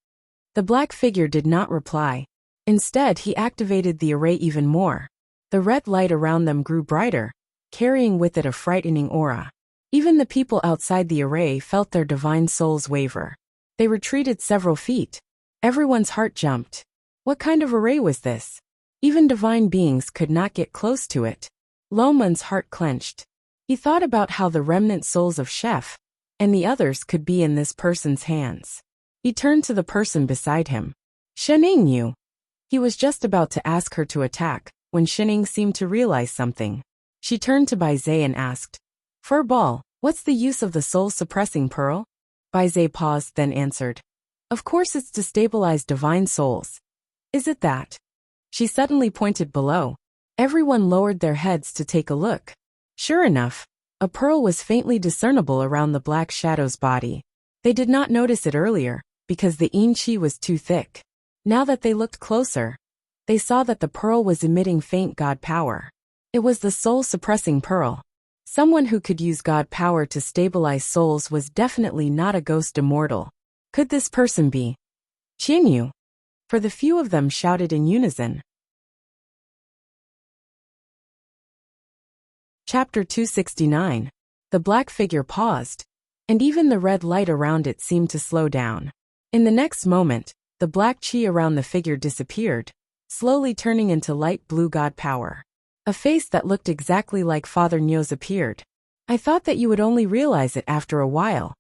Speaker 1: The black figure did not reply. Instead, he activated the array even more. The red light around them grew brighter, carrying with it a frightening aura. Even the people outside the array felt their divine souls waver. They retreated several feet. Everyone's heart jumped. What kind of array was this? Even divine beings could not get close to it. Loman's heart clenched. He thought about how the remnant souls of Chef and the others could be in this person's hands. He turned to the person beside him. Shening Yu. He was just about to ask her to attack when Shening seemed to realize something. She turned to Bai Zhe and asked, Furball, what's the use of the soul-suppressing pearl? Bai Zhe paused, then answered, Of course it's to stabilize divine souls. Is it that? She suddenly pointed below. Everyone lowered their heads to take a look. Sure enough, a pearl was faintly discernible around the black shadow's body. They did not notice it earlier, because the yin qi was too thick. Now that they looked closer, they saw that the pearl was emitting faint god power. It was the soul-suppressing pearl. Someone who could use god power to stabilize souls was definitely not a ghost immortal. Could this person be Qianyu? For the few of them shouted in unison. Chapter 269. The black figure paused, and even the red light around it seemed to slow down. In the next moment, the black qi around the figure disappeared, slowly turning into light blue god power. A face that looked exactly like Father Nyo's appeared. I thought that you would only realize it after a while,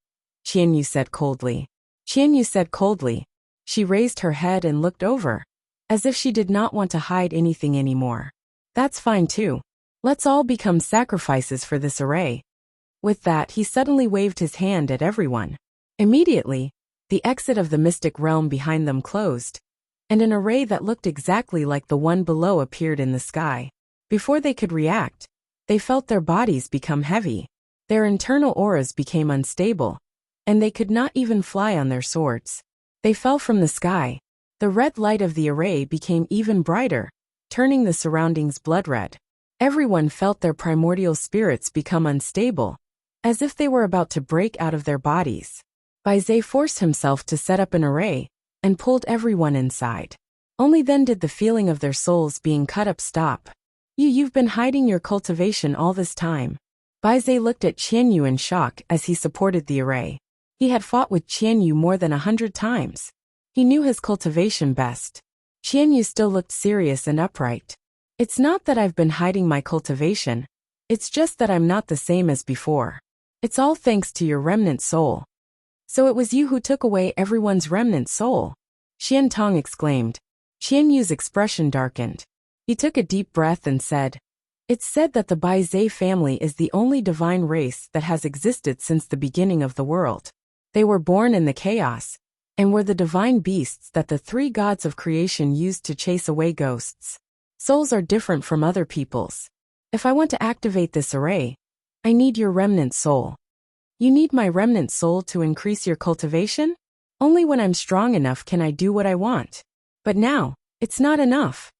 Speaker 1: Qianyu said coldly. Qianyu said coldly. She raised her head and looked over, as if she did not want to hide anything anymore. That's fine too. Let's all become sacrifices for this array. With that, he suddenly waved his hand at everyone. Immediately, the exit of the mystic realm behind them closed, and an array that looked exactly like the one below appeared in the sky. Before they could react, they felt their bodies become heavy. Their internal auras became unstable, and they could not even fly on their swords. They fell from the sky. The red light of the array became even brighter, turning the surroundings blood red. Everyone felt their primordial spirits become unstable, as if they were about to break out of their bodies. Bai Zhe forced himself to set up an array, and pulled everyone inside. Only then did the feeling of their souls being cut up stop. You've been hiding your cultivation all this time. Bai Zhe looked at Qianyu in shock as he supported the array. He had fought with Qianyu more than 100 times. He knew his cultivation best. Qianyu still looked serious and upright. It's not that I've been hiding my cultivation. It's just that I'm not the same as before. It's all thanks to your remnant soul. So it was you who took away everyone's remnant soul? Qian Tong exclaimed. Qian Yu's expression darkened. He took a deep breath and said, "It's said that the Bai Zhe family is the only divine race that has existed since the beginning of the world. They were born in the chaos, and were the divine beasts that the three gods of creation used to chase away ghosts. Souls are different from other people's. If I want to activate this array, I need your remnant soul. You need my remnant soul to increase your cultivation? Only when I'm strong enough can I do what I want. But now, it's not enough."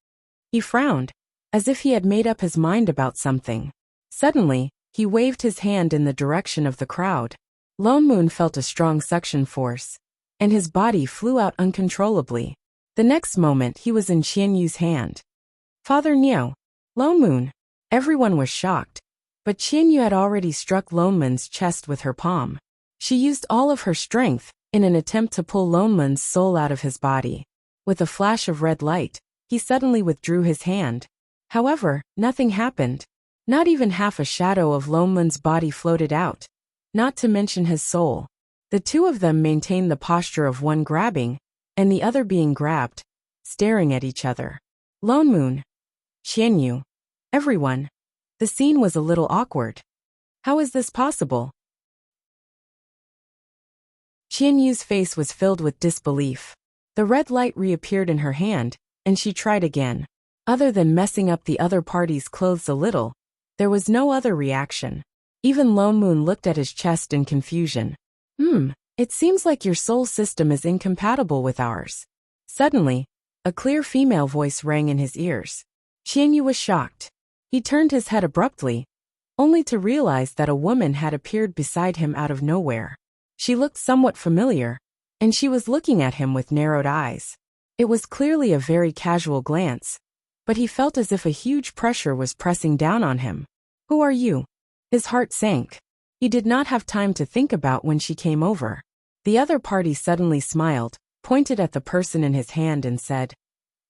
Speaker 1: He frowned, as if he had made up his mind about something. Suddenly, he waved his hand in the direction of the crowd. Lone Moon felt a strong suction force, and his body flew out uncontrollably. The next moment he was in Qian Yu's hand. "Father Niu." Lone Moon. Everyone was shocked, but Qian Yu had already struck Lone Moon's chest with her palm. She used all of her strength in an attempt to pull Lone Moon's soul out of his body. With a flash of red light, he suddenly withdrew his hand. However, nothing happened. Not even half a shadow of Lone Moon's body floated out, not to mention his soul. The two of them maintained the posture of one grabbing, and the other being grabbed, staring at each other. Lone Moon. Qian Yu. Everyone. The scene was a little awkward. How is this possible? Qian Yu's face was filled with disbelief. The red light reappeared in her hand, and she tried again. Other than messing up the other party's clothes a little, there was no other reaction. Even Lone Moon looked at his chest in confusion. It seems like your soul system is incompatible with ours." Suddenly, a clear female voice rang in his ears. Qian Yu was shocked. He turned his head abruptly, only to realize that a woman had appeared beside him out of nowhere. She looked somewhat familiar, and she was looking at him with narrowed eyes. It was clearly a very casual glance, but he felt as if a huge pressure was pressing down on him. "Who are you?" His heart sank. He did not have time to think about when she came over. The other party suddenly smiled, pointed at the person in his hand and said,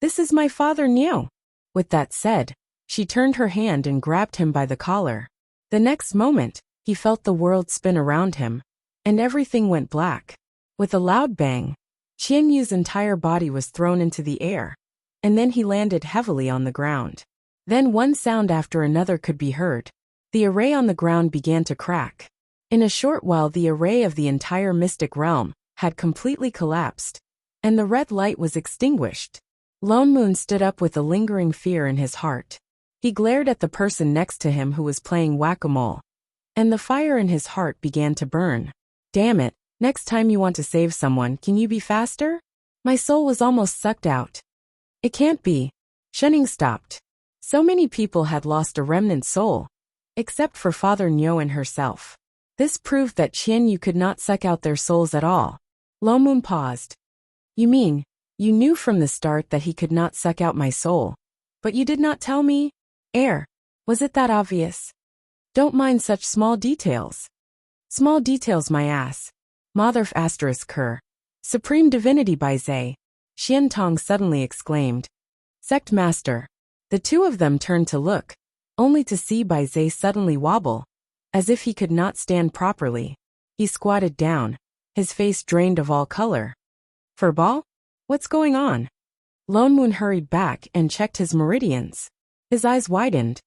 Speaker 1: "This is my father Niu." With that said, she turned her hand and grabbed him by the collar. The next moment, he felt the world spin around him, and everything went black. With a loud bang, Qian Yu's entire body was thrown into the air, and then he landed heavily on the ground. Then one sound after another could be heard. The array on the ground began to crack. In a short while the array of the entire mystic realm had completely collapsed, and the red light was extinguished. Lone Moon stood up with a lingering fear in his heart. He glared at the person next to him who was playing whack-a-mole, and the fire in his heart began to burn. "Damn it, next time you want to save someone, can you be faster? My soul was almost sucked out." "It can't be." Shunning stopped. So many people had lost a remnant soul, except for Father Niu and herself. This proved that Qian Yu could not suck out their souls at all. Lone Moon paused. "You mean, you knew from the start that he could not suck out my soul, but you did not tell me? Was it that obvious? Don't mind such small details." "Small details my ass. Mother ***. Supreme Divinity Bai Zhe," Qian Tong suddenly exclaimed. "Sect Master." The two of them turned to look, only to see Bai Zhe suddenly wobble, as if he could not stand properly. He squatted down, his face drained of all color. "Furball? What's going on?" Lone Moon hurried back and checked his meridians. His eyes widened.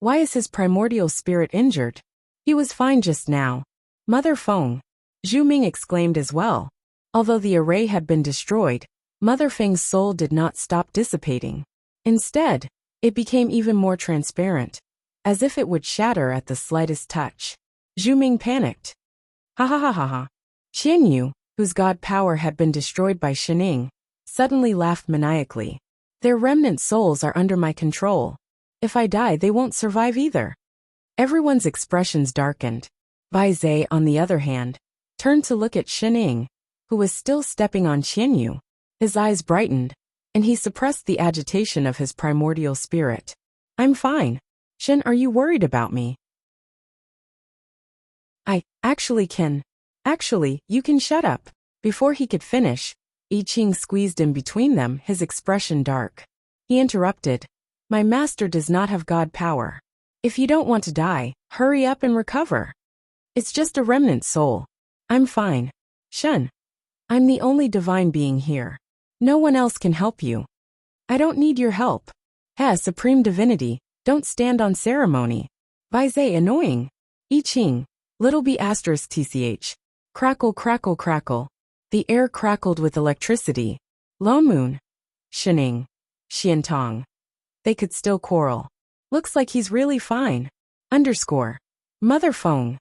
Speaker 1: Why is his primordial spirit injured? He was fine just now. "Mother Feng!" Zhu Ming exclaimed as well. Although the array had been destroyed, Mother Feng's soul did not stop dissipating. Instead, it became even more transparent, as if it would shatter at the slightest touch. Zhu Ming panicked. "Ha ha ha ha ha." Qian Yu, whose god power had been destroyed by Shining, suddenly laughed maniacally. "Their remnant souls are under my control. If I die, they won't survive either." Everyone's expressions darkened. Bai Zhe, on the other hand, turned to look at Shining, who was still stepping on Qian Yu. His eyes brightened, and he suppressed the agitation of his primordial spirit. "I'm fine. Shen, are you worried about me?" Actually, you can shut up." Before he could finish, I Ching squeezed in between them, his expression dark. He interrupted. "My master does not have god power. If you don't want to die, hurry up and recover." It's just a remnant soul. I'm fine. Shun. I'm the only divine being here. No one else can help you. I don't need your help. Supreme divinity, don't stand on ceremony. Baize annoying. I Ching. Little b asterisk tch. Crackle crackle crackle. The air crackled with electricity. Lone moon. Shining. Xiantong. They could still quarrel. Looks like he's really fine. Underscore. Mother Feng.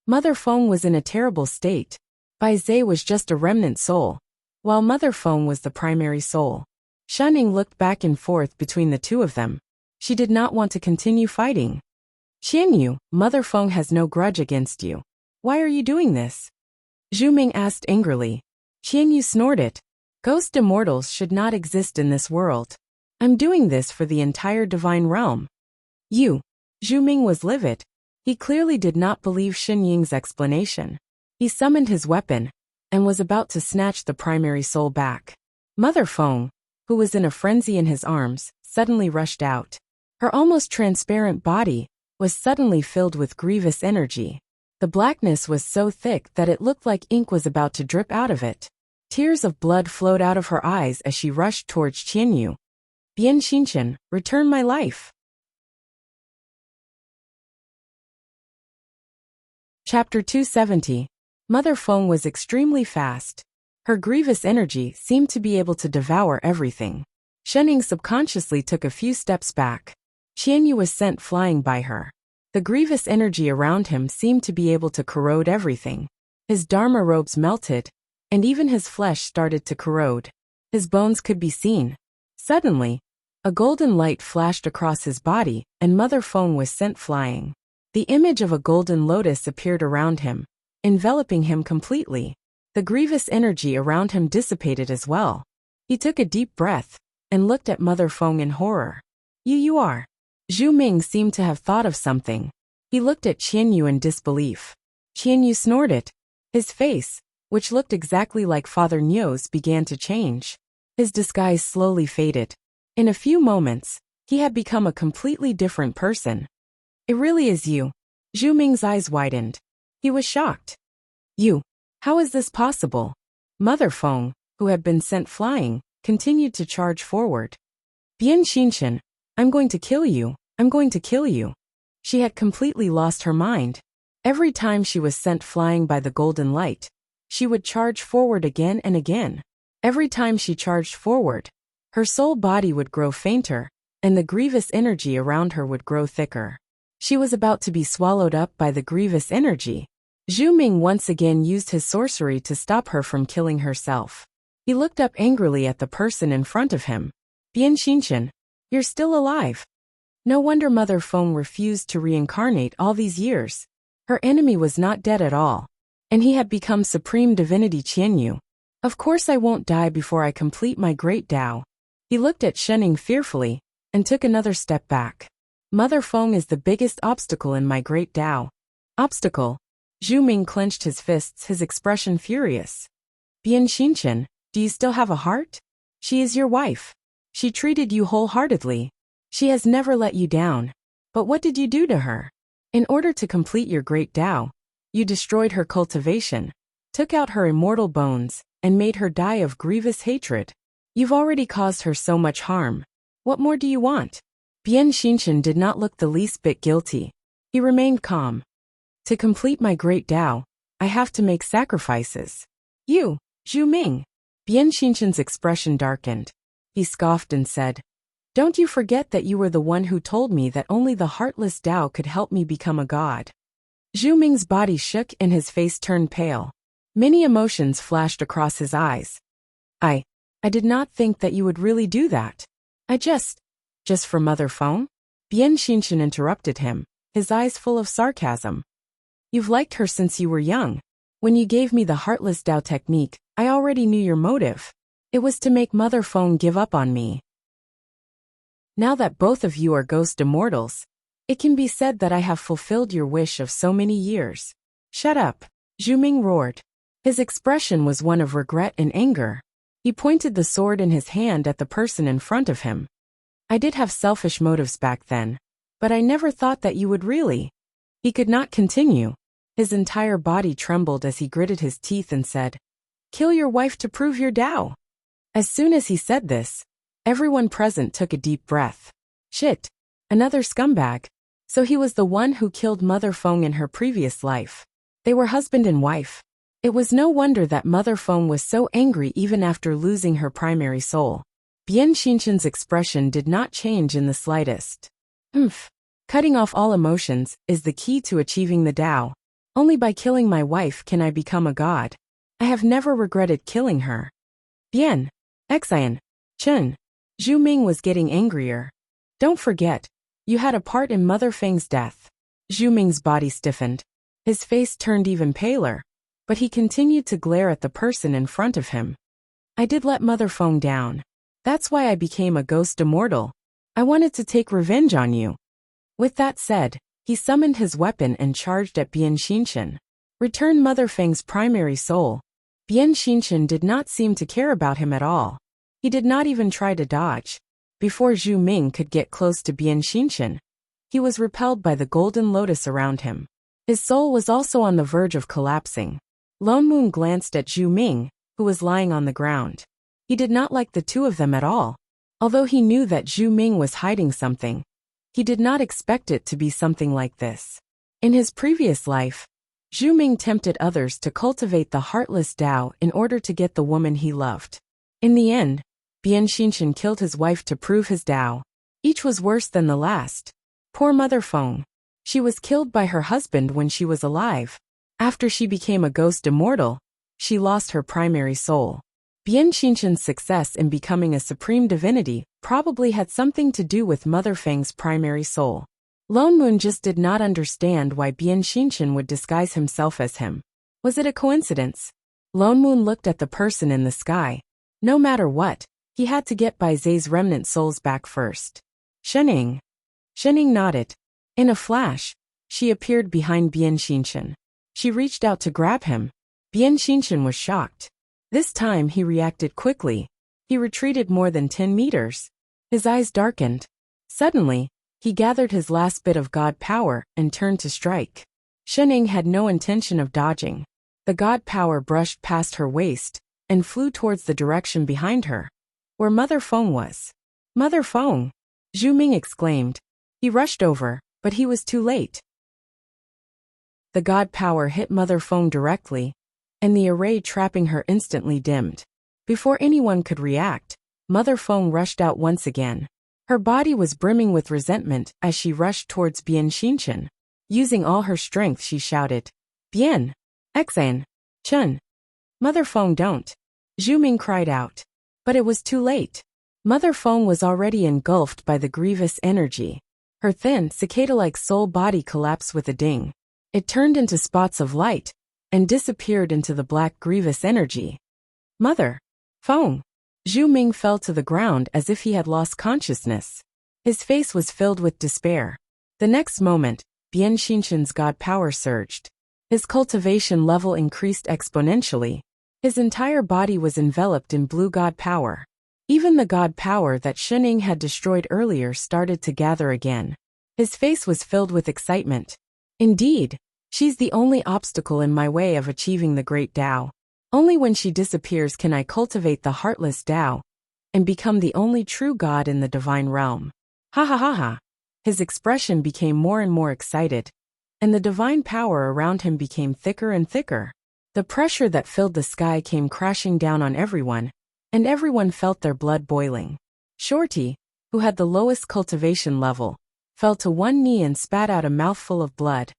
Speaker 1: Mother Feng was in a terrible state. Baize was just a remnant soul, while Mother Feng was the primary soul. Shunning looked back and forth between the two of them. She did not want to continue fighting. Qianyu, Mother Feng has no grudge against you. Why are you doing this? Zhu Ming asked angrily. Qianyu snorted. Ghost immortals should not exist in this world. I'm doing this for the entire divine realm. You. Zhu Ming was livid. He clearly did not believe Xin Ying's explanation. He summoned his weapon and was about to snatch the primary soul back. Mother Feng, who was in a frenzy in his arms, suddenly rushed out. Her almost transparent body was suddenly filled with grievous energy. The blackness was so thick that it looked like ink was about to drip out of it. Tears of blood flowed out of her eyes as she rushed towards Qianyu. Bian Xinchen, return my life. Chapter 270. Mother Feng was extremely fast. Her grievous energy seemed to be able to devour everything. Shenning subconsciously took a few steps back. Qianyu was sent flying by her. The grievous energy around him seemed to be able to corrode everything. His dharma robes melted, and even his flesh started to corrode. His bones could be seen. Suddenly, a golden light flashed across his body, and Mother Feng was sent flying. The image of a golden lotus appeared around him, enveloping him completely. The grievous energy around him dissipated as well. He took a deep breath and looked at Mother Feng in horror. You are. Zhu Ming seemed to have thought of something. He looked at Qianyu in disbelief. Qianyu snorted. His face, which looked exactly like Father Niu's, began to change. His disguise slowly faded. In a few moments, he had become a completely different person. It really is you. Zhu Ming's eyes widened. He was shocked. You. How is this possible? Mother Feng, who had been sent flying, continued to charge forward. Bian Xinchen, I'm going to kill you. I'm going to kill you. She had completely lost her mind. Every time she was sent flying by the golden light, she would charge forward again and again. Every time she charged forward, her soul body would grow fainter, and the grievous energy around her would grow thicker. She was about to be swallowed up by the grievous energy. Zhu Ming once again used his sorcery to stop her from killing herself. He looked up angrily at the person in front of him. Bian Xinchen, you're still alive. No wonder Mother Feng refused to reincarnate all these years. Her enemy was not dead at all, and he had become Supreme Divinity Qianyu. Of course I won't die before I complete my great Tao. He looked at Shenning fearfully and took another step back. Mother Feng is the biggest obstacle in my great Tao. Obstacle? Zhu Ming clenched his fists, his expression furious. Bian Xinchen, do you still have a heart? She is your wife. She treated you wholeheartedly. She has never let you down. But what did you do to her? In order to complete your great Tao, you destroyed her cultivation, took out her immortal bones, and made her die of grievous hatred. You've already caused her so much harm. What more do you want? Bian Xinchen did not look the least bit guilty. He remained calm. To complete my great Tao, I have to make sacrifices. You, Zhu Ming. Bian Xinchen's expression darkened. He scoffed and said, Don't you forget that you were the one who told me that only the heartless Tao could help me become a god. Zhu Ming's body shook and his face turned pale. Many emotions flashed across his eyes. I did not think that you would really do that. Just for Mother Feng? Bian Xinchen interrupted him, his eyes full of sarcasm. You've liked her since you were young. When you gave me the Heartless Tao technique, I already knew your motive. It was to make Mother Feng give up on me. Now that both of you are ghost immortals, it can be said that I have fulfilled your wish of so many years. Shut up, Zhu Ming roared. His expression was one of regret and anger. He pointed the sword in his hand at the person in front of him. I did have selfish motives back then, but I never thought that you would really. He could not continue. His entire body trembled as he gritted his teeth and said, "Kill your wife to prove your Tao." As soon as he said this, everyone present took a deep breath. Shit. Another scumbag. So he was the one who killed Mother Feng in her previous life. They were husband and wife. It was no wonder that Mother Feng was so angry even after losing her primary soul. Bian Xinshan's expression did not change in the slightest. Cutting off all emotions is the key to achieving the Tao. Only by killing my wife can I become a god. I have never regretted killing her. Bian. Xian. Chen. Zhu Ming was getting angrier. Don't forget, you had a part in Mother Feng's death. Zhu Ming's body stiffened. His face turned even paler, but he continued to glare at the person in front of him. I did let Mother Feng down. That's why I became a ghost immortal. I wanted to take revenge on you. With that said, he summoned his weapon and charged at Bian Xinshan. Return Mother Feng's primary soul. Bian Xinshan did not seem to care about him at all. He did not even try to dodge. Before Zhu Ming could get close to Bian Xinshan, he was repelled by the golden lotus around him. His soul was also on the verge of collapsing. Lone Moon glanced at Zhu Ming, who was lying on the ground. He did not like the two of them at all. Although he knew that Zhu Ming was hiding something, he did not expect it to be something like this. In his previous life, Zhu Ming tempted others to cultivate the heartless Tao in order to get the woman he loved. In the end, Bian Xinshan killed his wife to prove his Tao. Each was worse than the last. Poor Mother Feng. She was killed by her husband when she was alive. After she became a ghost immortal, she lost her primary soul. Bian Xinshan's success in becoming a supreme divinity probably had something to do with Mother Feng's primary soul. Lone Moon just did not understand why Bian Xinshan would disguise himself as him. Was it a coincidence? Lone Moon looked at the person in the sky. No matter what, he had to get Bai Zai's remnant souls back first. Shening. Shening nodded. In a flash, she appeared behind Bian Xinshan. She reached out to grab him. Bian Xinshan was shocked. This time he reacted quickly. He retreated more than 10 meters. His eyes darkened. Suddenly, he gathered his last bit of god power and turned to strike. Shening had no intention of dodging. The god power brushed past her waist and flew towards the direction behind her, where Mother Feng was. Mother Feng! Zhu Ming exclaimed. He rushed over, but he was too late. The god power hit Mother Feng directly, and the array trapping her instantly dimmed. Before anyone could react, Mother Feng rushed out once again. Her body was brimming with resentment as she rushed towards Bian Xinshan. Using all her strength, she shouted, "Bian! Xian! Chen! Mother Feng, don't!" Zhu Ming cried out. But it was too late. Mother Feng was already engulfed by the grievous energy. Her thin, cicada-like soul body collapsed with a ding. It turned into spots of light and disappeared into the black grievous energy. Mother Feng! Zhu Ming fell to the ground as if he had lost consciousness. His face was filled with despair. The next moment, Bian Xinshan's god power surged. His cultivation level increased exponentially. His entire body was enveloped in blue god power. Even the god power that Shening had destroyed earlier started to gather again. His face was filled with excitement. Indeed, she's the only obstacle in my way of achieving the great Tao. Only when she disappears can I cultivate the heartless Tao and become the only true god in the divine realm. Ha ha ha ha. His expression became more and more excited, and the divine power around him became thicker and thicker. The pressure that filled the sky came crashing down on everyone, and everyone felt their blood boiling. Shorty, who had the lowest cultivation level, fell to one knee and spat out a mouthful of blood.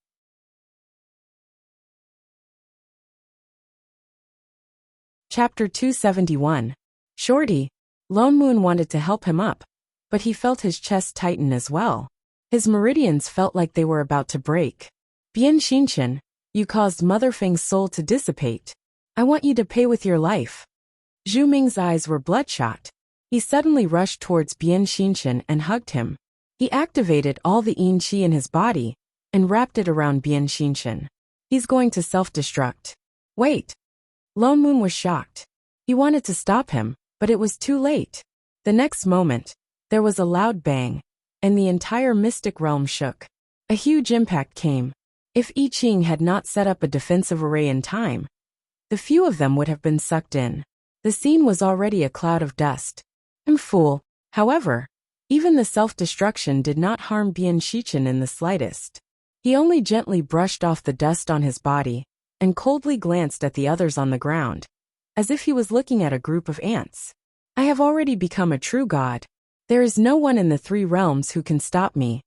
Speaker 1: Chapter 271. Shorty. Lone Moon wanted to help him up, but he felt his chest tighten as well. His meridians felt like they were about to break. Bian Xinshan, you caused Mother Feng's soul to dissipate. I want you to pay with your life. Zhu Ming's eyes were bloodshot. He suddenly rushed towards Bian Xinshan and hugged him. He activated all the yin qi in his body and wrapped it around Bian Xinshan. He's going to self-destruct. Wait. Lone Moon was shocked. He wanted to stop him, but it was too late. The next moment, there was a loud bang, and the entire mystic realm shook. A huge impact came. If I Ching had not set up a defensive array in time, the few of them would have been sucked in. The scene was already a cloud of dust. Fool. However, even the self-destruction did not harm Bian Shichen in the slightest. He only gently brushed off the dust on his body and coldly glanced at the others on the ground, as if he was looking at a group of ants. I have already become a true god. There is no one in the 3 realms who can stop me.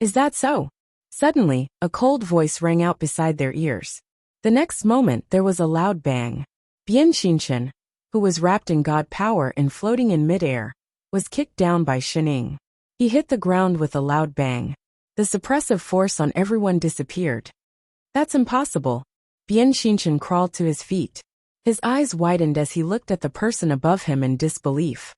Speaker 1: Is that so? Suddenly, a cold voice rang out beside their ears. The next moment there was a loud bang. Bian Shichen, who was wrapped in god power and floating in midair, was kicked down by Shening. He hit the ground with a loud bang. The suppressive force on everyone disappeared. That's impossible. Bian Shichen crawled to his feet. His eyes widened as he looked at the person above him in disbelief.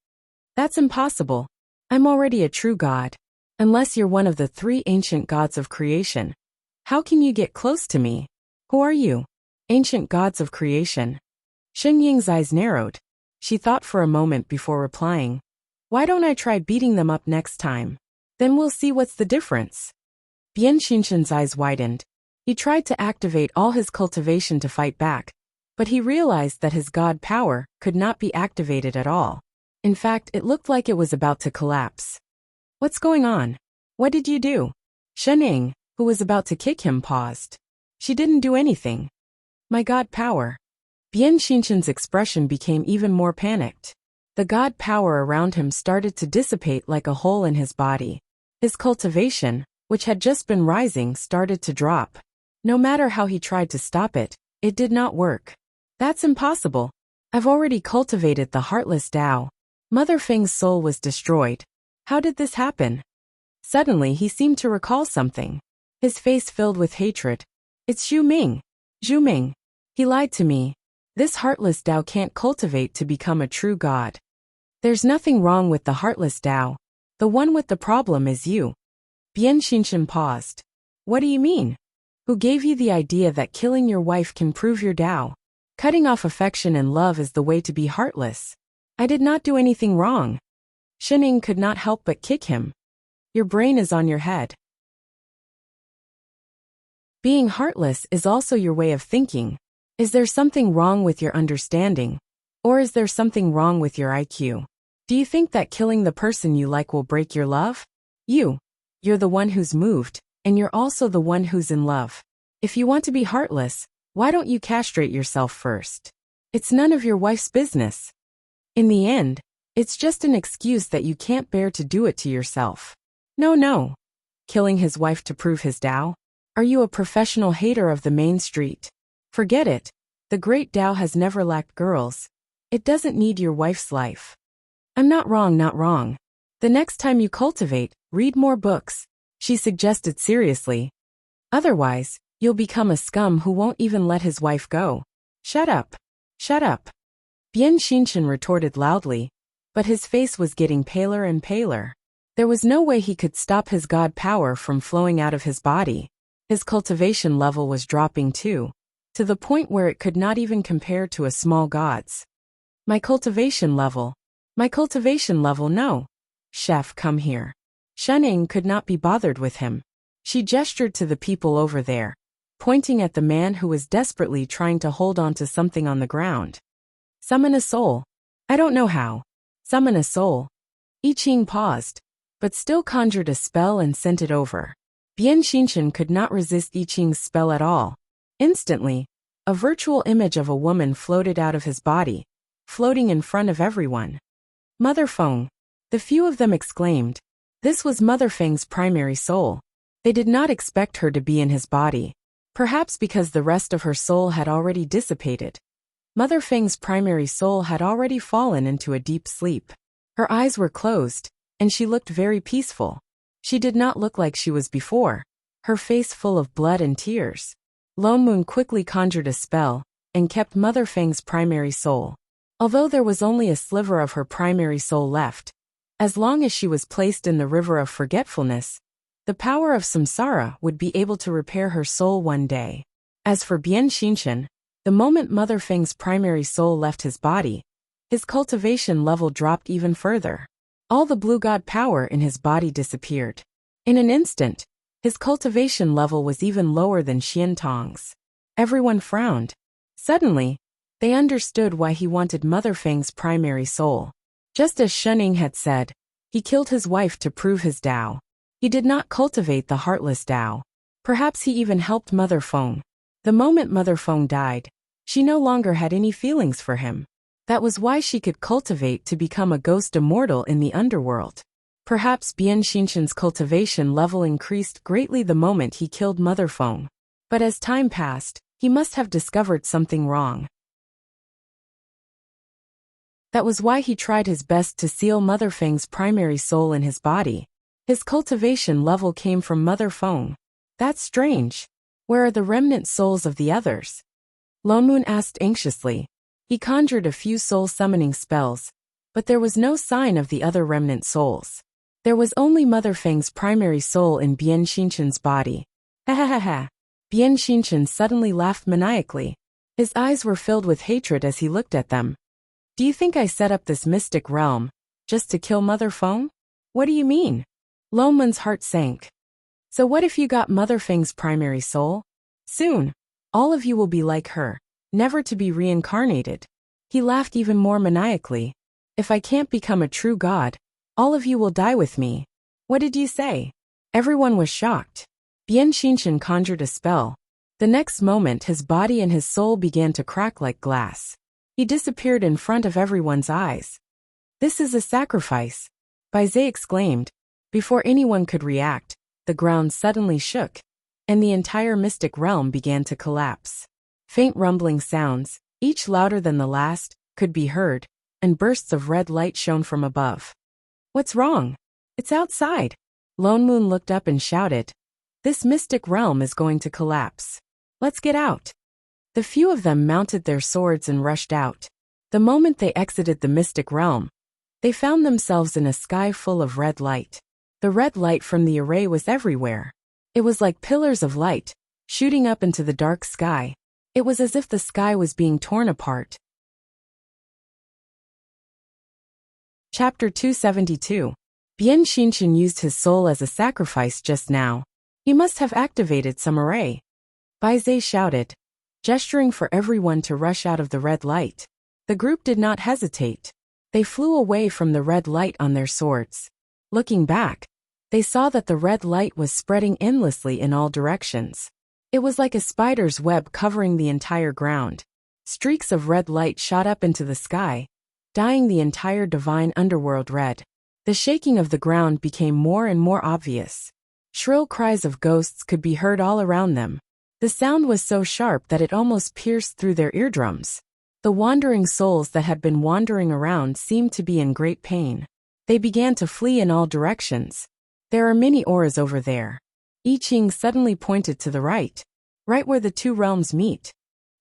Speaker 1: That's impossible. I'm already a true god. Unless you're one of the 3 ancient gods of creation. How can you get close to me? Who are you? Ancient gods of creation. Shen Ying's eyes narrowed. She thought for a moment before replying. Why don't I try beating them up next time? Then we'll see what's the difference. Bian Shinchen's eyes widened. He tried to activate all his cultivation to fight back, but he realized that his god power could not be activated at all. In fact, it looked like it was about to collapse. What's going on? What did you do? Shening, who was about to kick him, paused. She didn't do anything. My god power. Bian Shinchen's expression became even more panicked. The god power around him started to dissipate like a hole in his body. His cultivation, which had just been rising, started to drop. No matter how he tried to stop it, it did not work. That's impossible. I've already cultivated the Heartless Tao. Mother Feng's soul was destroyed. How did this happen? Suddenly he seemed to recall something. His face filled with hatred. It's Zhu Ming. Zhu Ming. He lied to me. This Heartless Tao can't cultivate to become a true god. There's nothing wrong with the Heartless Tao. The one with the problem is you. Bian Shinshin paused. What do you mean? Who gave you the idea that killing your wife can prove your Tao? Cutting off affection and love is the way to be heartless. I did not do anything wrong. Shening could not help but kick him. Your brain is on your head. Being heartless is also your way of thinking. Is there something wrong with your understanding? Or is there something wrong with your IQ? Do you think that killing the person you like will break your love? You're the one who's moved, and you're also the one who's in love. If you want to be heartless, why don't you castrate yourself first? It's none of your wife's business. In the end, it's just an excuse that you can't bear to do it to yourself. No. Killing his wife to prove his Tao? Are you a professional hater of the main street? Forget it. The great Tao has never lacked girls. It doesn't need your wife's life. I'm not wrong. The next time you cultivate, read more books, she suggested seriously. Otherwise, you'll become a scum who won't even let his wife go. Shut up. Bian Shinshin retorted loudly, but his face was getting paler and paler. There was no way he could stop his god power from flowing out of his body. His cultivation level was dropping too, to the point where it could not even compare to a small god's. My cultivation level, no. Chef, come here. Shening could not be bothered with him. She gestured to the people over there, pointing at the man who was desperately trying to hold on to something on the ground. Summon a soul. I don't know how. Summon a soul. I Ching paused, but still conjured a spell and sent it over. Bian Shinshin could not resist I Ching's spell at all. Instantly, a virtual image of a woman floated out of his body, floating in front of everyone. Mother Feng. The few of them exclaimed. This was Mother Feng's primary soul. They did not expect her to be in his body, perhaps because the rest of her soul had already dissipated. Mother Feng's primary soul had already fallen into a deep sleep. Her eyes were closed, and she looked very peaceful. She did not look like she was before, her face full of blood and tears. Lone Moon quickly conjured a spell, and kept Mother Feng's primary soul. Although there was only a sliver of her primary soul left, as long as she was placed in the river of forgetfulness, the power of samsara would be able to repair her soul one day. As for Bian Shinshin, the moment Mother Feng's primary soul left his body, his cultivation level dropped even further. All the blue god power in his body disappeared. In an instant, His cultivation level was even lower than Xiantong's. Everyone frowned. Suddenly, they understood why he wanted Mother Feng's primary soul. Just as Shenning had said, he killed his wife to prove his Tao. He did not cultivate the heartless Tao. Perhaps he even helped Mother Feng. The moment Mother Feng died, she no longer had any feelings for him. That was why she could cultivate to become a ghost immortal in the underworld. Perhaps Bian Xinshan's cultivation level increased greatly the moment he killed Mother Feng. But as time passed, he must have discovered something wrong. That was why he tried his best to seal Mother Feng's primary soul in his body. His cultivation level came from Mother Feng. That's strange. Where are the remnant souls of the others? Lone Moon asked anxiously. He conjured a few soul-summoning spells, but there was no sign of the other remnant souls. There was only Mother Feng's primary soul in Bian Xinshan's body. Ha ha ha ha. Bian Xinshan suddenly laughed maniacally. His eyes were filled with hatred as he looked at them. Do you think I set up this mystic realm just to kill Mother Feng? What do you mean? Lone Moon's heart sank. So what if you got Mother Feng's primary soul? Soon, all of you will be like her, never to be reincarnated. He laughed even more maniacally. If I can't become a true god, all of you will die with me. What did you say? Everyone was shocked. Bian Xinshan conjured a spell. The next moment his body and his soul began to crack like glass. He disappeared in front of everyone's eyes. This is a sacrifice, Bai Zhe exclaimed. Before anyone could react, the ground suddenly shook, and the entire mystic realm began to collapse. Faint rumbling sounds, each louder than the last, could be heard, and bursts of red light shone from above. What's wrong? It's outside. Lone Moon looked up and shouted. This mystic realm is going to collapse. Let's get out. The few of them mounted their swords and rushed out. The moment they exited the mystic realm, they found themselves in a sky full of red light. The red light from the array was everywhere. It was like pillars of light, shooting up into the dark sky. It was as if the sky was being torn apart. Chapter 272. Bian Xinshan used his soul as a sacrifice just now. He must have activated some array. Bai Zhe shouted, gesturing for everyone to rush out of the red light. The group did not hesitate. They flew away from the red light on their swords. Looking back, they saw that the red light was spreading endlessly in all directions. It was like a spider's web covering the entire ground. Streaks of red light shot up into the sky, dyeing the entire divine underworld red. The shaking of the ground became more and more obvious. Shrill cries of ghosts could be heard all around them. The sound was so sharp that it almost pierced through their eardrums. The wandering souls that had been wandering around seemed to be in great pain. They began to flee in all directions. There are many auras over there. I Ching suddenly pointed to the right where the two realms meet.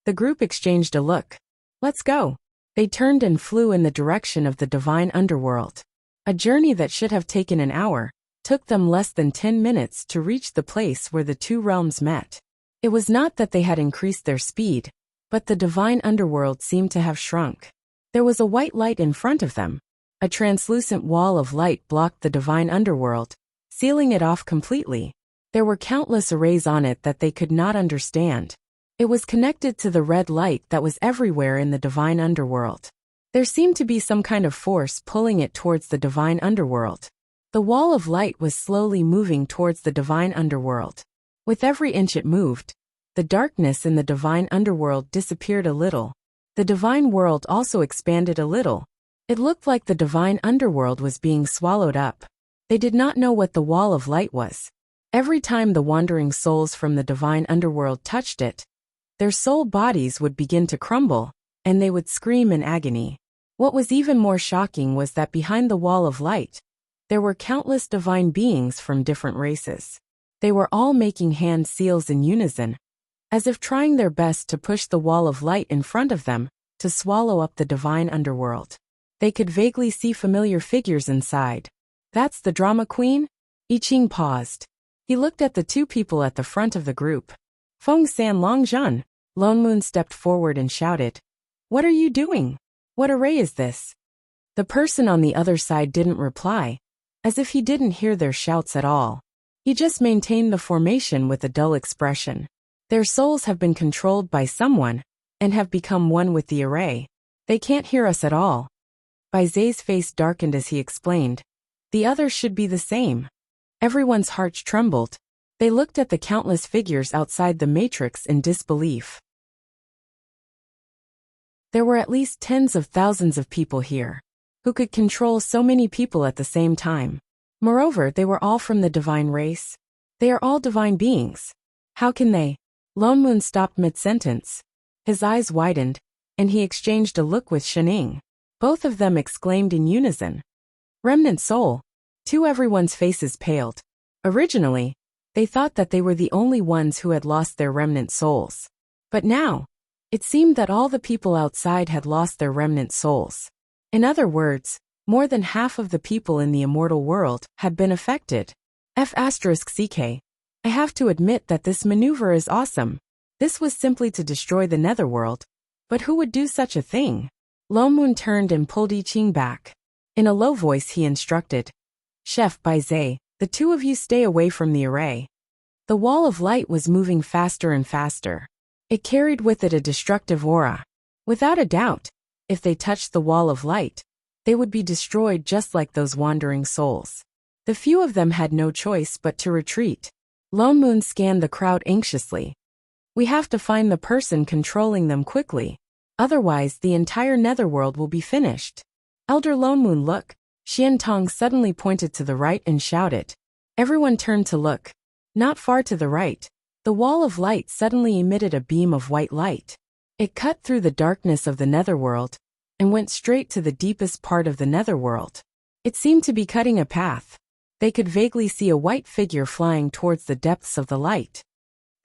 Speaker 1: The group exchanged a look. Let's go. They turned and flew in the direction of the divine underworld. A journey that should have taken an hour took them less than 10 minutes to reach the place where the two realms met. It was not that they had increased their speed, but the divine underworld seemed to have shrunk. There was a white light in front of them. A translucent wall of light blocked the divine underworld, sealing it off completely. There were countless arrays on it that they could not understand. It was connected to the red light that was everywhere in the divine underworld. There seemed to be some kind of force pulling it towards the divine underworld. The wall of light was slowly moving towards the divine underworld. With every inch it moved, the darkness in the divine underworld disappeared a little. The divine world also expanded a little. It looked like the divine underworld was being swallowed up. They did not know what the wall of light was. Every time the wandering souls from the divine underworld touched it, their soul bodies would begin to crumble, and they would scream in agony. What was even more shocking was that behind the wall of light, there were countless divine beings from different races. They were all making hand seals in unison, as if trying their best to push the wall of light in front of them to swallow up the divine underworld. They could vaguely see familiar figures inside. That's the drama queen? I Ching paused. He looked at the two people at the front of the group. Feng San Longzhen. Lone Moon stepped forward and shouted, "What are you doing? What array is this?" The person on the other side didn't reply, as if he didn't hear their shouts at all. He just maintained the formation with a dull expression. Their souls have been controlled by someone, and have become one with the array. They can't hear us at all. Bai Zai's face darkened as he explained. The others should be the same. Everyone's hearts trembled. They looked at the countless figures outside the matrix in disbelief. There were at least tens of thousands of people here, who could control so many people at the same time. Moreover, they were all from the divine race. They are all divine beings. How can they? Lone Moon stopped mid-sentence. His eyes widened, and he exchanged a look with Shining. Both of them exclaimed in unison. Remnant soul. Too, everyone's faces paled. Originally, they thought that they were the only ones who had lost their remnant souls. But now, it seemed that all the people outside had lost their remnant souls. In other words, more than half of the people in the immortal world had been affected. F*CK. I have to admit that this maneuver is awesome. This was simply to destroy the netherworld. But who would do such a thing? Lone Moon turned and pulled I Ching back. In a low voice he instructed. Chef Bai Zai, the two of you stay away from the array. The wall of light was moving faster and faster. It carried with it a destructive aura. Without a doubt, if they touched the wall of light, they would be destroyed just like those wandering souls. The few of them had no choice but to retreat. Lone Moon scanned the crowd anxiously. We have to find the person controlling them quickly. Otherwise, the entire netherworld will be finished. Elder Lone Moon, look. Xian Tong suddenly pointed to the right and shouted. Everyone turned to look. Not far to the right, the wall of light suddenly emitted a beam of white light. It cut through the darkness of the netherworld and went straight to the deepest part of the netherworld. It seemed to be cutting a path. They could vaguely see a white figure flying towards the depths of the light.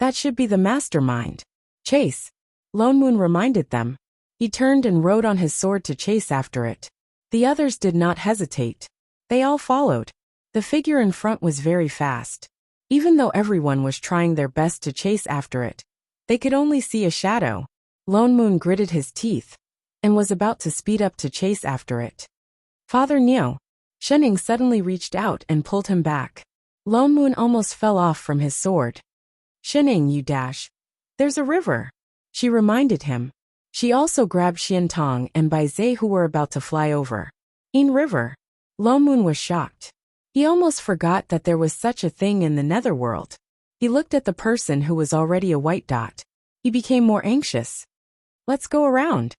Speaker 1: That should be the mastermind. Chase. Lone Moon reminded them. He turned and rode on his sword to chase after it. The others did not hesitate. They all followed. The figure in front was very fast. Even though everyone was trying their best to chase after it, they could only see a shadow. Lone Moon gritted his teeth and was about to speed up to chase after it. Father Niu. Shining suddenly reached out and pulled him back. Lone Moon almost fell off from his sword. Shining, you dash. There's a river. She reminded him. She also grabbed Xian Tong and Bai Zai, who were about to fly over. In river. Lone Moon was shocked. He almost forgot that there was such a thing in the netherworld. He looked at the person who was already a white dot. He became more anxious. Let's go around.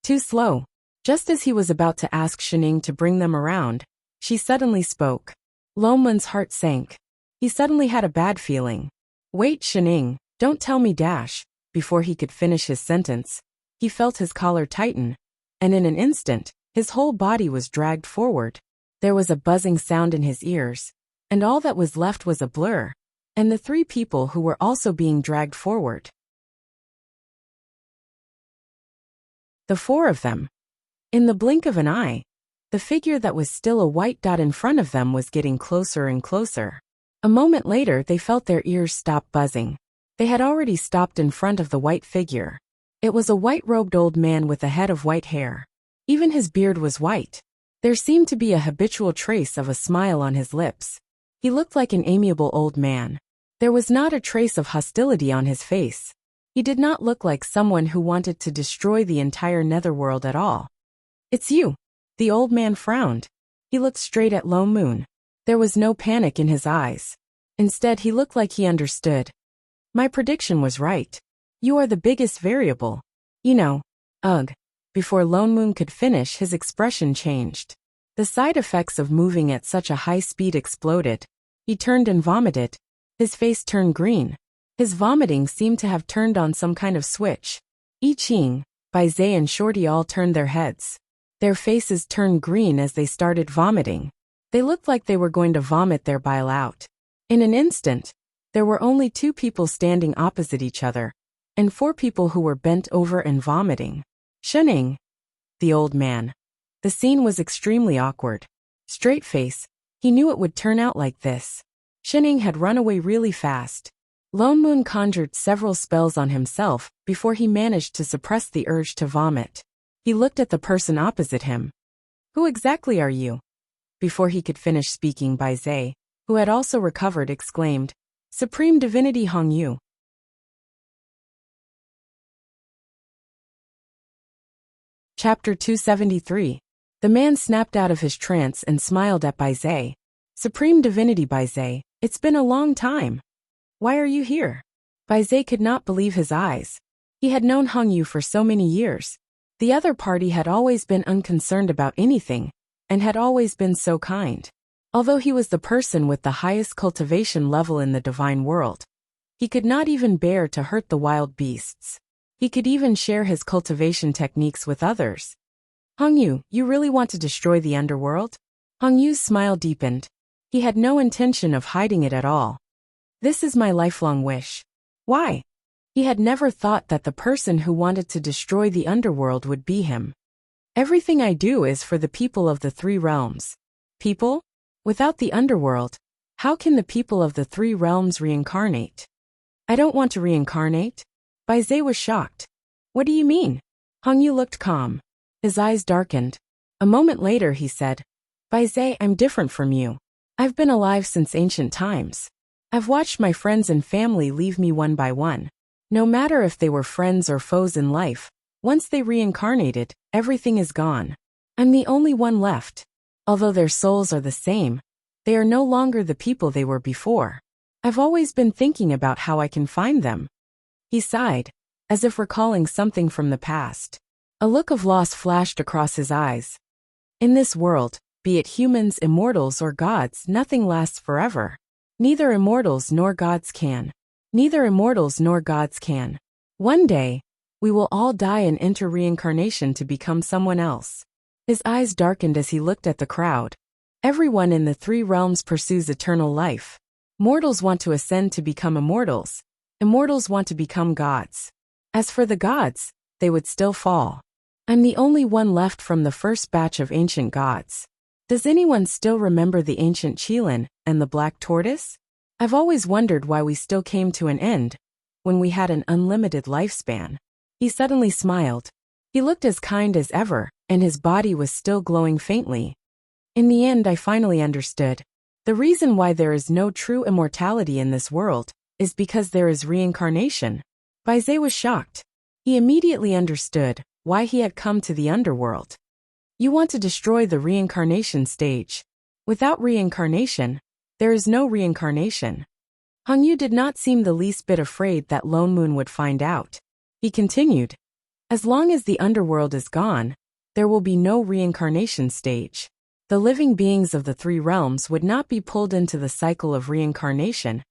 Speaker 1: Too slow. Just as he was about to ask Shining to bring them around, she suddenly spoke. Lone Moon's heart sank. He suddenly had a bad feeling. Wait, Shining, don't tell me dash. Before he could finish his sentence, he felt his collar tighten, and in an instant, his whole body was dragged forward. There was a buzzing sound in his ears, and all that was left was a blur, and the three people who were also being dragged forward. The four of them. In the blink of an eye, the figure that was still a white dot in front of them was getting closer and closer. A moment later, they felt their ears stop buzzing. They had already stopped in front of the white figure. It was a white-robed old man with a head of white hair. Even his beard was white. There seemed to be a habitual trace of a smile on his lips. He looked like an amiable old man. There was not a trace of hostility on his face. He did not look like someone who wanted to destroy the entire netherworld at all. It's you. The old man frowned. He looked straight at Lone Moon. There was no panic in his eyes. Instead, he looked like he understood. My prediction was right. You are the biggest variable. You know. Ugh. Before Lone Moon could finish, his expression changed. The side effects of moving at such a high speed exploded. He turned and vomited. His face turned green. His vomiting seemed to have turned on some kind of switch. I Ching, Bai Zai and Shorty all turned their heads. Their faces turned green as they started vomiting. They looked like they were going to vomit their bile out. In an instant, there were only two people standing opposite each other, and four people who were bent over and vomiting. Shining. The old man. The scene was extremely awkward. Straight face, he knew it would turn out like this. Shining had run away really fast. Lone Moon conjured several spells on himself before he managed to suppress the urge to vomit. He looked at the person opposite him. Who exactly are you? Before he could finish speaking, Bai Zai, who had also recovered, exclaimed, "Supreme Divinity Hong Yu." Chapter 273. The man snapped out of his trance and smiled at Bai Zhe. "Supreme Divinity Bai Zhe, it's been a long time. Why are you here?" Bai Zhe could not believe his eyes. He had known Hong Yu for so many years. The other party had always been unconcerned about anything, and had always been so kind. Although he was the person with the highest cultivation level in the divine world, he could not even bear to hurt the wild beasts. He could even share his cultivation techniques with others. "Hong Yu, you really want to destroy the underworld?" Hong Yu's smile deepened. He had no intention of hiding it at all. "This is my lifelong wish." "Why?" He had never thought that the person who wanted to destroy the underworld would be him. "Everything I do is for the people of the three realms." People? Without the underworld, how can the people of the three realms reincarnate? "I don't want to reincarnate." Bai Zhe was shocked. "What do you mean?" Hong Yu looked calm. His eyes darkened. A moment later he said, "Bai Zhe, I'm different from you. I've been alive since ancient times. I've watched my friends and family leave me one by one. No matter if they were friends or foes in life, once they reincarnated, everything is gone. I'm the only one left. Although their souls are the same, they are no longer the people they were before. I've always been thinking about how I can find them." He sighed, as if recalling something from the past. A look of loss flashed across his eyes. In this world, be it humans, immortals, or gods, nothing lasts forever. Neither immortals nor gods can. Neither immortals nor gods can. One day, we will all die and enter reincarnation to become someone else. His eyes darkened as he looked at the crowd. Everyone in the three realms pursues eternal life. Mortals want to ascend to become immortals. Immortals want to become gods. As for the gods, they would still fall. I'm the only one left from the first batch of ancient gods. Does anyone still remember the ancient Qilin and the black tortoise? I've always wondered why we still came to an end, when we had an unlimited lifespan. He suddenly smiled. He looked as kind as ever, and his body was still glowing faintly. In the end, I finally understood. The reason why there is no true immortality in this world is because there is reincarnation. Bai Zhe was shocked. He immediately understood why he had come to the underworld. You want to destroy the reincarnation stage. Without reincarnation, there is no reincarnation. Hong Yu did not seem the least bit afraid that Lone Moon would find out. He continued, "As long as the underworld is gone, there will be no reincarnation stage. The living beings of the three realms would not be pulled into the cycle of reincarnation,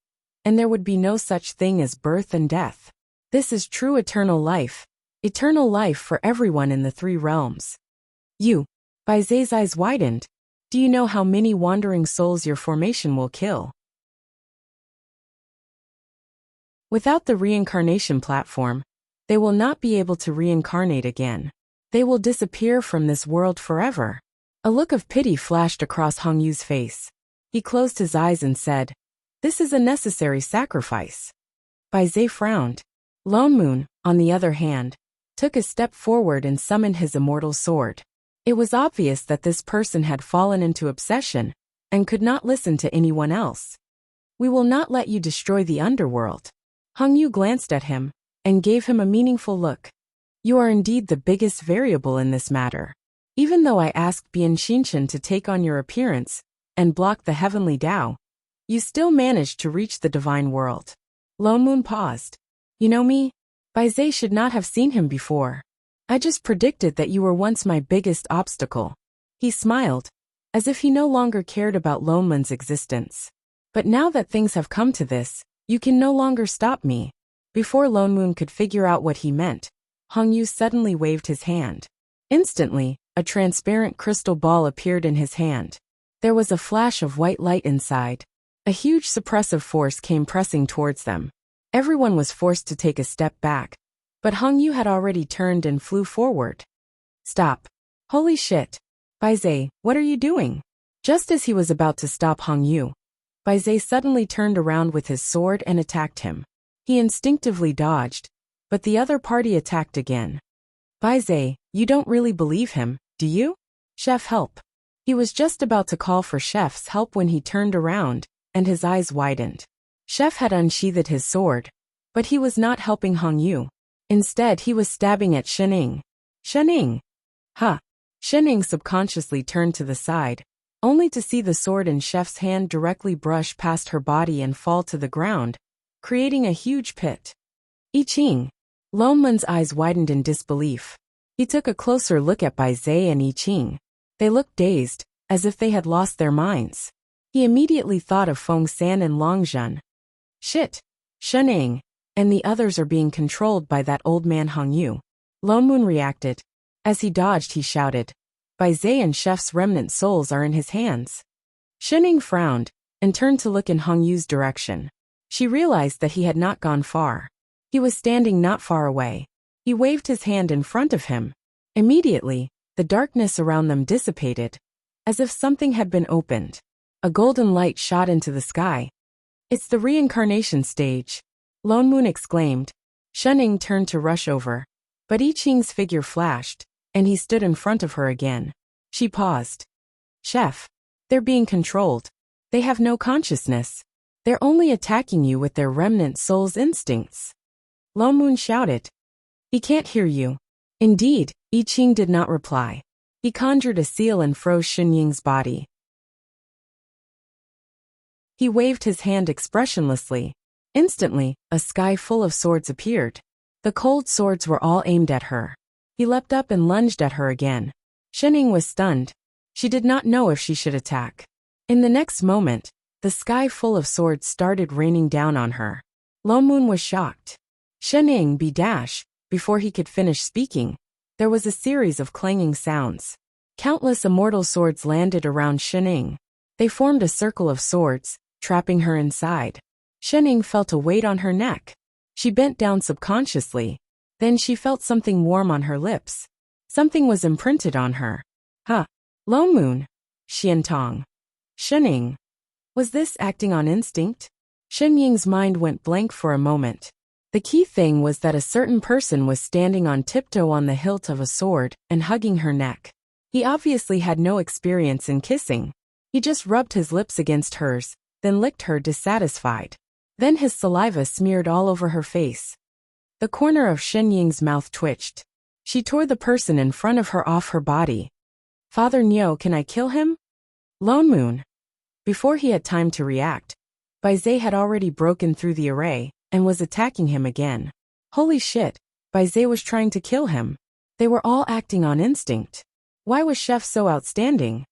Speaker 1: and there would be no such thing as birth and death. This is true eternal life for everyone in the three realms." "You." Bai Zhe's eyes widened. "Do you know how many wandering souls your formation will kill?" Without the reincarnation platform, they will not be able to reincarnate again. They will disappear from this world forever. A look of pity flashed across Hong Yu's face. He closed his eyes and said, "This is a necessary sacrifice." Bai Zhe frowned. Lone Moon, on the other hand, took a step forward and summoned his immortal sword. It was obvious that this person had fallen into obsession and could not listen to anyone else. "We will not let you destroy the underworld." Hong Yu glanced at him and gave him a meaningful look. "You are indeed the biggest variable in this matter. Even though I asked Bian Xinshan to take on your appearance and block the heavenly Tao, you still managed to reach the divine world." Lone Moon paused. "You know me?" Bai Zhe should not have seen him before. "I just predicted that you were once my biggest obstacle." He smiled, as if he no longer cared about Lone Moon's existence. "But now that things have come to this, you can no longer stop me." Before Lone Moon could figure out what he meant, Hong Yu suddenly waved his hand. Instantly, a transparent crystal ball appeared in his hand. There was a flash of white light inside. A huge suppressive force came pressing towards them. Everyone was forced to take a step back, but Hong Yu had already turned and flew forward. "Stop. Holy shit. Bai Zhe, what are you doing?" Just as he was about to stop Hong Yu, Bai Zhe suddenly turned around with his sword and attacked him. He instinctively dodged, but the other party attacked again. "Bai Zhe, you don't really believe him, do you? Chef, help." He was just about to call for Chef's help when he turned around and his eyes widened. Chef had unsheathed his sword, but he was not helping Hong Yu. Instead, he was stabbing at Shening. Shening! Ha! Shening subconsciously turned to the side, only to see the sword in Chef's hand directly brush past her body and fall to the ground, creating a huge pit. I Ching! Lonmun's eyes widened in disbelief. He took a closer look at Bai Zai and I Ching. They looked dazed, as if they had lost their minds. He immediately thought of Feng San and Long Zhen. Shit! Shening! And the others are being controlled by that old man Hong Yu. Lonmun reacted. As he dodged, he shouted, Bai Zai and Chef's remnant souls are in his hands. Shening frowned, and turned to look in Hong Yu's direction. She realized that he had not gone far. He was standing not far away. He waved his hand in front of him. Immediately, the darkness around them dissipated, as if something had been opened. A golden light shot into the sky. It's the reincarnation stage, Lonmun exclaimed. Shening turned to rush over, but I Ching's figure flashed, and he stood in front of her again. She paused. Chef, they're being controlled. They have no consciousness. They're only attacking you with their remnant soul's instincts. Lonmun shouted. He can't hear you. Indeed, I Ching did not reply. He conjured a seal and froze Shenying's body. He waved his hand expressionlessly. Instantly, a sky full of swords appeared. The cold swords were all aimed at her. He leapt up and lunged at her again. Shening was stunned. She did not know if she should attack. In the next moment, the sky full of swords started raining down on her. Lonmun was shocked. Shening be dash. Before he could finish speaking, there was a series of clanging sounds. Countless immortal swords landed around Shening. They formed a circle of swords, trapping her inside. Shening felt a weight on her neck. She bent down subconsciously. Then she felt something warm on her lips. Something was imprinted on her. Huh. Lonmun. Xiantong. Shening. Was this acting on instinct? Shenying's mind went blank for a moment. The key thing was that a certain person was standing on tiptoe on the hilt of a sword and hugging her neck. He obviously had no experience in kissing. He just rubbed his lips against hers, then licked her dissatisfied. Then his saliva smeared all over her face. The corner of Shenying's mouth twitched. She tore the person in front of her off her body. Father Nyo, can I kill him? Lonmun. Before he had time to react, Bai Zai had already broken through the array and was attacking him again. Holy shit, Bai Zai was trying to kill him. They were all acting on instinct. Why was Chef so outstanding?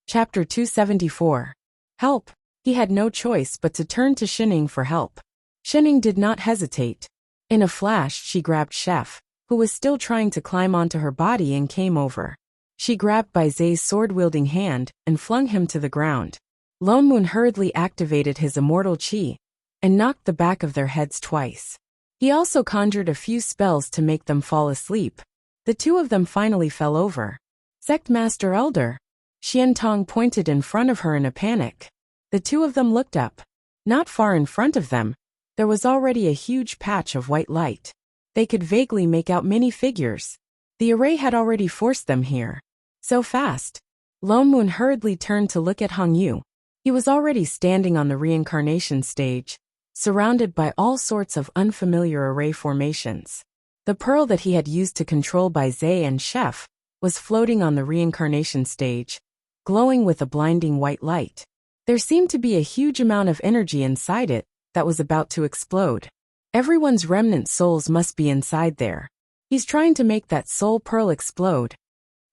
Speaker 1: Chapter 274. Help. He had no choice but to turn to Shening for help. Shening did not hesitate. In a flash, she grabbed Chef, who was still trying to climb onto her body, and came over. She grabbed Bai Zai's sword-wielding hand and flung him to the ground. Lonmun hurriedly activated his immortal chi and knocked the back of their heads twice. He also conjured a few spells to make them fall asleep. The two of them finally fell over. Sect Master Elder. Xiantong pointed in front of her in a panic. The two of them looked up. Not far in front of them, there was already a huge patch of white light. They could vaguely make out many figures. The array had already forced them here. So fast. Lonmun hurriedly turned to look at Hong Yu. He was already standing on the reincarnation stage, surrounded by all sorts of unfamiliar array formations. The pearl that he had used to control Bai Zai and Chef was floating on the reincarnation stage, glowing with a blinding white light. There seemed to be a huge amount of energy inside it that was about to explode. Everyone's remnant souls must be inside there. He's trying to make that soul pearl explode.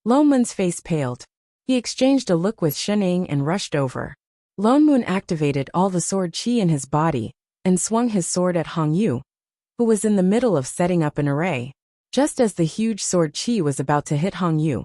Speaker 1: Lonmun's face paled. He exchanged a look with Shening and rushed over. Lonmun activated all the sword chi in his body and swung his sword at Hong Yu, who was in the middle of setting up an array. Just as the huge sword chi was about to hit Hong Yu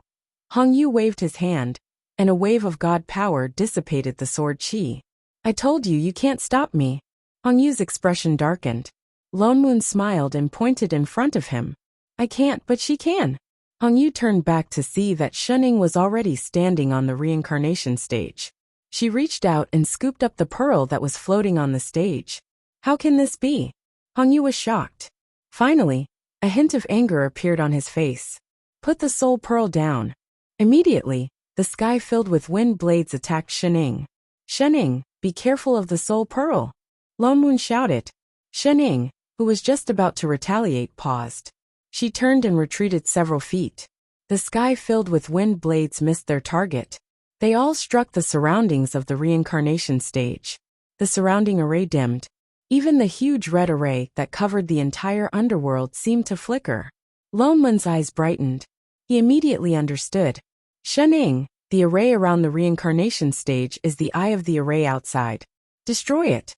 Speaker 1: waved his hand, and a wave of god power dissipated the sword chi. I told you can't stop me. Hong Yu's expression darkened. Lonmun smiled and pointed in front of him. I can't, but she can. Hong Yu turned back to see that Shening was already standing on the reincarnation stage. She reached out and scooped up the pearl that was floating on the stage. How can this be? Hong Yu was shocked. Finally, a hint of anger appeared on his face. Put the soul pearl down. Immediately, the sky filled with wind blades attacked Shening. Shening, be careful of the soul pearl. Lone Moon shouted. Shening, who was just about to retaliate, paused. She turned and retreated several feet. The sky filled with wind blades missed their target. They all struck the surroundings of the reincarnation stage. The surrounding array dimmed. Even the huge red array that covered the entire underworld seemed to flicker. Lone Moon's eyes brightened. He immediately understood. Shening, the array around the reincarnation stage is the eye of the array outside. Destroy it.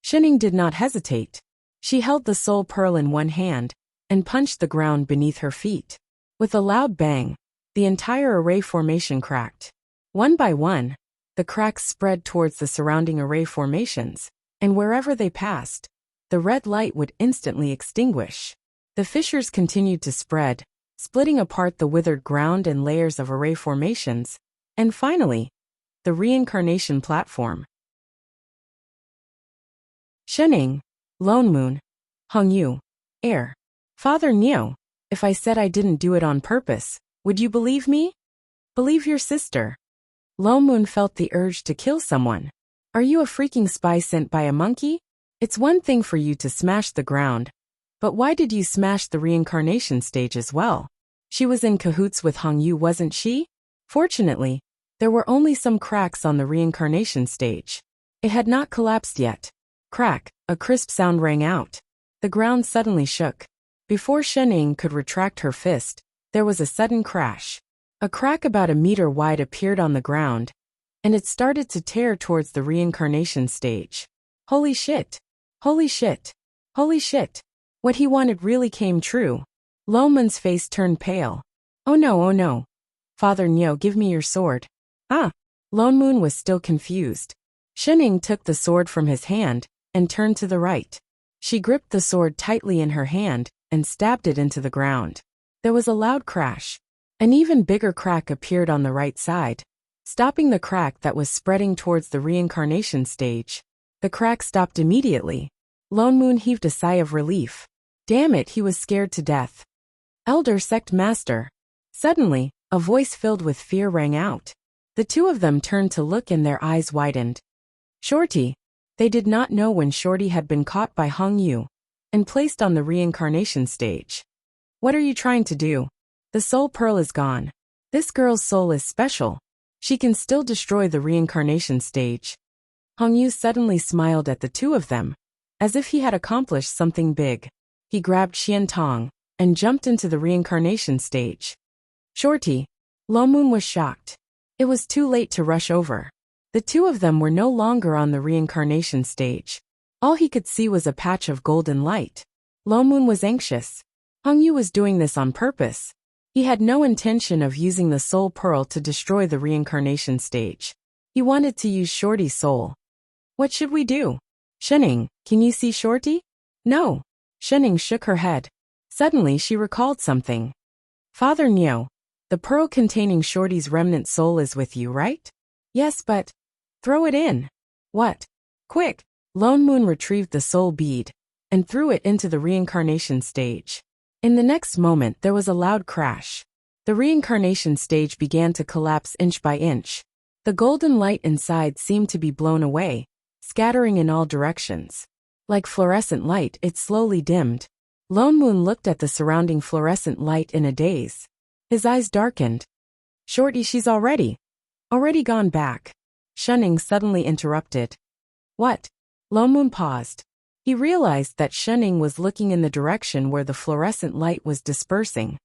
Speaker 1: Shening did not hesitate. She held the soul pearl in one hand and punched the ground beneath her feet. With a loud bang, the entire array formation cracked. One by one, the cracks spread towards the surrounding array formations, and wherever they passed, the red light would instantly extinguish. The fissures continued to spread, splitting apart the withered ground and layers of array formations, and finally, the reincarnation platform. Shening, Lone Moon, Hongyu, Air. Father Neo, if I said I didn't do it on purpose, would you believe me? Believe your sister. Lone Moon felt the urge to kill someone. Are you a freaking spy sent by a monkey? It's one thing for you to smash the ground, but why did you smash the reincarnation stage as well? She was in cahoots with Hongyu, wasn't she? Fortunately, there were only some cracks on the reincarnation stage. It had not collapsed yet. Crack, a crisp sound rang out. The ground suddenly shook. Before Shening could retract her fist, there was a sudden crash. A crack about a meter wide appeared on the ground, and it started to tear towards the reincarnation stage. Holy shit! Holy shit! Holy shit! What he wanted really came true. Lone Moon's face turned pale. Oh no, oh no. Father Neo, give me your sword. Ah! Lone Moon was still confused. Shening took the sword from his hand and turned to the right. She gripped the sword tightly in her hand and stabbed it into the ground. There was a loud crash. An even bigger crack appeared on the right side, stopping the crack that was spreading towards the reincarnation stage. The crack stopped immediately. Lone Moon heaved a sigh of relief. Damn it, he was scared to death. Elder Sect Master. Suddenly, a voice filled with fear rang out. The two of them turned to look and their eyes widened. Shorty. They did not know when Shorty had been caught by Hongyu and placed on the reincarnation stage. What are you trying to do? The soul pearl is gone. This girl's soul is special. She can still destroy the reincarnation stage. Hongyu suddenly smiled at the two of them, as if he had accomplished something big. He grabbed Xian Tong and jumped into the reincarnation stage. Shorty. Lone Moon was shocked. It was too late to rush over. The two of them were no longer on the reincarnation stage. All he could see was a patch of golden light. Lone Moon was anxious. Hongyu was doing this on purpose. He had no intention of using the soul pearl to destroy the reincarnation stage. He wanted to use Shorty's soul. What should we do? Shening, can you see Shorty? No. Shening shook her head. Suddenly she recalled something. Father Neo, the pearl containing Shorty's remnant soul is with you, right? Yes, but... Throw it in. What? Quick! Lone Moon retrieved the soul bead and threw it into the reincarnation stage. In the next moment there was a loud crash. The reincarnation stage began to collapse inch by inch. The golden light inside seemed to be blown away, scattering in all directions. Like fluorescent light, it slowly dimmed. Lone Moon looked at the surrounding fluorescent light in a daze. His eyes darkened. Shorty, she's already gone back. Shening suddenly interrupted. What? Lone Moon paused. He realized that Shening was looking in the direction where the fluorescent light was dispersing.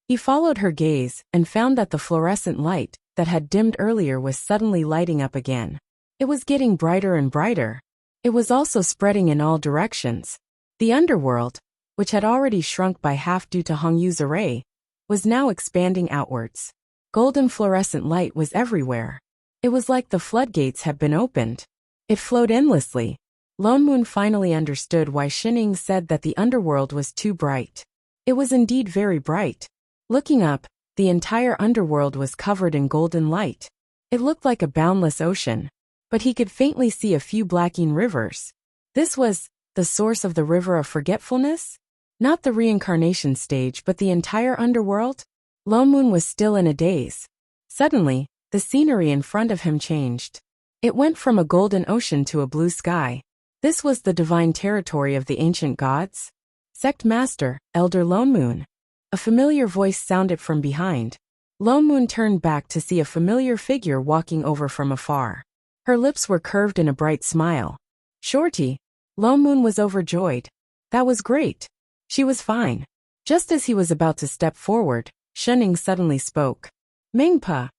Speaker 1: He followed her gaze and found that the fluorescent light that had dimmed earlier was suddenly lighting up again. It was getting brighter and brighter. It was also spreading in all directions. The underworld, which had already shrunk by half due to Hongyu's array, was now expanding outwards. Golden fluorescent light was everywhere. It was like the floodgates had been opened. It flowed endlessly. Lone Moon finally understood why Shening said that the underworld was too bright. It was indeed very bright. Looking up, the entire underworld was covered in golden light. It looked like a boundless ocean, but he could faintly see a few blacking rivers. This was the source of the river of forgetfulness? Not the reincarnation stage but the entire underworld? Lone Moon was still in a daze. Suddenly, the scenery in front of him changed. It went from a golden ocean to a blue sky. This was the divine territory of the ancient gods. Sect Master, Elder Lone Moon. A familiar voice sounded from behind. Lone Moon turned back to see a familiar figure walking over from afar. Her lips were curved in a bright smile. Shorty. Lone Moon was overjoyed. That was great. She was fine. Just as he was about to step forward, Shenning suddenly spoke. Mingpa.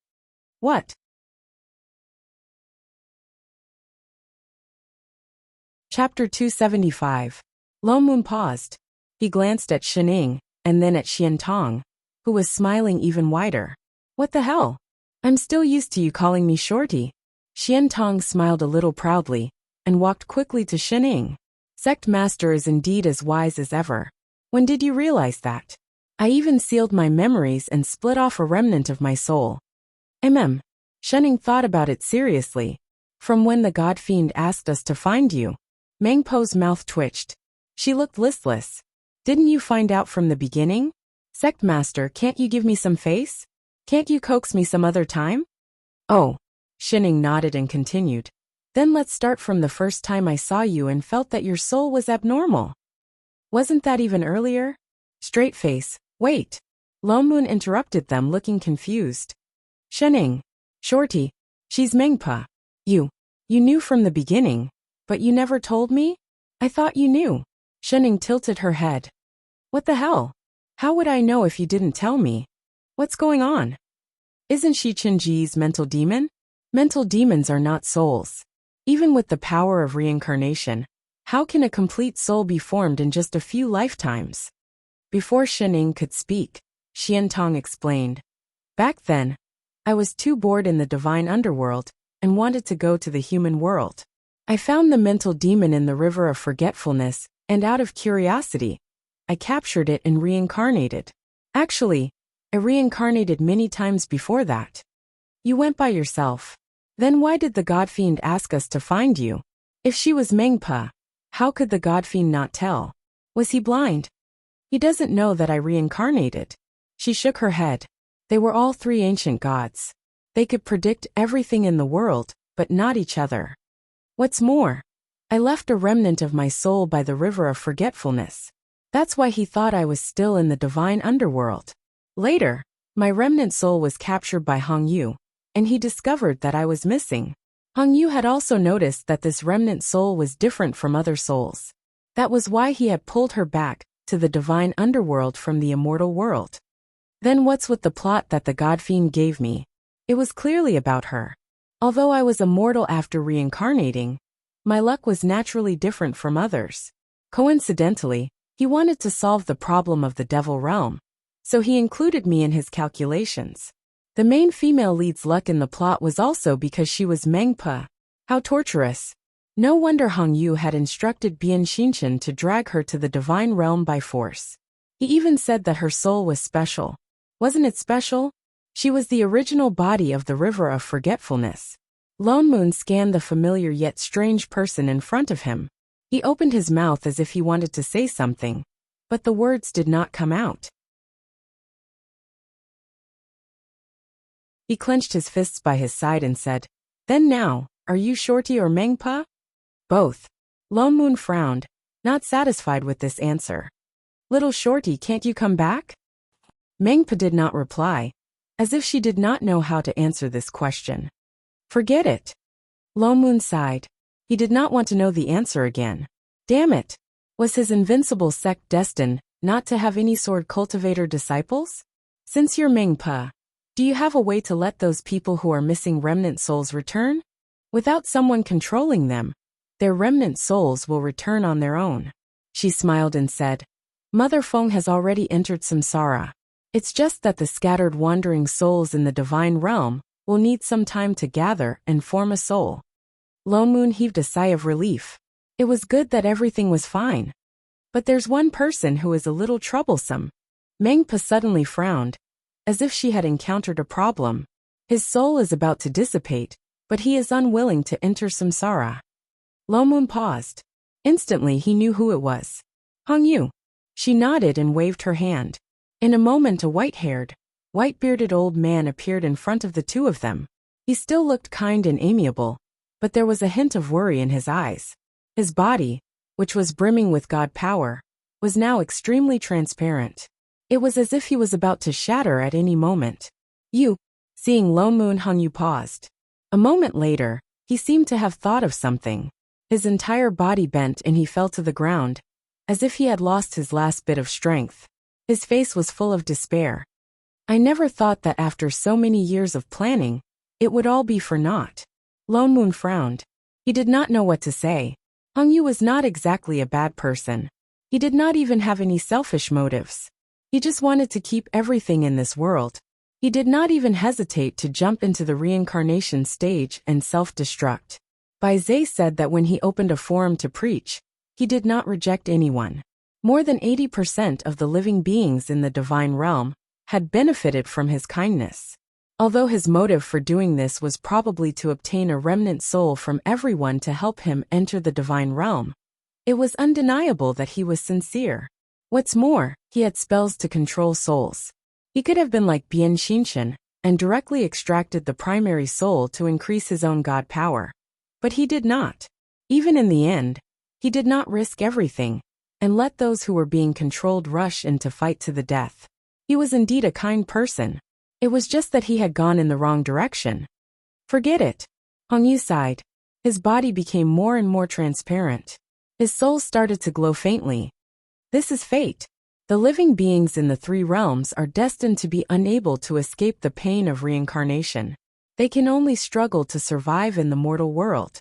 Speaker 1: What? Chapter 275. Lone Moon paused. He glanced at Shenning, and then at Xian Tong, who was smiling even wider. What the hell? I'm still used to you calling me Shorty. Xian Tong smiled a little proudly, and walked quickly to Shenning. Sect Master is indeed as wise as ever. When did you realize that? I even sealed my memories and split off a remnant of my soul. Shenning thought about it seriously. From when the God Fiend asked us to find you. Mengpo's mouth twitched. She looked listless. Didn't you find out from the beginning? Sect Master, can't you give me some face? Can't you coax me some other time? Oh. Shenning nodded and continued. Then let's start from the first time I saw you and felt that your soul was abnormal. Wasn't that even earlier? Straight face. Wait. Lone Moon interrupted them, looking confused. Shenning. Shorty. She's Mengpa. You knew from the beginning, but you never told me? I thought you knew. Shenning tilted her head. What the hell? How would I know if you didn't tell me? What's going on? Isn't she Qinji's mental demon? Mental demons are not souls. Even with the power of reincarnation, how can a complete soul be formed in just a few lifetimes? Before Shenning could speak, Xian Tong explained. Back then, I was too bored in the divine underworld and wanted to go to the human world. I found the mental demon in the river of forgetfulness, and out of curiosity, I captured it and reincarnated. Actually, I reincarnated many times before that. You went by yourself. Then why did the God Fiend ask us to find you? If she was Mengpa, how could the God Fiend not tell? Was he blind? He doesn't know that I reincarnated. She shook her head. They were all three ancient gods. They could predict everything in the world, but not each other. What's more, I left a remnant of my soul by the river of forgetfulness. That's why he thought I was still in the divine underworld. Later, my remnant soul was captured by Hong Yu, and he discovered that I was missing. Hong Yu had also noticed that this remnant soul was different from other souls. That was why he had pulled her back to the divine underworld from the immortal world. Then what's with the plot that the God Fiend gave me? It was clearly about her. Although I was immortal after reincarnating, my luck was naturally different from others. Coincidentally, he wanted to solve the problem of the devil realm, so he included me in his calculations. The main female lead's luck in the plot was also because she was Mengpa. How torturous. No wonder Hong Yu had instructed Bian Xinshan to drag her to the divine realm by force. He even said that her soul was special. Wasn't it special? She was the original body of the river of forgetfulness. Lone Moon scanned the familiar yet strange person in front of him. He opened his mouth as if he wanted to say something, but the words did not come out. He clenched his fists by his side and said, Then now, are you Shorty or Mengpa? Both. Lone Moon frowned, not satisfied with this answer. Little Shorty, can't you come back? Mengpa did not reply, as if she did not know how to answer this question. Forget it. Lone Moon sighed. He did not want to know the answer again. Damn it. Was his invincible sect destined not to have any sword cultivator disciples? Since you're Mengpa, do you have a way to let those people who are missing remnant souls return? Without someone controlling them, their remnant souls will return on their own. She smiled and said, Mother Feng has already entered samsara. It's just that the scattered wandering souls in the divine realm will need some time to gather and form a soul. Lone Moon heaved a sigh of relief. It was good that everything was fine. But there's one person who is a little troublesome. Mengpa suddenly frowned, as if she had encountered a problem. His soul is about to dissipate, but he is unwilling to enter samsara. Lone Moon paused. Instantly he knew who it was. Hong Yu. She nodded and waved her hand. In a moment a white-haired, white-bearded old man appeared in front of the two of them. He still looked kind and amiable, but there was a hint of worry in his eyes. His body, which was brimming with God power, was now extremely transparent. It was as if he was about to shatter at any moment. You, seeing Lone Moon Hongyu paused. A moment later, he seemed to have thought of something. His entire body bent and he fell to the ground, as if he had lost his last bit of strength. His face was full of despair. I never thought that after so many years of planning, it would all be for naught. Lone Moon frowned. He did not know what to say. Hongyu was not exactly a bad person. He did not even have any selfish motives. He just wanted to keep everything in this world. He did not even hesitate to jump into the reincarnation stage and self-destruct. Bai Zhe said that when he opened a forum to preach, he did not reject anyone. More than 80% of the living beings in the divine realm had benefited from his kindness. Although his motive for doing this was probably to obtain a remnant soul from everyone to help him enter the divine realm, it was undeniable that he was sincere. What's more, he had spells to control souls. He could have been like Bian Xinshan and directly extracted the primary soul to increase his own god power. But he did not. Even in the end, he did not risk everything and let those who were being controlled rush into fight to the death. He was indeed a kind person. It was just that he had gone in the wrong direction. Forget it. Hongyu sighed. His body became more and more transparent. His soul started to glow faintly. This is fate. The living beings in the three realms are destined to be unable to escape the pain of reincarnation. They can only struggle to survive in the mortal world.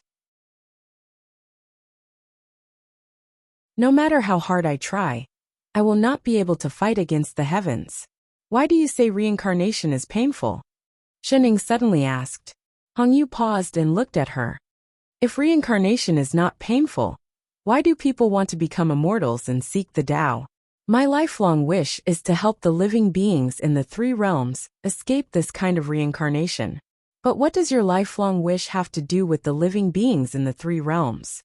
Speaker 1: No matter how hard I try, I will not be able to fight against the heavens. Why do you say reincarnation is painful? Shening suddenly asked. Hongyu paused and looked at her. If reincarnation is not painful, why do people want to become immortals and seek the Tao? My lifelong wish is to help the living beings in the three realms escape this kind of reincarnation. But what does your lifelong wish have to do with the living beings in the three realms?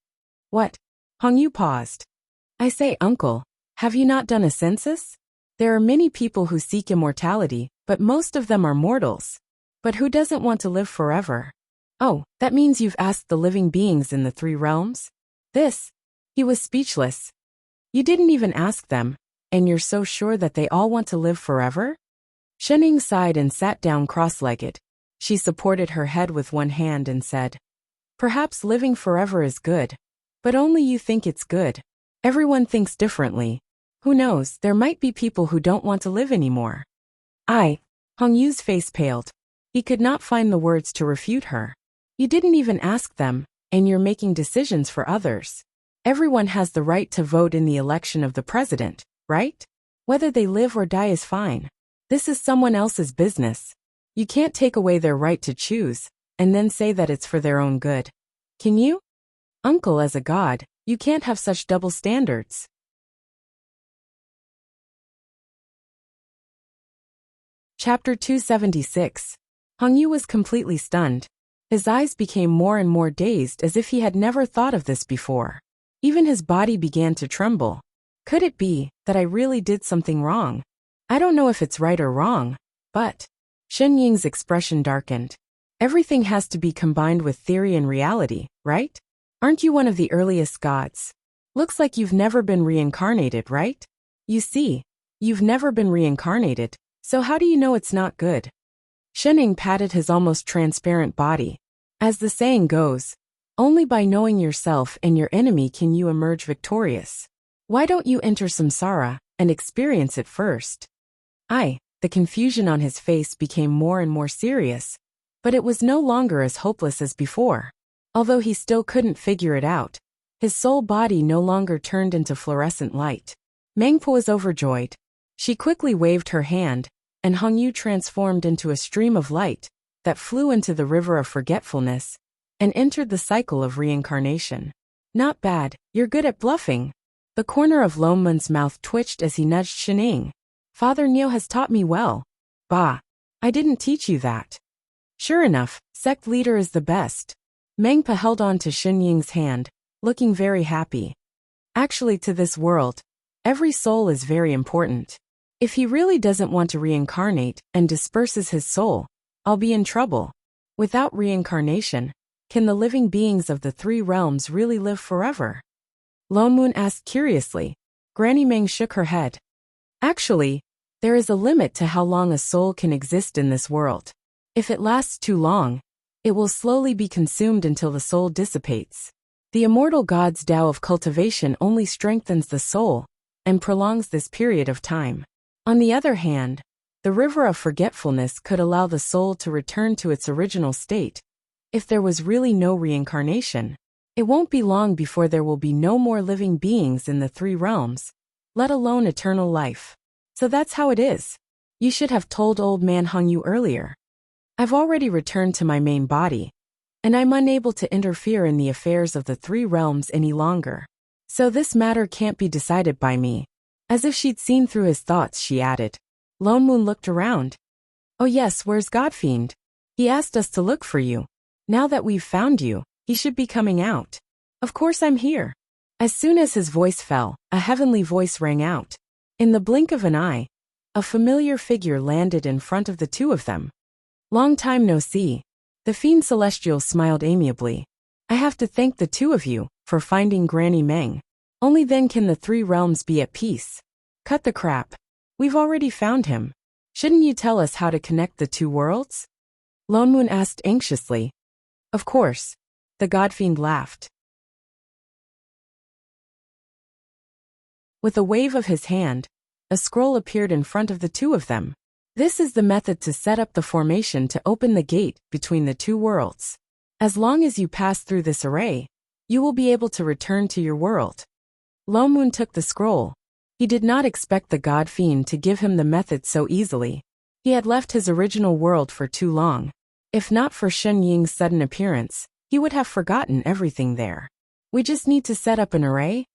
Speaker 1: What? Hongyu paused. I say, uncle, have you not done a census? There are many people who seek immortality, but most of them are mortals. But who doesn't want to live forever? Oh, that means you've asked the living beings in the three realms? He was speechless. You didn't even ask them, and you're so sure that they all want to live forever? Shening sighed and sat down cross-legged. She supported her head with one hand and said, perhaps living forever is good, but only you think it's good. Everyone thinks differently. Who knows, there might be people who don't want to live anymore. Hongyu's face paled. He could not find the words to refute her. You didn't even ask them, and you're making decisions for others. Everyone has the right to vote in the election of the president, right? Whether they live or die is fine. This is someone else's business. You can't take away their right to choose, and then say that it's for their own good. Can you? Uncle, as a god, you can't have such double standards. Chapter 276. Hongyu was completely stunned. His eyes became more and more dazed as if he had never thought of this before. Even his body began to tremble. Could it be that I really did something wrong? I don't know if it's right or wrong, but... Shen Ying's expression darkened. Everything has to be combined with theory and reality, right? Aren't you one of the earliest gods? Looks like you've never been reincarnated, right? You see, you've never been reincarnated, so how do you know it's not good? Shen Ying patted his almost transparent body. As the saying goes, only by knowing yourself and your enemy can you emerge victorious. Why don't you enter samsara and experience it first? The confusion on his face became more and more serious, but it was no longer as hopeless as before. Although he still couldn't figure it out, his soul body no longer turned into fluorescent light. Mengpo was overjoyed. She quickly waved her hand, and Hongyu transformed into a stream of light that flew into the river of forgetfulness and entered the cycle of reincarnation. Not bad, you're good at bluffing. The corner of Loman's mouth twitched as he nudged Shening. Father Neo has taught me well. Bah, I didn't teach you that. Sure enough, sect leader is the best. Mengpa held on to Shen Ying's hand, looking very happy. Actually, to this world, Every soul is very important. If he really doesn't want to reincarnate and disperses his soul, I'll be in trouble. Without reincarnation, can the living beings of the three realms really live forever? Lone Moon asked curiously. Granny Meng shook her head. Actually, there is a limit to how long a soul can exist in this world. If it lasts too long, it will slowly be consumed until the soul dissipates. The immortal God's Tao of cultivation only strengthens the soul and prolongs this period of time. On the other hand, the river of forgetfulness could allow the soul to return to its original state. If there was really no reincarnation, it won't be long before there will be no more living beings in the three realms, let alone eternal life. So that's how it is. You should have told old man Hung you earlier. I've already returned to my main body, and I'm unable to interfere in the affairs of the three realms any longer. So this matter can't be decided by me. As if she'd seen through his thoughts, she added. Lone Moon looked around. Oh yes, where's Godfiend? He asked us to look for you. Now that we've found you, he should be coming out. Of course I'm here. As soon as his voice fell, a heavenly voice rang out. In the blink of an eye, a familiar figure landed in front of the two of them. Long time no see. The fiend celestial smiled amiably. I have to thank the two of you for finding Granny Meng. Only then can the three realms be at peace. Cut the crap. We've already found him. Shouldn't you tell us how to connect the two worlds? Lone Moon asked anxiously. Of course. The Godfiend laughed. With a wave of his hand, a scroll appeared in front of the two of them. This is the method to set up the formation to open the gate between the two worlds. As long as you pass through this array, you will be able to return to your world. Lone Moon took the scroll. He did not expect the Godfiend to give him the method so easily. He had left his original world for too long. If not for Shen Ying's sudden appearance, he would have forgotten everything there. We just need to set up an array?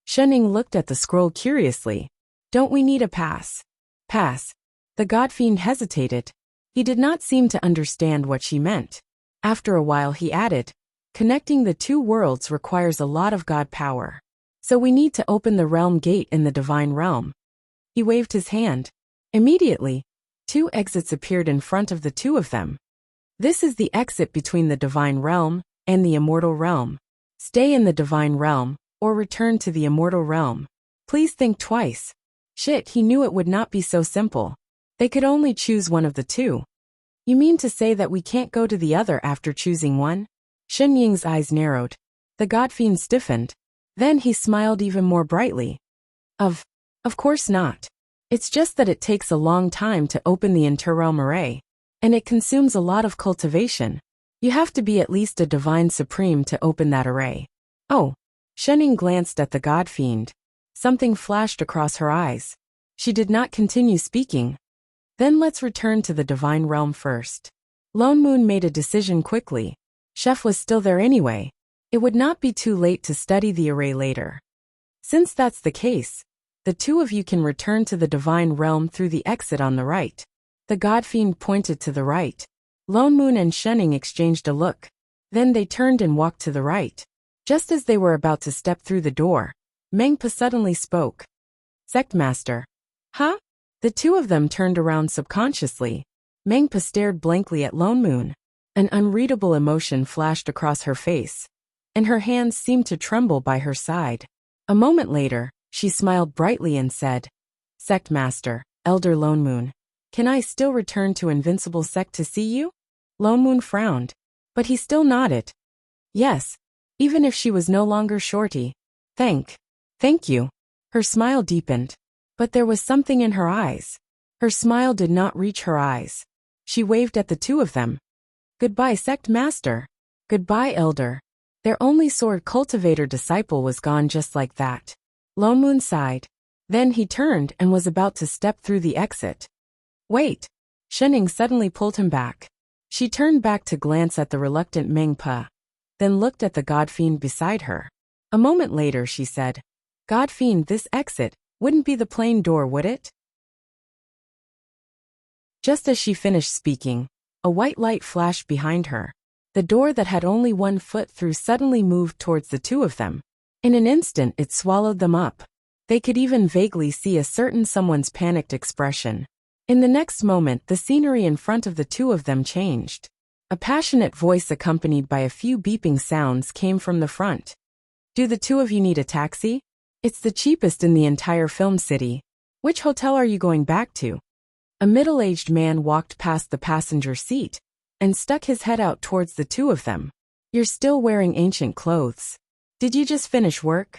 Speaker 1: Shen Ying looked at the scroll curiously. Don't we need a pass? Pass. The Godfiend hesitated. He did not seem to understand what she meant. After a while he added, connecting the two worlds requires a lot of God power. So we need to open the realm gate in the divine realm. He waved his hand. Immediately, two exits appeared in front of the two of them. This is the exit between the divine realm and the immortal realm. Stay in the divine realm, or return to the immortal realm. Please think twice. Shit, he knew it would not be so simple. They could only choose one of the two. You mean to say that we can't go to the other after choosing one? Shen Ying's eyes narrowed. The Godfiend stiffened. Then he smiled even more brightly. Of course not. It's just that it takes a long time to open the interrealm array, and it consumes a lot of cultivation. You have to be at least a divine supreme to open that array. Oh. Shen Ying glanced at the Godfiend. Something flashed across her eyes. She did not continue speaking. Then let's return to the divine realm first. Lone Moon made a decision quickly. Chef was still there anyway. It would not be too late to study the array later. Since that's the case, the two of you can return to the divine realm through the exit on the right. The Godfiend pointed to the right. Lone Moon and Shen Ying exchanged a look. Then they turned and walked to the right. Just as they were about to step through the door, Meng Pa suddenly spoke. Sect Master. Huh? The two of them turned around subconsciously. Meng Pa stared blankly at Lone Moon. An unreadable emotion flashed across her face, and her hands seemed to tremble by her side. A moment later, she smiled brightly and said, Sect Master, Elder Lone Moon, can I still return to Invincible Sect to see you? Lone Moon frowned, but he still nodded. Yes, even if she was no longer Shorty. Thank you. Her smile deepened, but there was something in her eyes. Her smile did not reach her eyes. She waved at the two of them. Goodbye, Sect Master. Goodbye, Elder. Their only sword cultivator disciple was gone just like that. Lone Moon sighed. Then he turned and was about to step through the exit. Wait. Shen Ying suddenly pulled him back. She turned back to glance at the reluctant Meng Pa, then looked at the Godfiend beside her. A moment later she said, Godfiend, this exit wouldn't be the plain door, would it? Just as she finished speaking, a white light flashed behind her. The door that had only 1 foot through suddenly moved towards the two of them. In an instant it swallowed them up. They could even vaguely see a certain someone's panicked expression. In the next moment, the scenery in front of the two of them changed. A passionate voice accompanied by a few beeping sounds came from the front. Do the two of you need a taxi? It's the cheapest in the entire film city. Which hotel are you going back to? A middle-aged man walked past the passenger seat and stuck his head out towards the two of them. You're still wearing ancient clothes. Did you just finish work?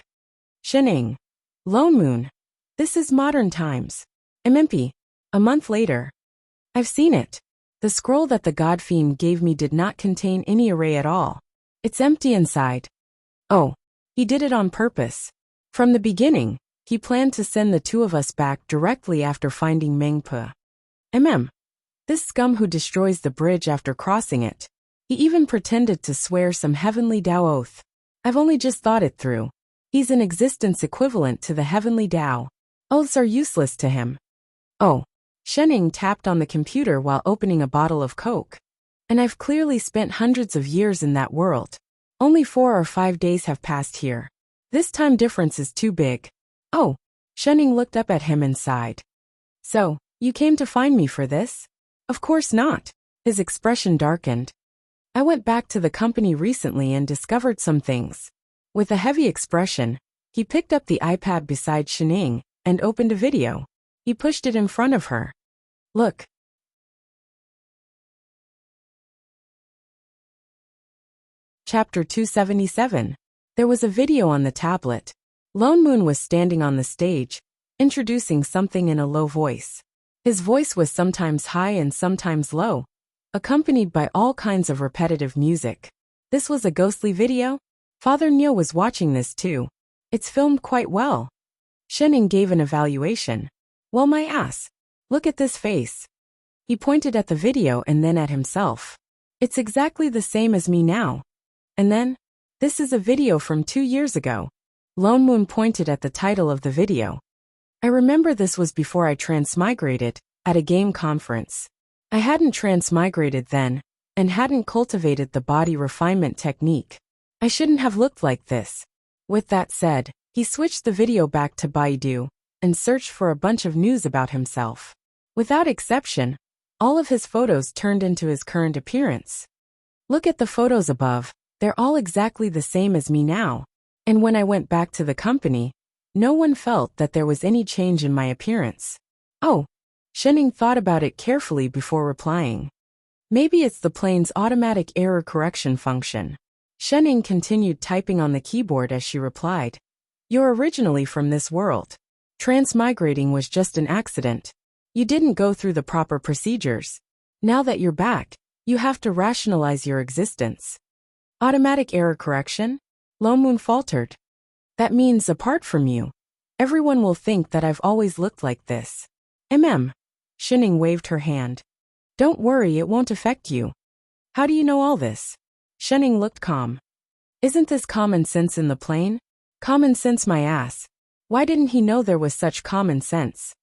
Speaker 1: Shining. Lone Moon. This is modern times. MMP. A month later. I've seen it. The scroll that the god fiend gave me did not contain any array at all. It's empty inside. Oh. He did it on purpose. From the beginning, he planned to send the two of us back directly after finding Mengpe. This scum who destroys the bridge after crossing it. He even pretended to swear some heavenly Tao oath. I've only just thought it through. He's an existence equivalent to the heavenly Tao. Oaths are useless to him. Oh. Shening tapped on the computer while opening a bottle of Coke. And I've clearly spent hundreds of years in that world. Only 4 or 5 days have passed here. This time difference is too big. Oh. Shening looked up at him and sighed. So, you came to find me for this? Of course not. His expression darkened. I went back to the company recently and discovered some things. With a heavy expression, he picked up the iPad beside Shening and opened a video. He pushed it in front of her. Look. Chapter 277. There was a video on the tablet. Lone Moon was standing on the stage, introducing something in a low voice. His voice was sometimes high and sometimes low, accompanied by all kinds of repetitive music. This was a ghostly video? Father Neo was watching this too. It's filmed quite well. Shening gave an evaluation. Well, my ass. Look at this face. He pointed at the video and then at himself. It's exactly the same as me now. And then, this is a video from 2 years ago. Lone Moon pointed at the title of the video. I remember this was before I transmigrated, at a game conference. I hadn't transmigrated then, and hadn't cultivated the body refinement technique. I shouldn't have looked like this. With that said, he switched the video back to Baidu, and searched for a bunch of news about himself. Without exception, all of his photos turned into his current appearance. Look at the photos above. They're all exactly the same as me now. And when I went back to the company, no one felt that there was any change in my appearance. Oh. Shening thought about it carefully before replying. Maybe it's the plane's automatic error correction function. Shening continued typing on the keyboard as she replied. You're originally from this world. Transmigrating was just an accident. You didn't go through the proper procedures. Now that you're back, you have to rationalize your existence. Automatic error correction? Lone Moon faltered. That means apart from you, everyone will think that I've always looked like this. Shening waved her hand. Don't worry, it won't affect you. How do you know all this? Shening looked calm. Isn't this common sense in the plane? Common sense my ass. Why didn't he know there was such common sense?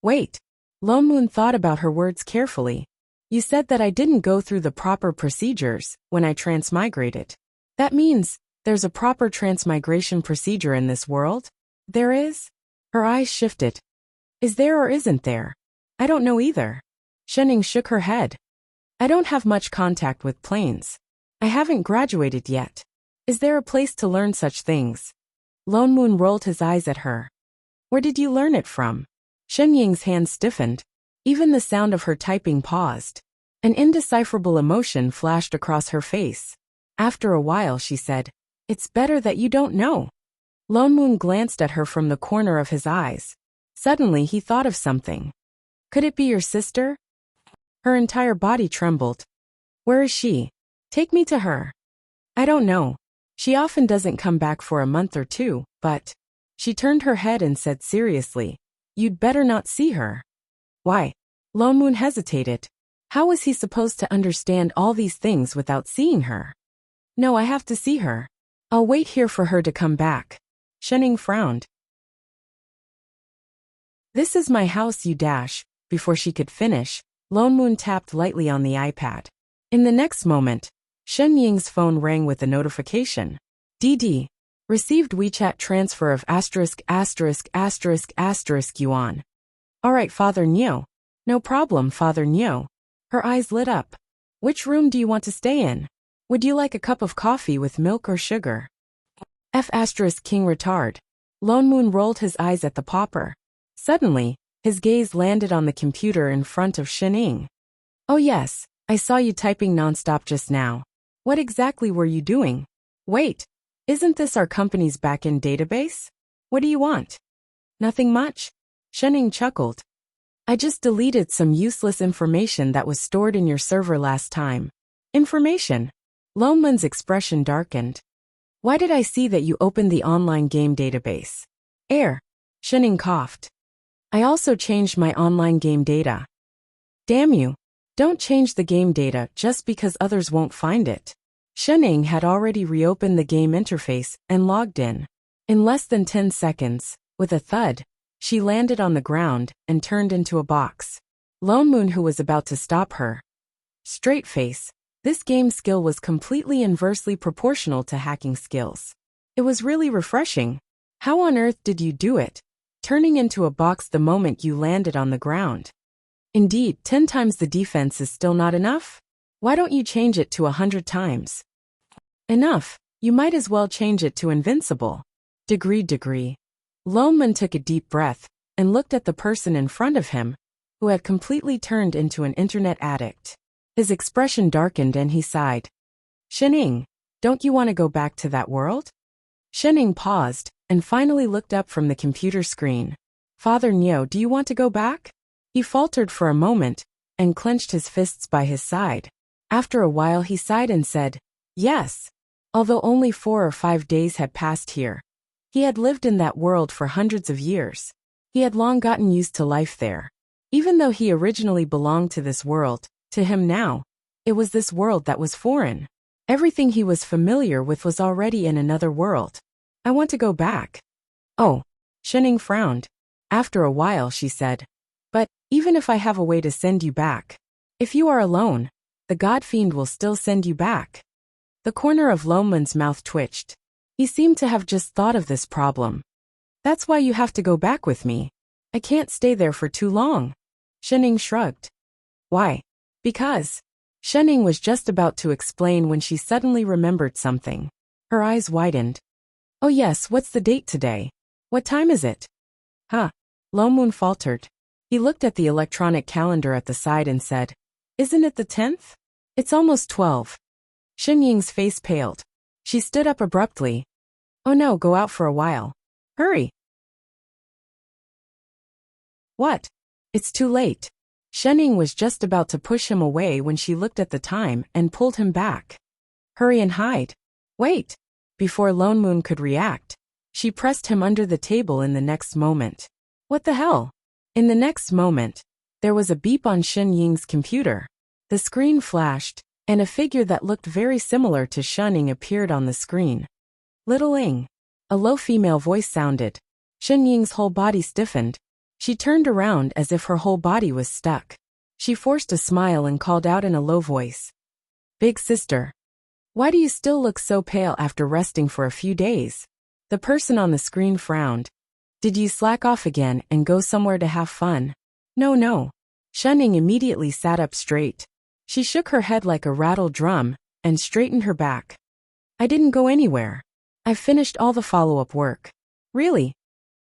Speaker 1: Wait. Lone Moon thought about her words carefully. You said that I didn't go through the proper procedures when I transmigrated. That means there's a proper transmigration procedure in this world? There is? Her eyes shifted. Is there or isn't there? I don't know either. Shening shook her head. I don't have much contact with planes. I haven't graduated yet. Is there a place to learn such things? Lone Moon rolled his eyes at her. Where did you learn it from? Shen Ying's hand stiffened. Even the sound of her typing paused. An indecipherable emotion flashed across her face. After a while she said, It's better that you don't know. Lone Moon glanced at her from the corner of his eyes. Suddenly he thought of something. Could it be your sister? Her entire body trembled. Where is she? Take me to her. I don't know. She often doesn't come back for a month or two, but... She turned her head and said seriously, You'd better not see her. Why? Lone Moon hesitated. How was he supposed to understand all these things without seeing her? No, I have to see her. I'll wait here for her to come back. Shening frowned. This is my house, you dash. Before she could finish, Lone Moon tapped lightly on the iPad. In the next moment, Shen Ying's phone rang with a notification. DD. Received WeChat transfer of ***** yuan. Alright, Father Neo. No problem, Father Neo. Her eyes lit up. Which room do you want to stay in? Would you like a cup of coffee with milk or sugar? King retard. Lone Moon rolled his eyes at the pauper. Suddenly, his gaze landed on the computer in front of Shining. Oh yes, I saw you typing nonstop just now. What exactly were you doing? Wait, isn't this our company's backend database? What do you want? Nothing much. Shining chuckled. I just deleted some useless information that was stored in your server last time. Information? Lone Moon's expression darkened. Why did I see that you opened the online game database? Shining coughed. I also changed my online game data. Damn you. Don't change the game data just because others won't find it. Shining had already reopened the game interface and logged in. In less than 10 seconds, with a thud, she landed on the ground and turned into a box. Lone Moon, who was about to stop her. Straight face, this game skill was completely inversely proportional to hacking skills. It was really refreshing. How on earth did you do it? Turning into a box the moment you landed on the ground. Indeed, 10 times the defense is still not enough? Why don't you change it to 100 times? Enough, you might as well change it to invincible. Degree. Lone Moon took a deep breath and looked at the person in front of him, who had completely turned into an internet addict. His expression darkened and he sighed. Shining, don't you want to go back to that world? Shining paused and finally looked up from the computer screen. Father Neo, do you want to go back? He faltered for a moment and clenched his fists by his side. After a while he sighed and said, yes. Although only 4 or 5 days had passed here. He had lived in that world for hundreds of years. He had long gotten used to life there. Even though he originally belonged to this world, to him now, it was this world that was foreign. Everything he was familiar with was already in another world. I want to go back. Oh, Shining frowned. After a while she said, but, even if I have a way to send you back, if you are alone, the God Fiend will still send you back. The corner of Lone Moon's mouth twitched. He seemed to have just thought of this problem. That's why you have to go back with me. I can't stay there for too long. Shining shrugged. Why? Because. Shining was just about to explain when she suddenly remembered something. Her eyes widened. Oh yes, what's the date today? What time is it? Lone Moon faltered. He looked at the electronic calendar at the side and said, isn't it the 10th? It's almost 12. Ying's face paled. She stood up abruptly. Oh no, go out for a while. Hurry. What? It's too late. Ying was just about to push him away when she looked at the time and pulled him back. Hurry and hide. Wait. Before Lone Moon could react, she pressed him under the table in the next moment. What the hell? In the next moment, there was a beep on Ying's computer. The screen flashed, and a figure that looked very similar to Ying appeared on the screen. Little Ing. A low female voice sounded. Ying's whole body stiffened. She turned around as if her whole body was stuck. She forced a smile and called out in a low voice. Big sister. Why do you still look so pale after resting for a few days? The person on the screen frowned. Did you slack off again and go somewhere to have fun? No. Ying immediately sat up straight. She shook her head like a rattled drum and straightened her back. I didn't go anywhere. I've finished all the follow-up work. Really?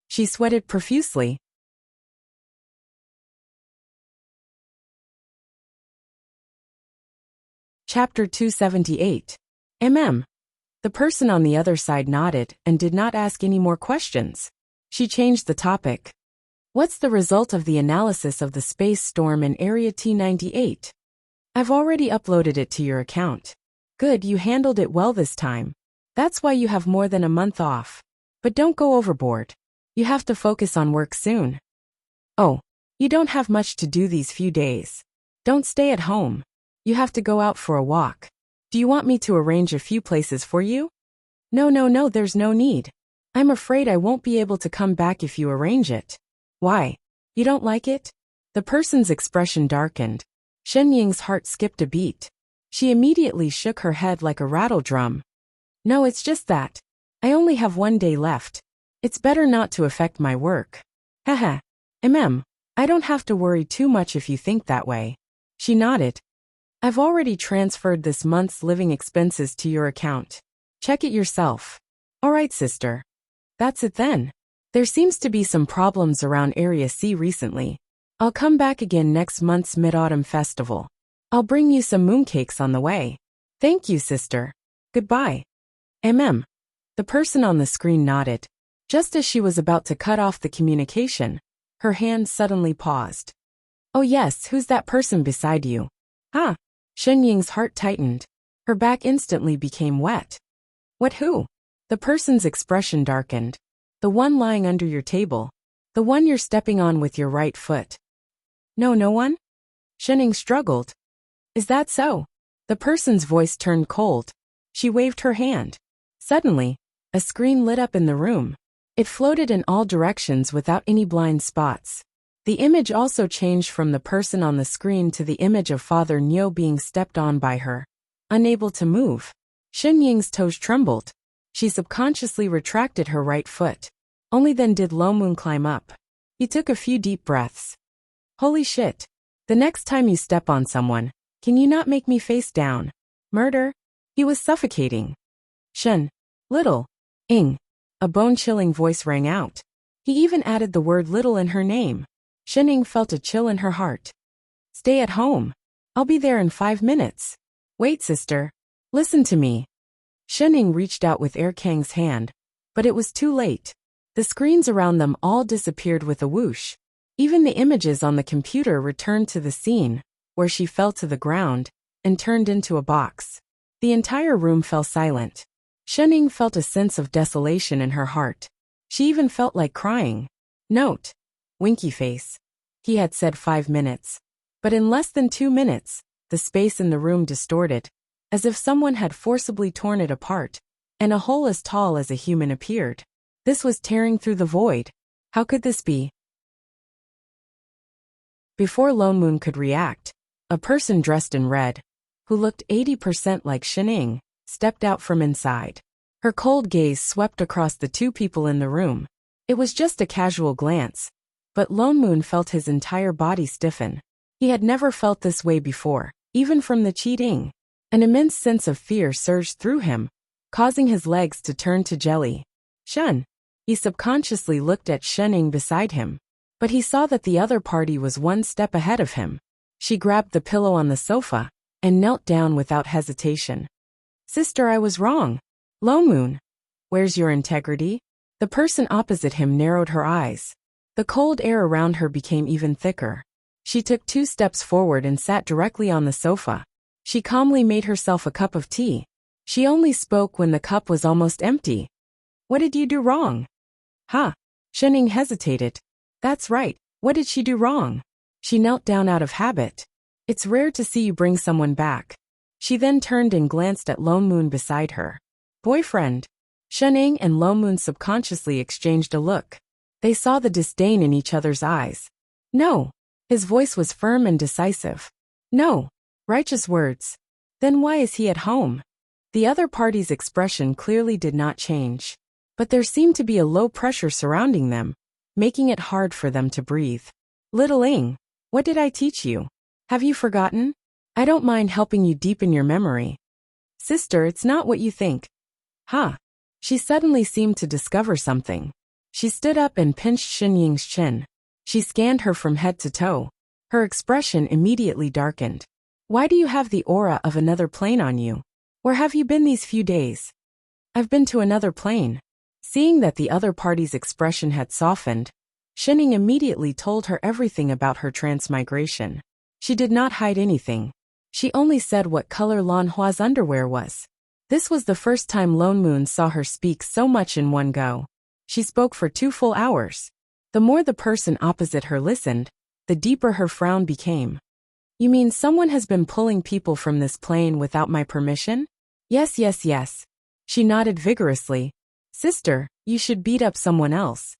Speaker 1: She sweated profusely. Chapter 278. The person on the other side nodded and did not ask any more questions. She changed the topic. What's the result of the analysis of the space storm in Area T98? I've already uploaded it to your account. Good, you handled it well this time. That's why you have more than a month off. But don't go overboard. You have to focus on work soon. Oh, you don't have much to do these few days. Don't stay at home. You have to go out for a walk. Do you want me to arrange a few places for you? No, there's no need. I'm afraid I won't be able to come back if you arrange it. Why? You don't like it? The person's expression darkened. Ying's heart skipped a beat. She immediately shook her head like a rattle drum. No, it's just that. I only have 1 day left. It's better not to affect my work. Haha. I don't have to worry too much if you think that way. She nodded. I've already transferred this month's living expenses to your account. Check it yourself. All right, sister. That's it then. There seems to be some problems around Area C recently. I'll come back again next month's Mid-Autumn Festival. I'll bring you some mooncakes on the way. Thank you, sister. Goodbye. The person on the screen nodded. Just as she was about to cut off the communication, her hand suddenly paused. Oh yes, who's that person beside you? Huh? Shen Ying's heart tightened. Her back instantly became wet. What who? The person's expression darkened. The one lying under your table. The one you're stepping on with your right foot. No, no one? Shen Ying struggled. Is that so? The person's voice turned cold. She waved her hand. Suddenly, a screen lit up in the room. It floated in all directions without any blind spots. The image also changed from the person on the screen to the image of Father Niu being stepped on by her. Unable to move, Shen Ying's toes trembled. She subconsciously retracted her right foot. Only then did Lo Moon climb up. He took a few deep breaths. Holy shit. The next time you step on someone, can you not make me face down? Murder? He was suffocating. Shen. Little. Ing. A bone-chilling voice rang out. He even added the word little in her name. Shen Ying felt a chill in her heart. Stay at home. I'll be there in 5 minutes. Wait, sister. Listen to me. Shen Ying reached out with Kang's hand, but it was too late. The screens around them all disappeared with a whoosh. Even the images on the computer returned to the scene, where she fell to the ground, and turned into a box. The entire room fell silent. Shen Ying felt a sense of desolation in her heart. She even felt like crying. Note. Winky face. He had said 5 minutes. But in less than 2 minutes, the space in the room distorted, as if someone had forcibly torn it apart, and a hole as tall as a human appeared. This was tearing through the void. How could this be? Before Lo Moon could react, a person dressed in red, who looked 80% like Shen Ying, stepped out from inside. Her cold gaze swept across the two people in the room. It was just a casual glance, but Lo Moon felt his entire body stiffen. He had never felt this way before, even from the cheating. An immense sense of fear surged through him, causing his legs to turn to jelly. Shen. He subconsciously looked at Shen Ying beside him, but he saw that the other party was 1 step ahead of him. She grabbed the pillow on the sofa and knelt down without hesitation. Sister, I was wrong. Lo Moon. Where's your integrity? The person opposite him narrowed her eyes. The cold air around her became even thicker. She took 2 steps forward and sat directly on the sofa. She calmly made herself a cup of tea. She only spoke when the cup was almost empty. What did you do wrong? Huh? Shen Ying hesitated. That's right. What did she do wrong? She knelt down out of habit. It's rare to see you bring someone back. She then turned and glanced at Lo Moon beside her. Boyfriend. Shen Ying and Lo Moon subconsciously exchanged a look. They saw the disdain in each other's eyes. No. His voice was firm and decisive. No. Righteous words. Then why is he at home? The other party's expression clearly did not change, but there seemed to be a low pressure surrounding them, making it hard for them to breathe. Little Ing, what did I teach you? Have you forgotten? I don't mind helping you deepen your memory. Sister, it's not what you think. Huh? She suddenly seemed to discover something. She stood up and pinched Shen Ying's chin. She scanned her from head to toe. Her expression immediately darkened. Why do you have the aura of another plane on you? Where have you been these few days? I've been to another plane. Seeing that the other party's expression had softened, Shen Ying immediately told her everything about her transmigration. She did not hide anything. She only said what color Lan Hua's underwear was. This was the first time Lo Moon saw her speak so much in one go. She spoke for 2 full hours. The more the person opposite her listened, the deeper her frown became. You mean someone has been pulling people from this plane without my permission? Yes, yes, yes. She nodded vigorously. Sister, you should beat up someone else.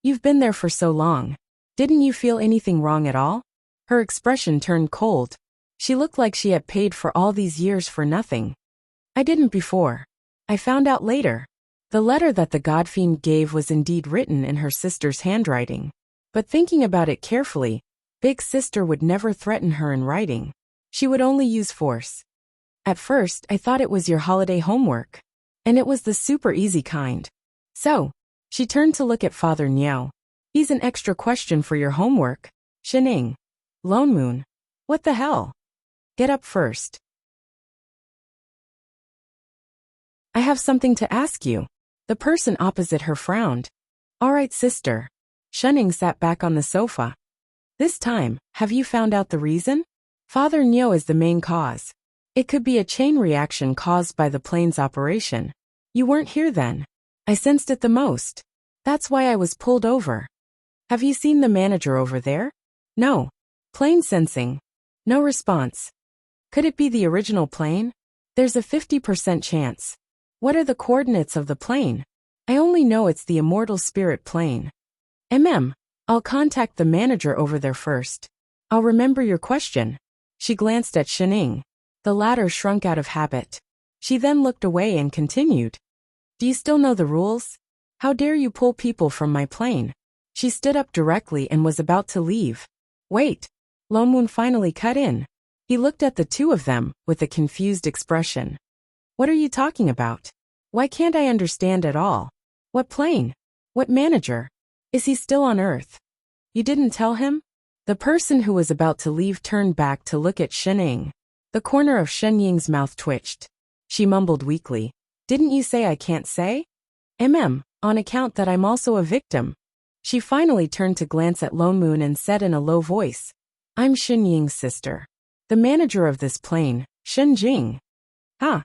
Speaker 1: You've been there for so long. Didn't you feel anything wrong at all? Her expression turned cold. She looked like she had paid for all these years for nothing. I didn't before. I found out later. The letter that the godfiend gave was indeed written in her sister's handwriting. But thinking about it carefully, Big Sister would never threaten her in writing. She would only use force. At first, I thought it was your holiday homework. And it was the super easy kind. So, she turned to look at Father Niao. He's an extra question for your homework. Shining. Lone Moon. What the hell? Get up first. I have something to ask you. The person opposite her frowned. All right, sister. Shunning sat back on the sofa. This time, have you found out the reason? Father Niao is the main cause. It could be a chain reaction caused by the plane's operation. You weren't here then. I sensed it the most. That's why I was pulled over. Have you seen the manager over there? No. Plane sensing. No response. Could it be the original plane? There's a 50% chance. What are the coordinates of the plane? I only know it's the immortal spirit plane. I'll contact the manager over there first. I'll remember your question. She glanced at Shining. The latter shrunk out of habit. She then looked away and continued. Do you still know the rules? How dare you pull people from my plane? She stood up directly and was about to leave. Wait. Lone Moon finally cut in. He looked at the two of them with a confused expression. What are you talking about? Why can't I understand at all? What plane? What manager? Is he still on Earth? You didn't tell him? The person who was about to leave turned back to look at Shining. The corner of Shen Ying's mouth twitched. She mumbled weakly. Didn't you say I can't say? On account that I'm also a victim. She finally turned to glance at Lone Moon and said in a low voice. I'm Shen Ying's sister. The manager of this plane, Shen Jing. Huh?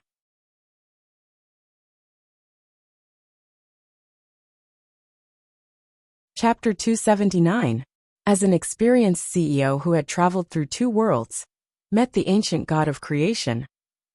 Speaker 1: Chapter 279. As an experienced CEO who had traveled through 2 worlds, met the ancient god of creation,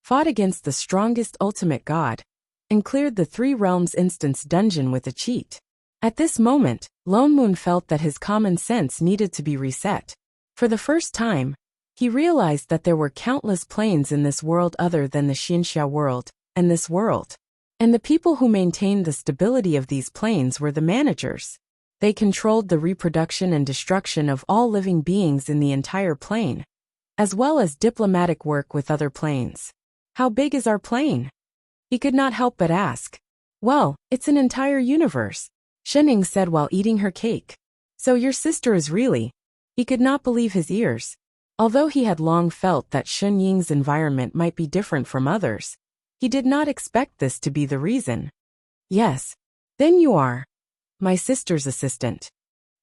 Speaker 1: fought against the strongest ultimate god, and cleared the 3 realms instance dungeon with a cheat. At this moment, Lone Moon felt that his common sense needed to be reset. For the first time, he realized that there were countless planes in this world other than the Xianxia world, and this world. And the people who maintained the stability of these planes were the managers. They controlled the reproduction and destruction of all living beings in the entire plane, as well as diplomatic work with other planes. How big is our plane? He could not help but ask. Well, it's an entire universe, Shening said while eating her cake. So your sister is really... He could not believe his ears. Although he had long felt that Shen Ying's environment might be different from others, he did not expect this to be the reason. Yes. Then you are my sister's assistant.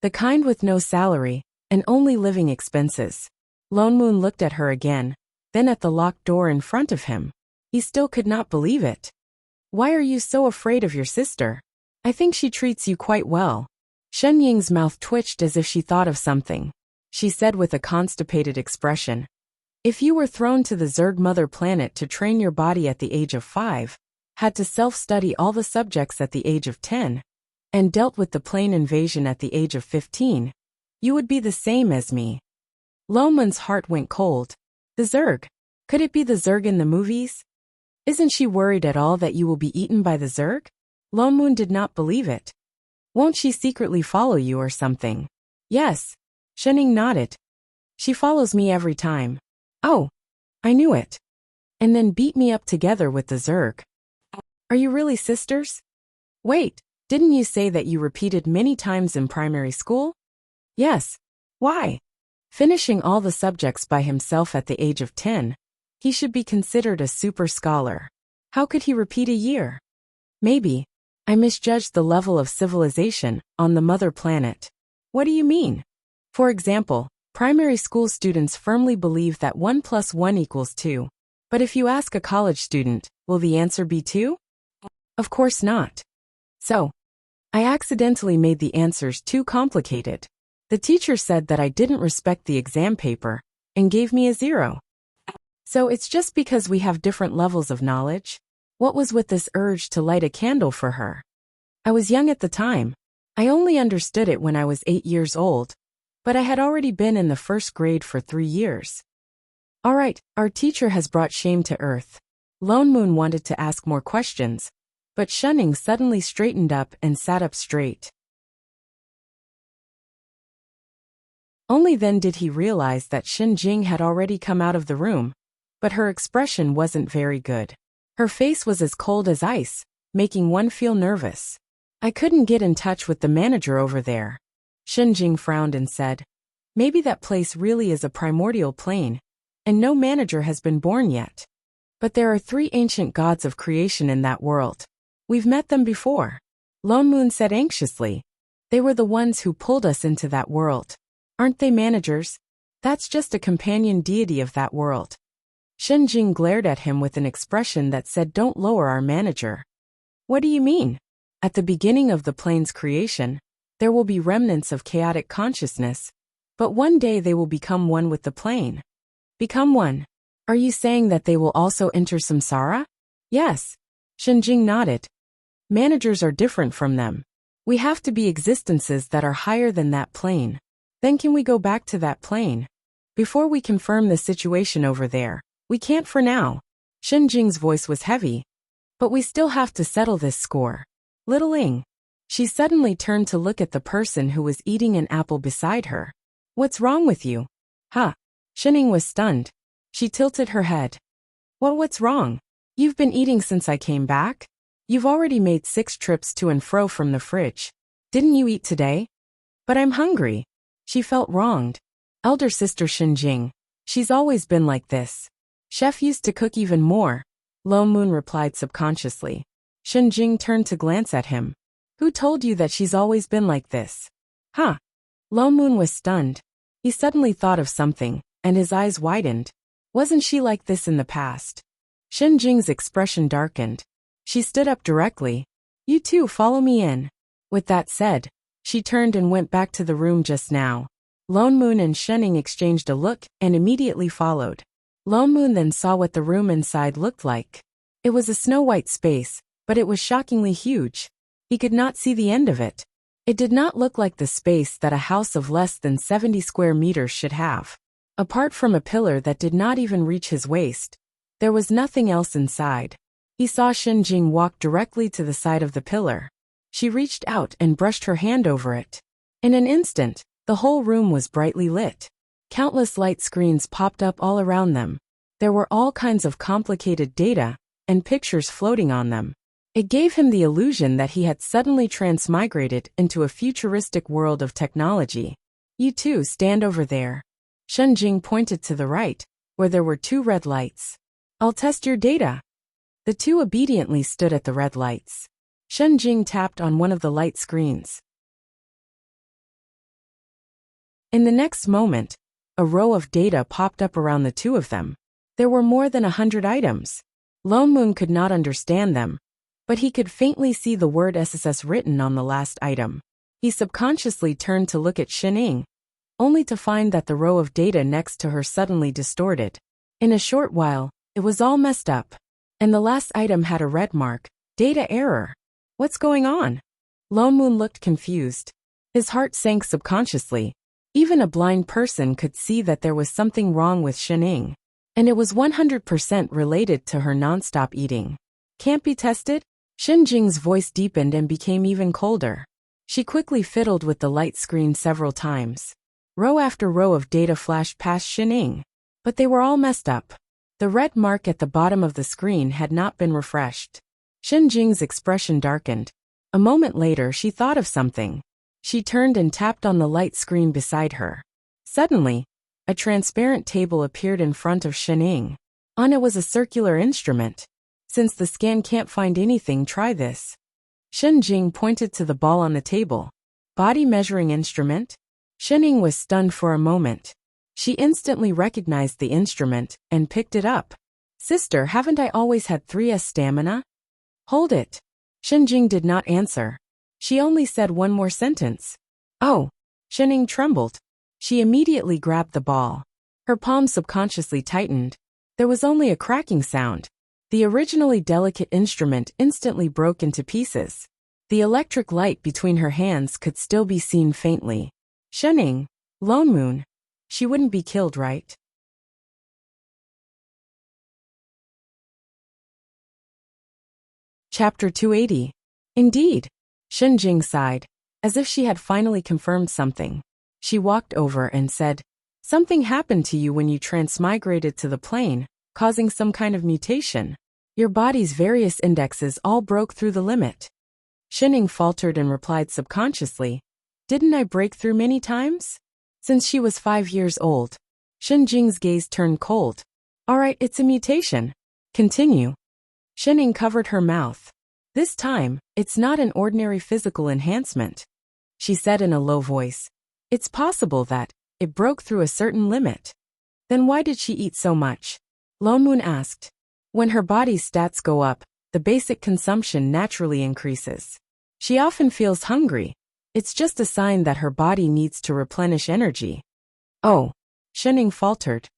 Speaker 1: The kind with no salary, and only living expenses. Lone Moon looked at her again, then at the locked door in front of him. He still could not believe it. Why are you so afraid of your sister? I think she treats you quite well. Shen Ying's mouth twitched as if she thought of something. She said with a constipated expression. If you were thrown to the Zerg mother planet to train your body at the age of 5, had to self-study all the subjects at the age of 10, and dealt with the plane invasion at the age of 15, you would be the same as me. Lone Moon's heart went cold. The Zerg? Could it be the Zerg in the movies? Isn't she worried at all that you will be eaten by the Zerg? Lone Moon did not believe it. Won't she secretly follow you or something? Yes. Shening nodded. She follows me every time. Oh, I knew it. And then beat me up together with the Zerg. Are you really sisters? Wait, didn't you say that you repeated many times in primary school? Yes. Why? Finishing all the subjects by himself at the age of 10, he should be considered a super scholar. How could he repeat a year? Maybe. I misjudged the level of civilization on the mother planet. What do you mean? For example, primary school students firmly believe that 1 + 1 = 2. But if you ask a college student, will the answer be 2? Of course not. So, I accidentally made the answers too complicated. The teacher said that I didn't respect the exam paper, and gave me a 0. So it's just because we have different levels of knowledge? What was with this urge to light a candle for her? I was young at the time. I only understood it when I was 8 years old, but I had already been in the 1st grade for 3 years. All right, our teacher has brought shame to earth. Lone Moon wanted to ask more questions, But Shunning suddenly straightened up and sat up straight. Only then did he realize that Jing had already come out of the room, but her expression wasn't very good. Her face was as cold as ice, making one feel nervous. I couldn't get in touch with the manager over there. Jing frowned and said, maybe that place really is a primordial plane, and no manager has been born yet. But there are 3 ancient gods of creation in that world. We've met them before. Lone Moon said anxiously. They were the ones who pulled us into that world. Aren't they managers? That's just a companion deity of that world. Jing glared at him with an expression that said, don't lower our manager. What do you mean? At the beginning of the plane's creation, there will be remnants of chaotic consciousness, but one day they will become one with the plane. Become one? Are you saying that they will also enter samsara? Yes. Jing nodded. Managers are different from them. We have to be existences that are higher than that plane. Then can we go back to that plane? Before we confirm the situation over there, we can't for now. Jing's voice was heavy. But we still have to settle this score. Little Ing. She suddenly turned to look at the person who was eating an apple beside her. What's wrong with you? Huh? Ing was stunned. She tilted her head. What's wrong? You've been eating since I came back? You've already made 6 trips to and fro from the fridge. Didn't you eat today? But I'm hungry. She felt wronged. Elder sister Jing. She's always been like this. Chef used to cook even more. Lone Moon replied subconsciously. Jing turned to glance at him. Who told you that she's always been like this? Huh? Lone Moon was stunned. He suddenly thought of something, and his eyes widened. Wasn't she like this in the past? Jing's expression darkened. She stood up directly. You two follow me in. With that said, she turned and went back to the room just now. Lone Moon and Ing exchanged a look and immediately followed. Lone Moon then saw what the room inside looked like. It was a snow-white space, but it was shockingly huge. He could not see the end of it. It did not look like the space that a house of less than 70 square meters should have. Apart from a pillar that did not even reach his waist, there was nothing else inside. He saw Jing walk directly to the side of the pillar. She reached out and brushed her hand over it. In an instant, the whole room was brightly lit. Countless light screens popped up all around them. There were all kinds of complicated data and pictures floating on them. It gave him the illusion that he had suddenly transmigrated into a futuristic world of technology. You two stand over there. Jing pointed to the right, where there were 2 red lights. I'll test your data. The 2 obediently stood at the red lights. Jing tapped on one of the light screens. In the next moment, a row of data popped up around the 2 of them. There were more than 100 items. Lone Moon could not understand them, but he could faintly see the word SSS written on the last item. He subconsciously turned to look at Ing, only to find that the row of data next to her suddenly distorted. In a short while, it was all messed up. And the last item had a red mark, data error. What's going on? Lone Moon looked confused. His heart sank subconsciously. Even a blind person could see that there was something wrong with Ing. And it was 100% related to her nonstop eating. Can't be tested? Jing's voice deepened and became even colder. She quickly fiddled with the light screen several times. Row after row of data flashed past Ing. But they were all messed up. The red mark at the bottom of the screen had not been refreshed. Jing's expression darkened. A moment later she thought of something. She turned and tapped on the light screen beside her. Suddenly, a transparent table appeared in front of Ing. On it was a circular instrument. Since the scan can't find anything, try this. Jing pointed to the ball on the table. Body measuring instrument? Ing was stunned for a moment. She instantly recognized the instrument and picked it up. Sister, haven't I always had 3S stamina? Hold it. Jing did not answer. She only said one more sentence. Oh. Ing trembled. She immediately grabbed the ball. Her palm subconsciously tightened. There was only a cracking sound. The originally delicate instrument instantly broke into pieces. The electric light between her hands could still be seen faintly. Ing, Lone Moon. She wouldn't be killed, right? Chapter 280. Indeed. Shenjing sighed, as if she had finally confirmed something. She walked over and said, "Something happened to you when you transmigrated to the plane, causing some kind of mutation. Your body's various indexes all broke through the limit." Shenning faltered and replied subconsciously, "Didn't I break through many times?" Since she was 5 years old. Shenjing's gaze turned cold. "All right, it's a mutation. Continue." Shenning covered her mouth. "This time, it's not an ordinary physical enhancement," she said in a low voice. "It's possible that it broke through a certain limit." "Then why did she eat so much?" Lone Moon asked. "When her body's stats go up, the basic consumption naturally increases. She often feels hungry. It's just a sign that her body needs to replenish energy." "Oh," Shenning faltered.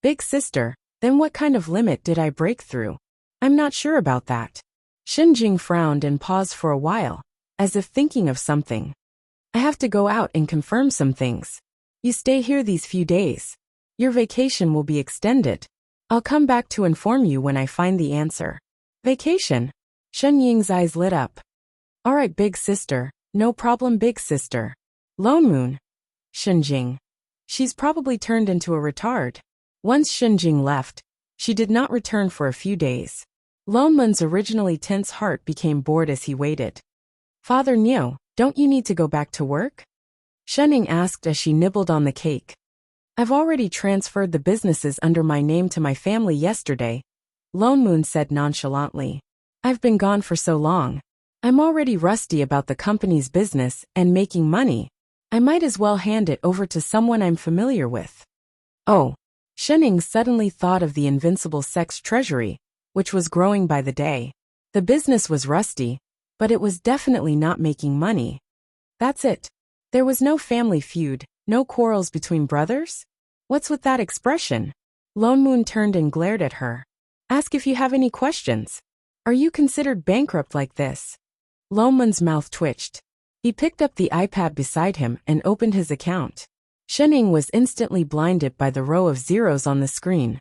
Speaker 1: "Big sister, then what kind of limit did I break through? I'm not sure about that." Shenjing frowned and paused for a while, as if thinking of something. "I have to go out and confirm some things. You stay here these few days. Your vacation will be extended. I'll come back to inform you when I find the answer." "Vacation?" Shen Ying's eyes lit up. "All right, big sister. No problem, big sister." "Lone Moon." Shenjing. "She's probably turned into a retard." Once Shenjing left, she did not return for a few days. Lone Moon's originally tense heart became bored as he waited. "Father Niu, don't you need to go back to work?" Shenning asked as she nibbled on the cake. "I've already transferred the businesses under my name to my family yesterday," Lone Moon said nonchalantly. "I've been gone for so long. I'm already rusty about the company's business and making money. I might as well hand it over to someone I'm familiar with." "Oh." Shenning suddenly thought of the invincible sex treasury, which was growing by the day. The business was rusty, but it was definitely not making money. That's it. There was no family feud, no quarrels between brothers? What's with that expression? Lone Moon turned and glared at her. "Ask if you have any questions. Are you considered bankrupt like this?" Lone Moon's mouth twitched. He picked up the iPad beside him and opened his account. Shenning was instantly blinded by the row of zeros on the screen.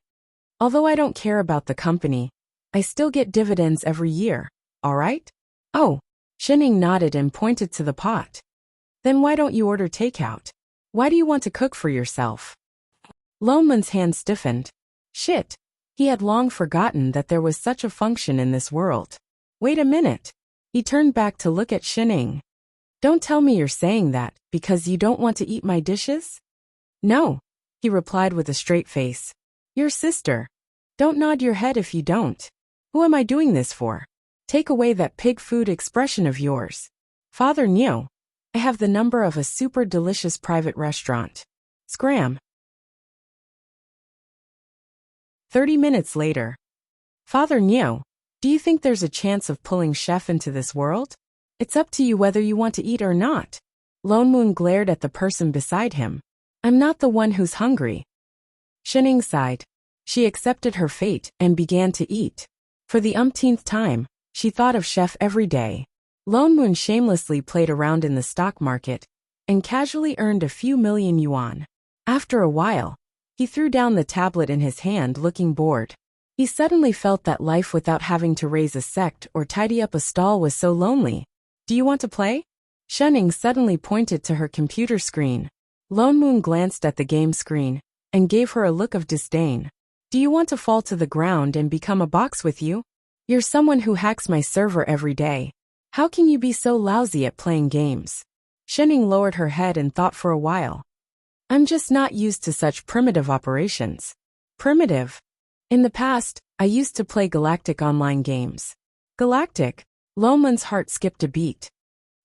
Speaker 1: "Although I don't care about the company, I still get dividends every year, all right?" "Oh." Shenning nodded and pointed to the pot. "Then why don't you order takeout? Why do you want to cook for yourself?" Lone Moon's hand stiffened. Shit. He had long forgotten that there was such a function in this world. "Wait a minute." He turned back to look at Shenning. "Don't tell me you're saying that because you don't want to eat my dishes?" "No," he replied with a straight face. "Your sister. Don't nod your head if you don't. Who am I doing this for? Take away that pig food expression of yours. Father Niu, I have the number of a super delicious private restaurant. Scram." 30 minutes later. "Father Niu, do you think there's a chance of pulling Chef into this world? It's up to you whether you want to eat or not." Lone Moon glared at the person beside him. "I'm not the one who's hungry." Shenning sighed. She accepted her fate and began to eat. For the umpteenth time, she thought of Chef every day. Lone Moon shamelessly played around in the stock market and casually earned a few million yuan. After a while, he threw down the tablet in his hand looking bored. He suddenly felt that life without having to raise a sect or tidy up a stall was so lonely. "Do you want to play?" Shenning suddenly pointed to her computer screen. Lone Moon glanced at the game screen and gave her a look of disdain. "Do you want to fall to the ground and become a box with you? You're someone who hacks my server every day. How can you be so lousy at playing games?" Shenning lowered her head and thought for a while. "I'm just not used to such primitive operations." "Primitive?" "In the past, I used to play galactic online games." "Galactic?" Lone Moon's heart skipped a beat.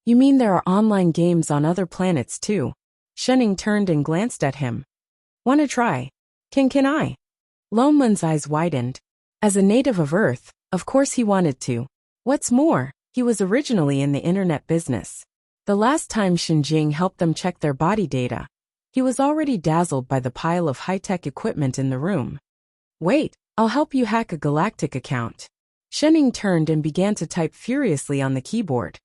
Speaker 1: "You mean there are online games on other planets too?" Shenning turned and glanced at him. "Wanna try? Can I?" Lone Moon's eyes widened. As a native of Earth, of course he wanted to. What's more, he was originally in the internet business. The last time Shenjing helped them check their body data, he was already dazzled by the pile of high-tech equipment in the room. "Wait, I'll help you hack a galactic account." Shenning turned and began to type furiously on the keyboard.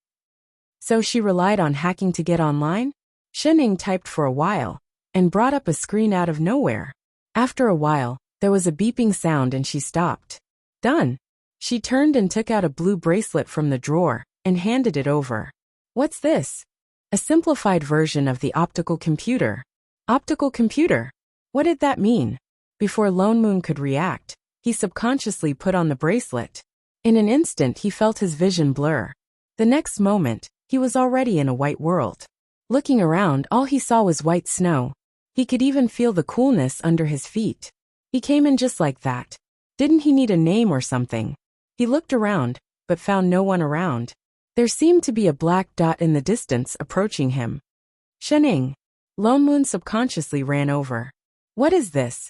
Speaker 1: So she relied on hacking to get online? Shenning typed for a while and brought up a screen out of nowhere. After a while, there was a beeping sound and she stopped. "Done." She turned and took out a blue bracelet from the drawer and handed it over. What's this? A simplified version of the optical computer. Optical computer? What did that mean? Before Lone Moon could react, he subconsciously put on the bracelet. In an instant he felt his vision blur. The next moment, he was already in a white world. Looking around, all he saw was white snow. He could even feel the coolness under his feet. He came in just like that. Didn't he need a name or something? He looked around, but found no one around. There seemed to be a black dot in the distance approaching him. Shening. Lone Moon subconsciously ran over. What is this?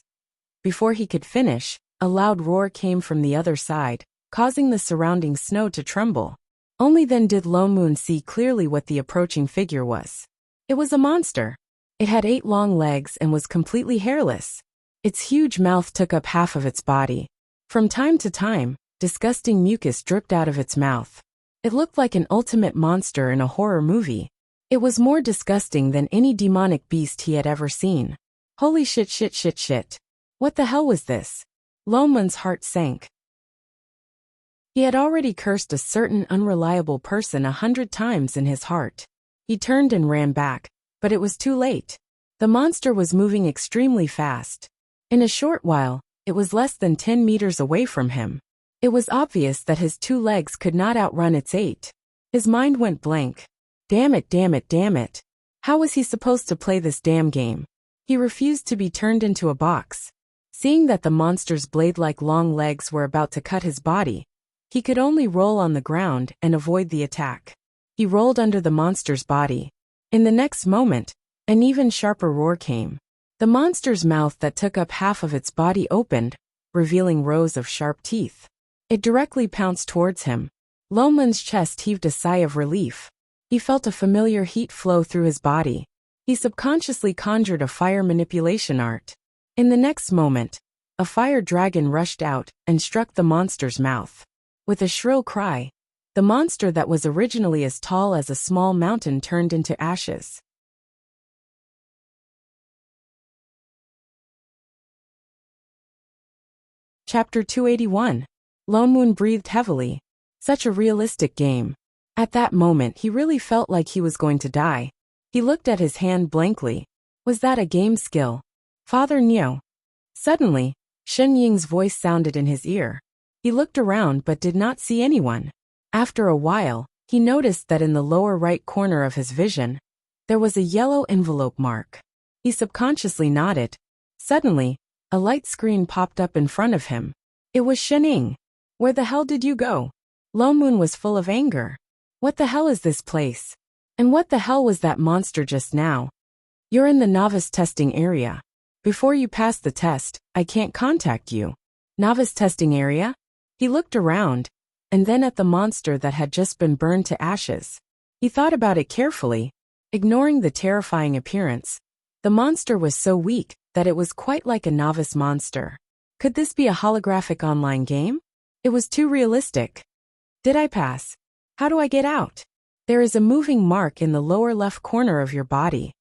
Speaker 1: Before he could finish, a loud roar came from the other side, causing the surrounding snow to tremble. Only then did Lone Moon see clearly what the approaching figure was. It was a monster. It had 8 long legs and was completely hairless. Its huge mouth took up half of its body. From time to time, disgusting mucus dripped out of its mouth. It looked like an ultimate monster in a horror movie. It was more disgusting than any demonic beast he had ever seen. Holy shit. What the hell was this? Lone Moon's heart sank. He had already cursed a certain unreliable person 100 times in his heart. He turned and ran back, but it was too late. The monster was moving extremely fast. In a short while, it was less than 10 meters away from him. It was obvious that his 2 legs could not outrun its 8. His mind went blank. Damn it. How was he supposed to play this damn game? He refused to be turned into a box. Seeing that the monster's blade-like long legs were about to cut his body, he could only roll on the ground and avoid the attack. He rolled under the monster's body. In the next moment, an even sharper roar came. The monster's mouth that took up half of its body opened, revealing rows of sharp teeth. It directly pounced towards him. Lone Moon's chest heaved a sigh of relief. He felt a familiar heat flow through his body. He subconsciously conjured a fire manipulation art. In the next moment, a fire dragon rushed out and struck the monster's mouth. With a shrill cry, the monster that was originally as tall as a small mountain turned into ashes. Chapter 281. Lone Moon breathed heavily. Such a realistic game. At that moment he really felt like he was going to die. He looked at his hand blankly. Was that a game skill? Father Nyo. Suddenly, Shen Ying's voice sounded in his ear. He looked around but did not see anyone. After a while, he noticed that in the lower right corner of his vision, there was a yellow envelope mark. He subconsciously nodded. Suddenly, a light screen popped up in front of him. It was Shen Ying. Where the hell did you go? Lone Moon was full of anger. What the hell is this place? And what the hell was that monster just now? You're in the novice testing area. Before you pass the test, I can't contact you. Novice testing area? He looked around, and then at the monster that had just been burned to ashes. He thought about it carefully. Ignoring the terrifying appearance, the monster was so weak that it was quite like a novice monster. Could this be a holographic online game? It was too realistic. Did I pass? How do I get out? There is a moving mark in the lower left corner of your body.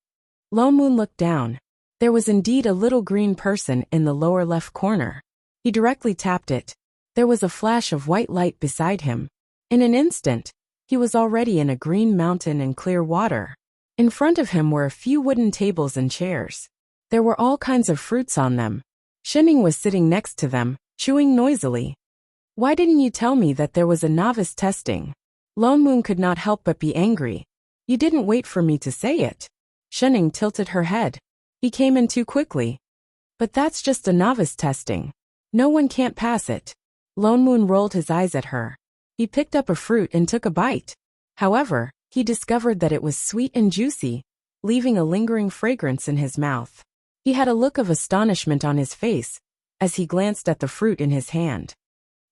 Speaker 1: Lone Moon looked down. There was indeed a little green person in the lower left corner. He directly tapped it. There was a flash of white light beside him. In an instant, he was already in a green mountain and clear water. In front of him were a few wooden tables and chairs. There were all kinds of fruits on them. Shening was sitting next to them, chewing noisily. Why didn't you tell me that there was a novice testing? Lone Moon could not help but be angry. You didn't wait for me to say it. Shening tilted her head. He came in too quickly. But that's just a novice testing. No one can't pass it. Lone Moon rolled his eyes at her. He picked up a fruit and took a bite. However, he discovered that it was sweet and juicy, leaving a lingering fragrance in his mouth. He had a look of astonishment on his face as he glanced at the fruit in his hand.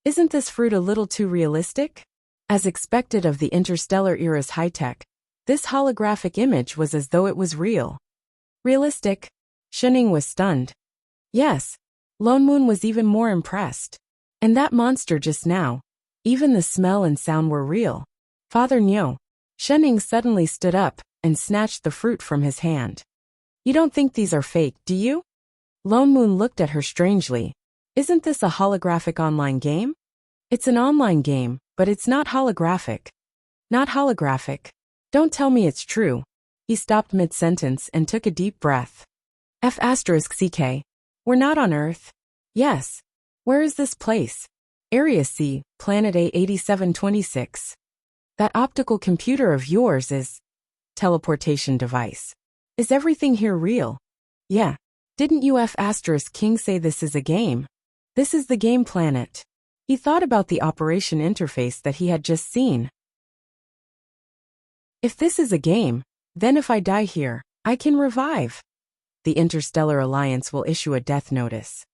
Speaker 1: Isn't this fruit a little too realistic? As expected of the interstellar era's high-tech, this holographic image was as though it was real. Realistic? Shening was stunned. Yes. Lone Moon was even more impressed. And that monster just now, even the smell and sound were real. Father Nyo. Shening suddenly stood up and snatched the fruit from his hand. You don't think these are fake, do you? Lone Moon looked at her strangely. Isn't this a holographic online game? It's an online game, but it's not holographic. Not holographic. Don't tell me it's true. He stopped mid-sentence and took a deep breath. F*CK. We're not on Earth. Yes. Where is this place? Area C, Planet A8726. That optical computer of yours is... teleportation device. Is everything here real? Yeah. Didn't you F*King say this is a game? This is the game planet. He thought about the operation interface that he had just seen. If this is a game, then if I die here, I can revive. The Interstellar Alliance will issue a death notice.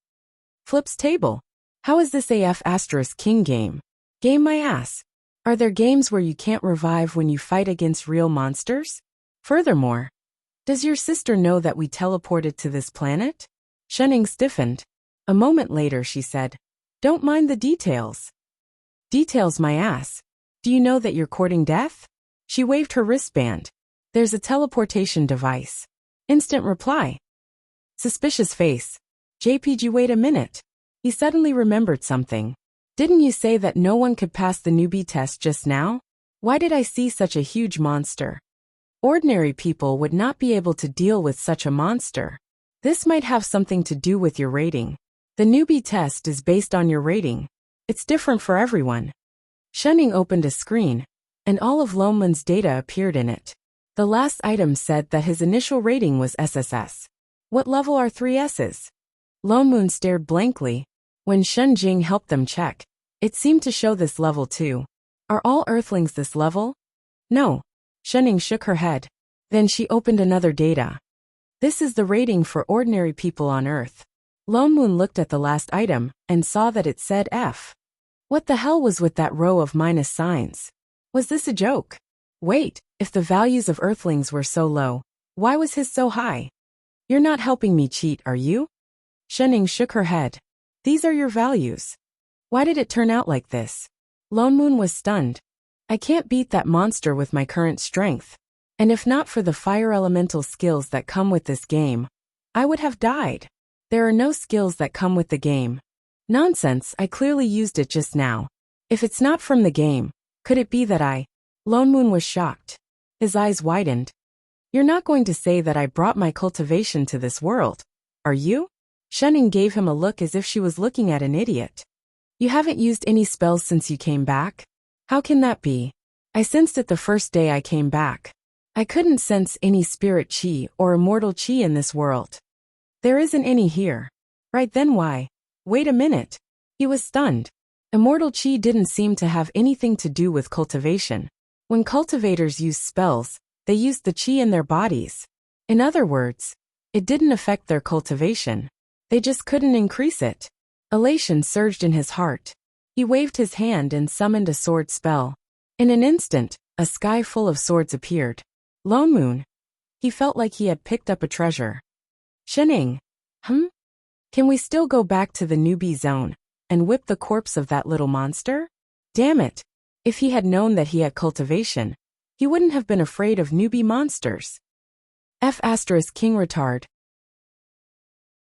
Speaker 1: Flips table. How is this a F*King game? Game my ass. Are there games where you can't revive when you fight against real monsters? Furthermore, does your sister know that we teleported to this planet? Shunning stiffened. A moment later she said, don't mind the details. Details my ass. Do you know that you're courting death? She waved her wristband. There's a teleportation device. Instant reply. Suspicious face. JPG, wait a minute. He suddenly remembered something. Didn't you say that no one could pass the newbie test just now? Why did I see such a huge monster? Ordinary people would not be able to deal with such a monster. This might have something to do with your rating. The newbie test is based on your rating. It's different for everyone. Shunning opened a screen, and all of Loneman's data appeared in it. The last item said that his initial rating was SSS. What level are 3 S's? Lone Moon stared blankly. When Shun Jing helped them check, it seemed to show this level too. Are all Earthlings this level? No. Shunning shook her head. Then she opened another data. This is the rating for ordinary people on Earth. Lone Moon looked at the last item and saw that it said F. What the hell was with that row of minus signs? Was this a joke? Wait, if the values of Earthlings were so low, why was his so high? You're not helping me cheat, are you? Shunning shook her head. These are your values. Why did it turn out like this? Lone Moon was stunned. I can't beat that monster with my current strength. And if not for the fire elemental skills that come with this game, I would have died. There are no skills that come with the game. Nonsense, I clearly used it just now. If it's not from the game, could it be that I... Lone Moon was shocked. His eyes widened. You're not going to say that I brought my cultivation to this world, are you? Shunning gave him a look as if she was looking at an idiot. You haven't used any spells since you came back? How can that be? I sensed it the first day I came back. I couldn't sense any spirit chi or immortal chi in this world. There isn't any here. Right then why? Wait a minute. He was stunned. Immortal chi didn't seem to have anything to do with cultivation. When cultivators use spells, they used the chi in their bodies. In other words, it didn't affect their cultivation. They just couldn't increase it. Elation surged in his heart. He waved his hand and summoned a sword spell. In an instant, a sky full of swords appeared. Lone Moon. He felt like he had picked up a treasure. Shunning. Can we still go back to the newbie zone and whip the corpse of that little monster? Damn it. If he had known that he had cultivation, he wouldn't have been afraid of newbie monsters. F*King retard.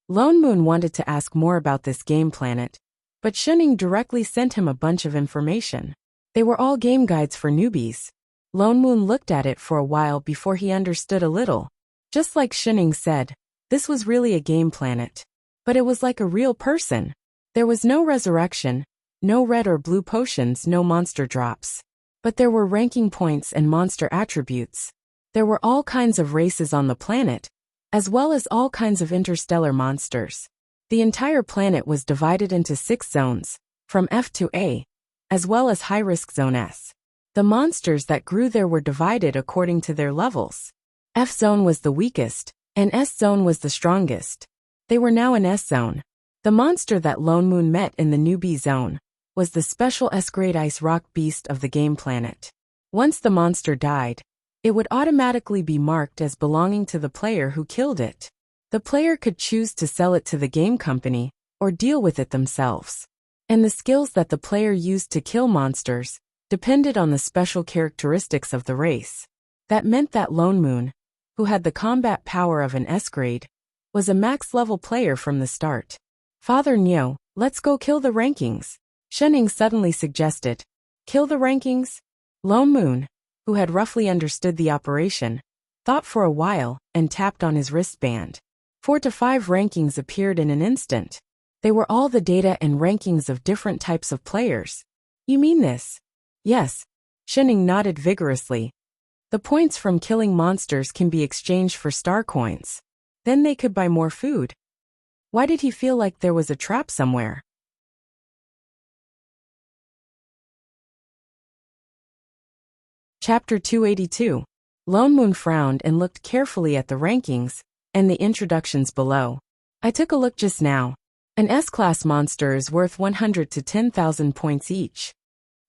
Speaker 1: Lone Moon wanted to ask more about this game planet, but Shunning directly sent him a bunch of information. They were all game guides for newbies. Lone Moon looked at it for a while before he understood a little. Just like Shunning said, this was really a game planet. But it was like a real person. There was no resurrection, no red or blue potions, no monster drops. But there were ranking points and monster attributes. There were all kinds of races on the planet, as well as all kinds of interstellar monsters. The entire planet was divided into 6 zones, from F to A, as well as high-risk Zone S. The monsters that grew there were divided according to their levels. F zone was the weakest, and S zone was the strongest. They were now in S zone. The monster that Lone Moon met in the newbie zone was the special S-grade ice rock beast of the game planet. Once the monster died, it would automatically be marked as belonging to the player who killed it. The player could choose to sell it to the game company or deal with it themselves. And the skills that the player used to kill monsters depended on the special characteristics of the race. That meant that Lone Moon, who had the combat power of an S-grade, was a max-level player from the start. Father Nyo, let's go kill the rankings. Shenning suddenly suggested. Kill the rankings? Lone Moon, who had roughly understood the operation, thought for a while and tapped on his wristband. 4 to 5 rankings appeared in an instant. They were all the data and rankings of different types of players. You mean this? Yes. Shenning nodded vigorously. The points from killing monsters can be exchanged for star coins. Then they could buy more food. Why did he feel like there was a trap somewhere? Chapter 282. Lone Moon frowned and looked carefully at the rankings and the introductions below. I took a look just now. An S-class monster is worth 100 to 10,000 points each.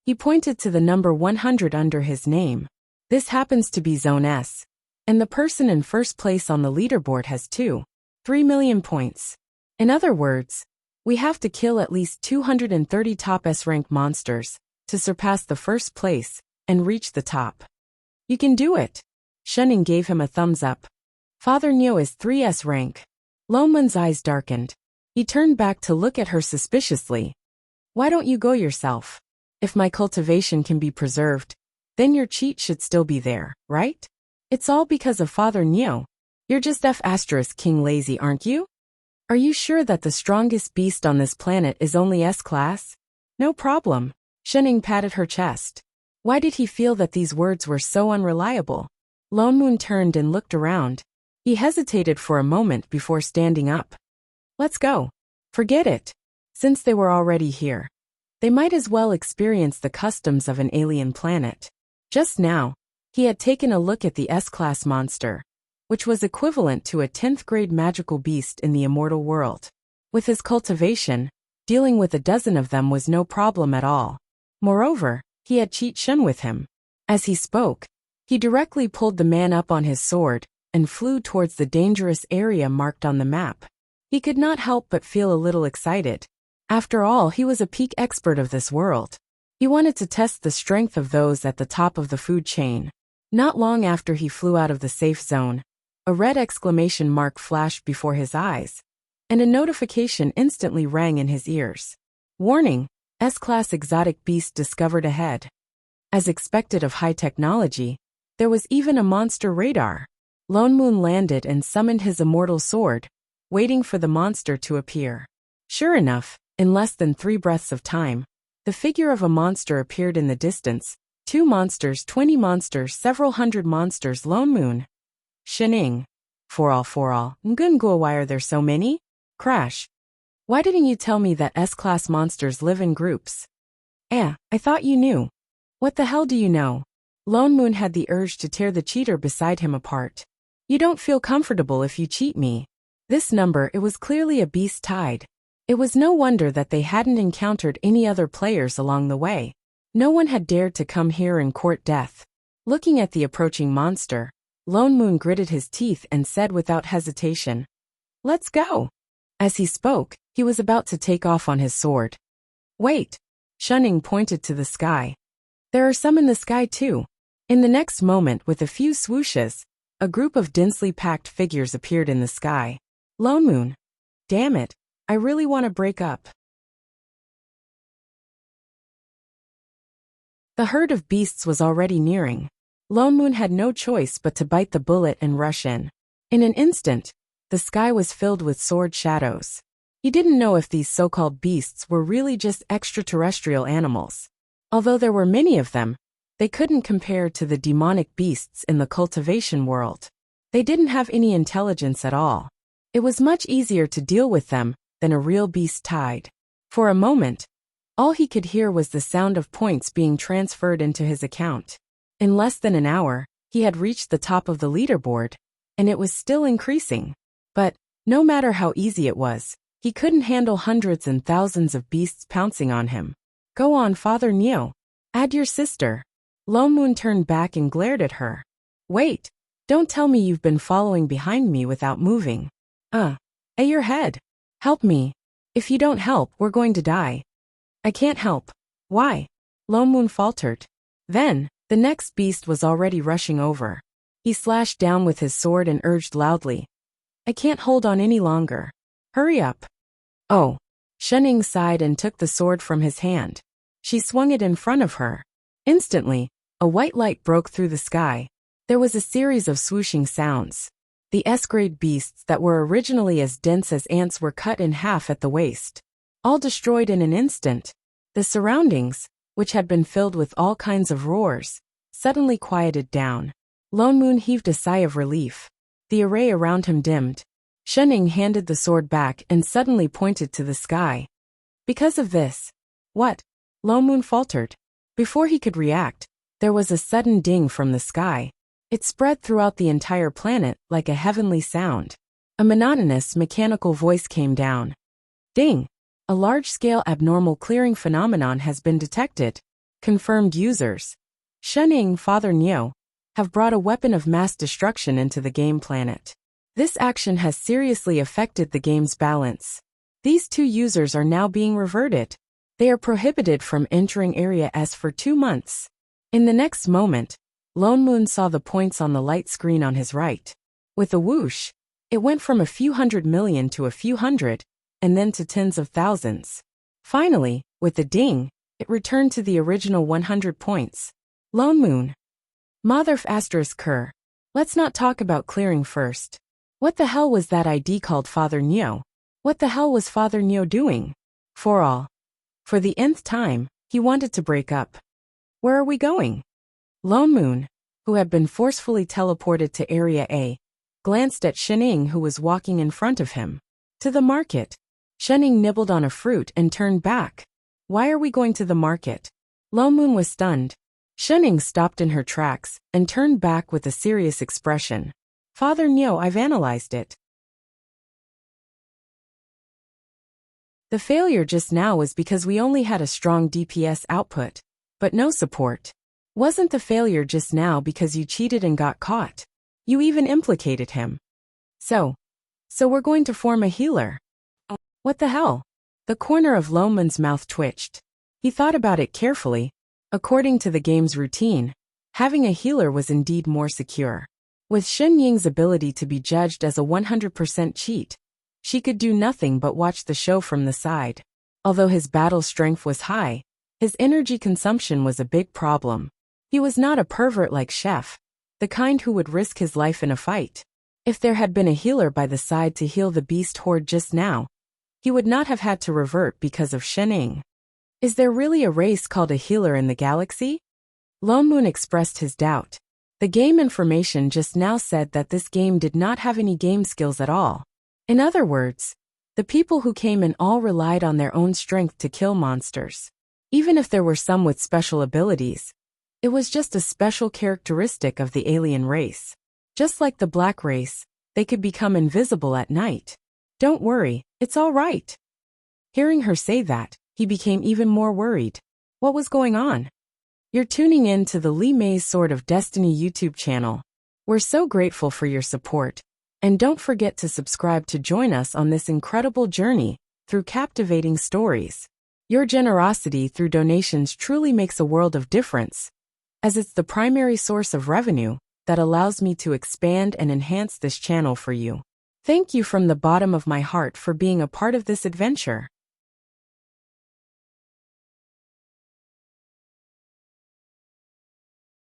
Speaker 1: He pointed to the number 100 under his name. This happens to be Zone S, and the person in first place on the leaderboard has 3 million points. In other words, we have to kill at least 230 top S-rank monsters to surpass the first place and reach the top. You can do it. Shenning gave him a thumbs up. Father Neo is 3S rank. Lone Moon's eyes darkened. He turned back to look at her suspiciously. Why don't you go yourself? If my cultivation can be preserved, then your cheat should still be there, right? It's all because of Father Neo. You're just F** King Lazy, aren't you? Are you sure that the strongest beast on this planet is only S-class? No problem. Shenning patted her chest. Why did he feel that these words were so unreliable? Lone Moon turned and looked around. He hesitated for a moment before standing up. Let's go. Forget it. Since they were already here, they might as well experience the customs of an alien planet. Just now, he had taken a look at the S-class monster, which was equivalent to a 10th grade magical beast in the immortal world. With his cultivation, dealing with a dozen of them was no problem at all. Moreover, he had Cheat Shen with him. As he spoke, he directly pulled the man up on his sword and flew towards the dangerous area marked on the map. He could not help but feel a little excited. After all, he was a peak expert of this world. He wanted to test the strength of those at the top of the food chain. Not long after he flew out of the safe zone, a red exclamation mark flashed before his eyes, and a notification instantly rang in his ears. Warning: S-class exotic beast discovered ahead. As expected of high technology, there was even a monster radar. Lone Moon landed and summoned his immortal sword, waiting for the monster to appear. Sure enough, in less than 3 breaths of time, the figure of a monster appeared in the distance. 2 monsters, 20 monsters, several hundred monsters. Lone Moon. Shenning. For all. Ngungua, why are there so many? Crash. Why didn't you tell me that S-class monsters live in groups? I thought you knew. What the hell do you know? Lone Moon had the urge to tear the cheater beside him apart. You don't feel comfortable if you cheat me. This number, it was clearly a beast tied. It was no wonder that they hadn't encountered any other players along the way. No one had dared to come here and court death. Looking at the approaching monster, Lone Moon gritted his teeth and said without hesitation, "Let's go." As he spoke, he was about to take off on his sword. Wait. Shenning pointed to the sky. There are some in the sky too. In the next moment, with a few swooshes, a group of densely packed figures appeared in the sky. Lone Moon. Damn it. I really want to break up. The herd of beasts was already nearing. Lone Moon had no choice but to bite the bullet and rush in. In an instant, the sky was filled with sword shadows. He didn't know if these so-called beasts were really just extraterrestrial animals. Although there were many of them, they couldn't compare to the demonic beasts in the cultivation world. They didn't have any intelligence at all. It was much easier to deal with them than a real beast tied. For a moment, all he could hear was the sound of points being transferred into his account. In less than an hour, he had reached the top of the leaderboard, and it was still increasing. But, no matter how easy it was, he couldn't handle hundreds and thousands of beasts pouncing on him. Go on, Father Neo. Add your sister. Lone Moon turned back and glared at her. Wait. Don't tell me you've been following behind me without moving. Hey, your head. Help me. If you don't help, we're going to die. I can't help. Why? Lone Moon faltered. Then, the next beast was already rushing over. He slashed down with his sword and urged loudly. I can't hold on any longer. Hurry up. Oh. Shen sighed and took the sword from his hand. She swung it in front of her. Instantly, a white light broke through the sky. There was a series of swooshing sounds. The S-grade beasts that were originally as dense as ants were cut in half at the waist. All destroyed in an instant. The surroundings, which had been filled with all kinds of roars, suddenly quieted down. Lone Moon heaved a sigh of relief. The array around him dimmed. Shen handed the sword back and suddenly pointed to the sky. Because of this. What? Lone Moon faltered. Before he could react, there was a sudden ding from the sky. It spread throughout the entire planet like a heavenly sound. A monotonous, mechanical voice came down. Ding! A large-scale abnormal clearing phenomenon has been detected. Confirmed users. Shen, Father Neo, have brought a weapon of mass destruction into the game planet. This action has seriously affected the game's balance. These 2 users are now being reverted. They are prohibited from entering Area S for 2 months. In the next moment, Lone Moon saw the points on the light screen on his right. With a whoosh, it went from a few 100 million to a few hundred, and then to tens of thousands. Finally, with a ding, it returned to the original 100 points. Lone Moon. Motherf asterisk Kerr. Let's not talk about clearing first. What the hell was that ID called Father Neo? What the hell was Father Neo doing? For the nth time, he wanted to break up. Where are we going? Lone Moon, who had been forcefully teleported to Area A, glanced at Shen who was walking in front of him. To the market. Shen nibbled on a fruit and turned back. Why are we going to the market? Lone Moon was stunned. Shen stopped in her tracks and turned back with a serious expression. Father Neo, I've analyzed it. The failure just now was because we only had a strong DPS output, but no support. Wasn't the failure just now because you cheated and got caught? You even implicated him. So we're going to form a healer. What the hell? The corner of Lone Moon's mouth twitched. He thought about it carefully. According to the game's routine, having a healer was indeed more secure. With Shen Ying's ability to be judged as a 100% cheat, she could do nothing but watch the show from the side. Although his battle strength was high, his energy consumption was a big problem. He was not a pervert like Chef, the kind who would risk his life in a fight. If there had been a healer by the side to heal the beast horde just now, he would not have had to revert because of Shen Ying. Is there really a race called a healer in the galaxy? Lone Moon expressed his doubt. The game information just now said that this game did not have any game skills at all. In other words, the people who came in all relied on their own strength to kill monsters. Even if there were some with special abilities, it was just a special characteristic of the alien race. Just like the black race, they could become invisible at night. Don't worry, it's all right. Hearing her say that, he became even more worried. What was going on? You're tuning in to the Li Mei's Sword of Destiny YouTube channel. We're so grateful for your support. And don't forget to subscribe to join us on this incredible journey through captivating stories. Your generosity through donations truly makes a world of difference, as it's the primary source of revenue that allows me to expand and enhance this channel for you. Thank you from the bottom of my heart for being a part of this adventure.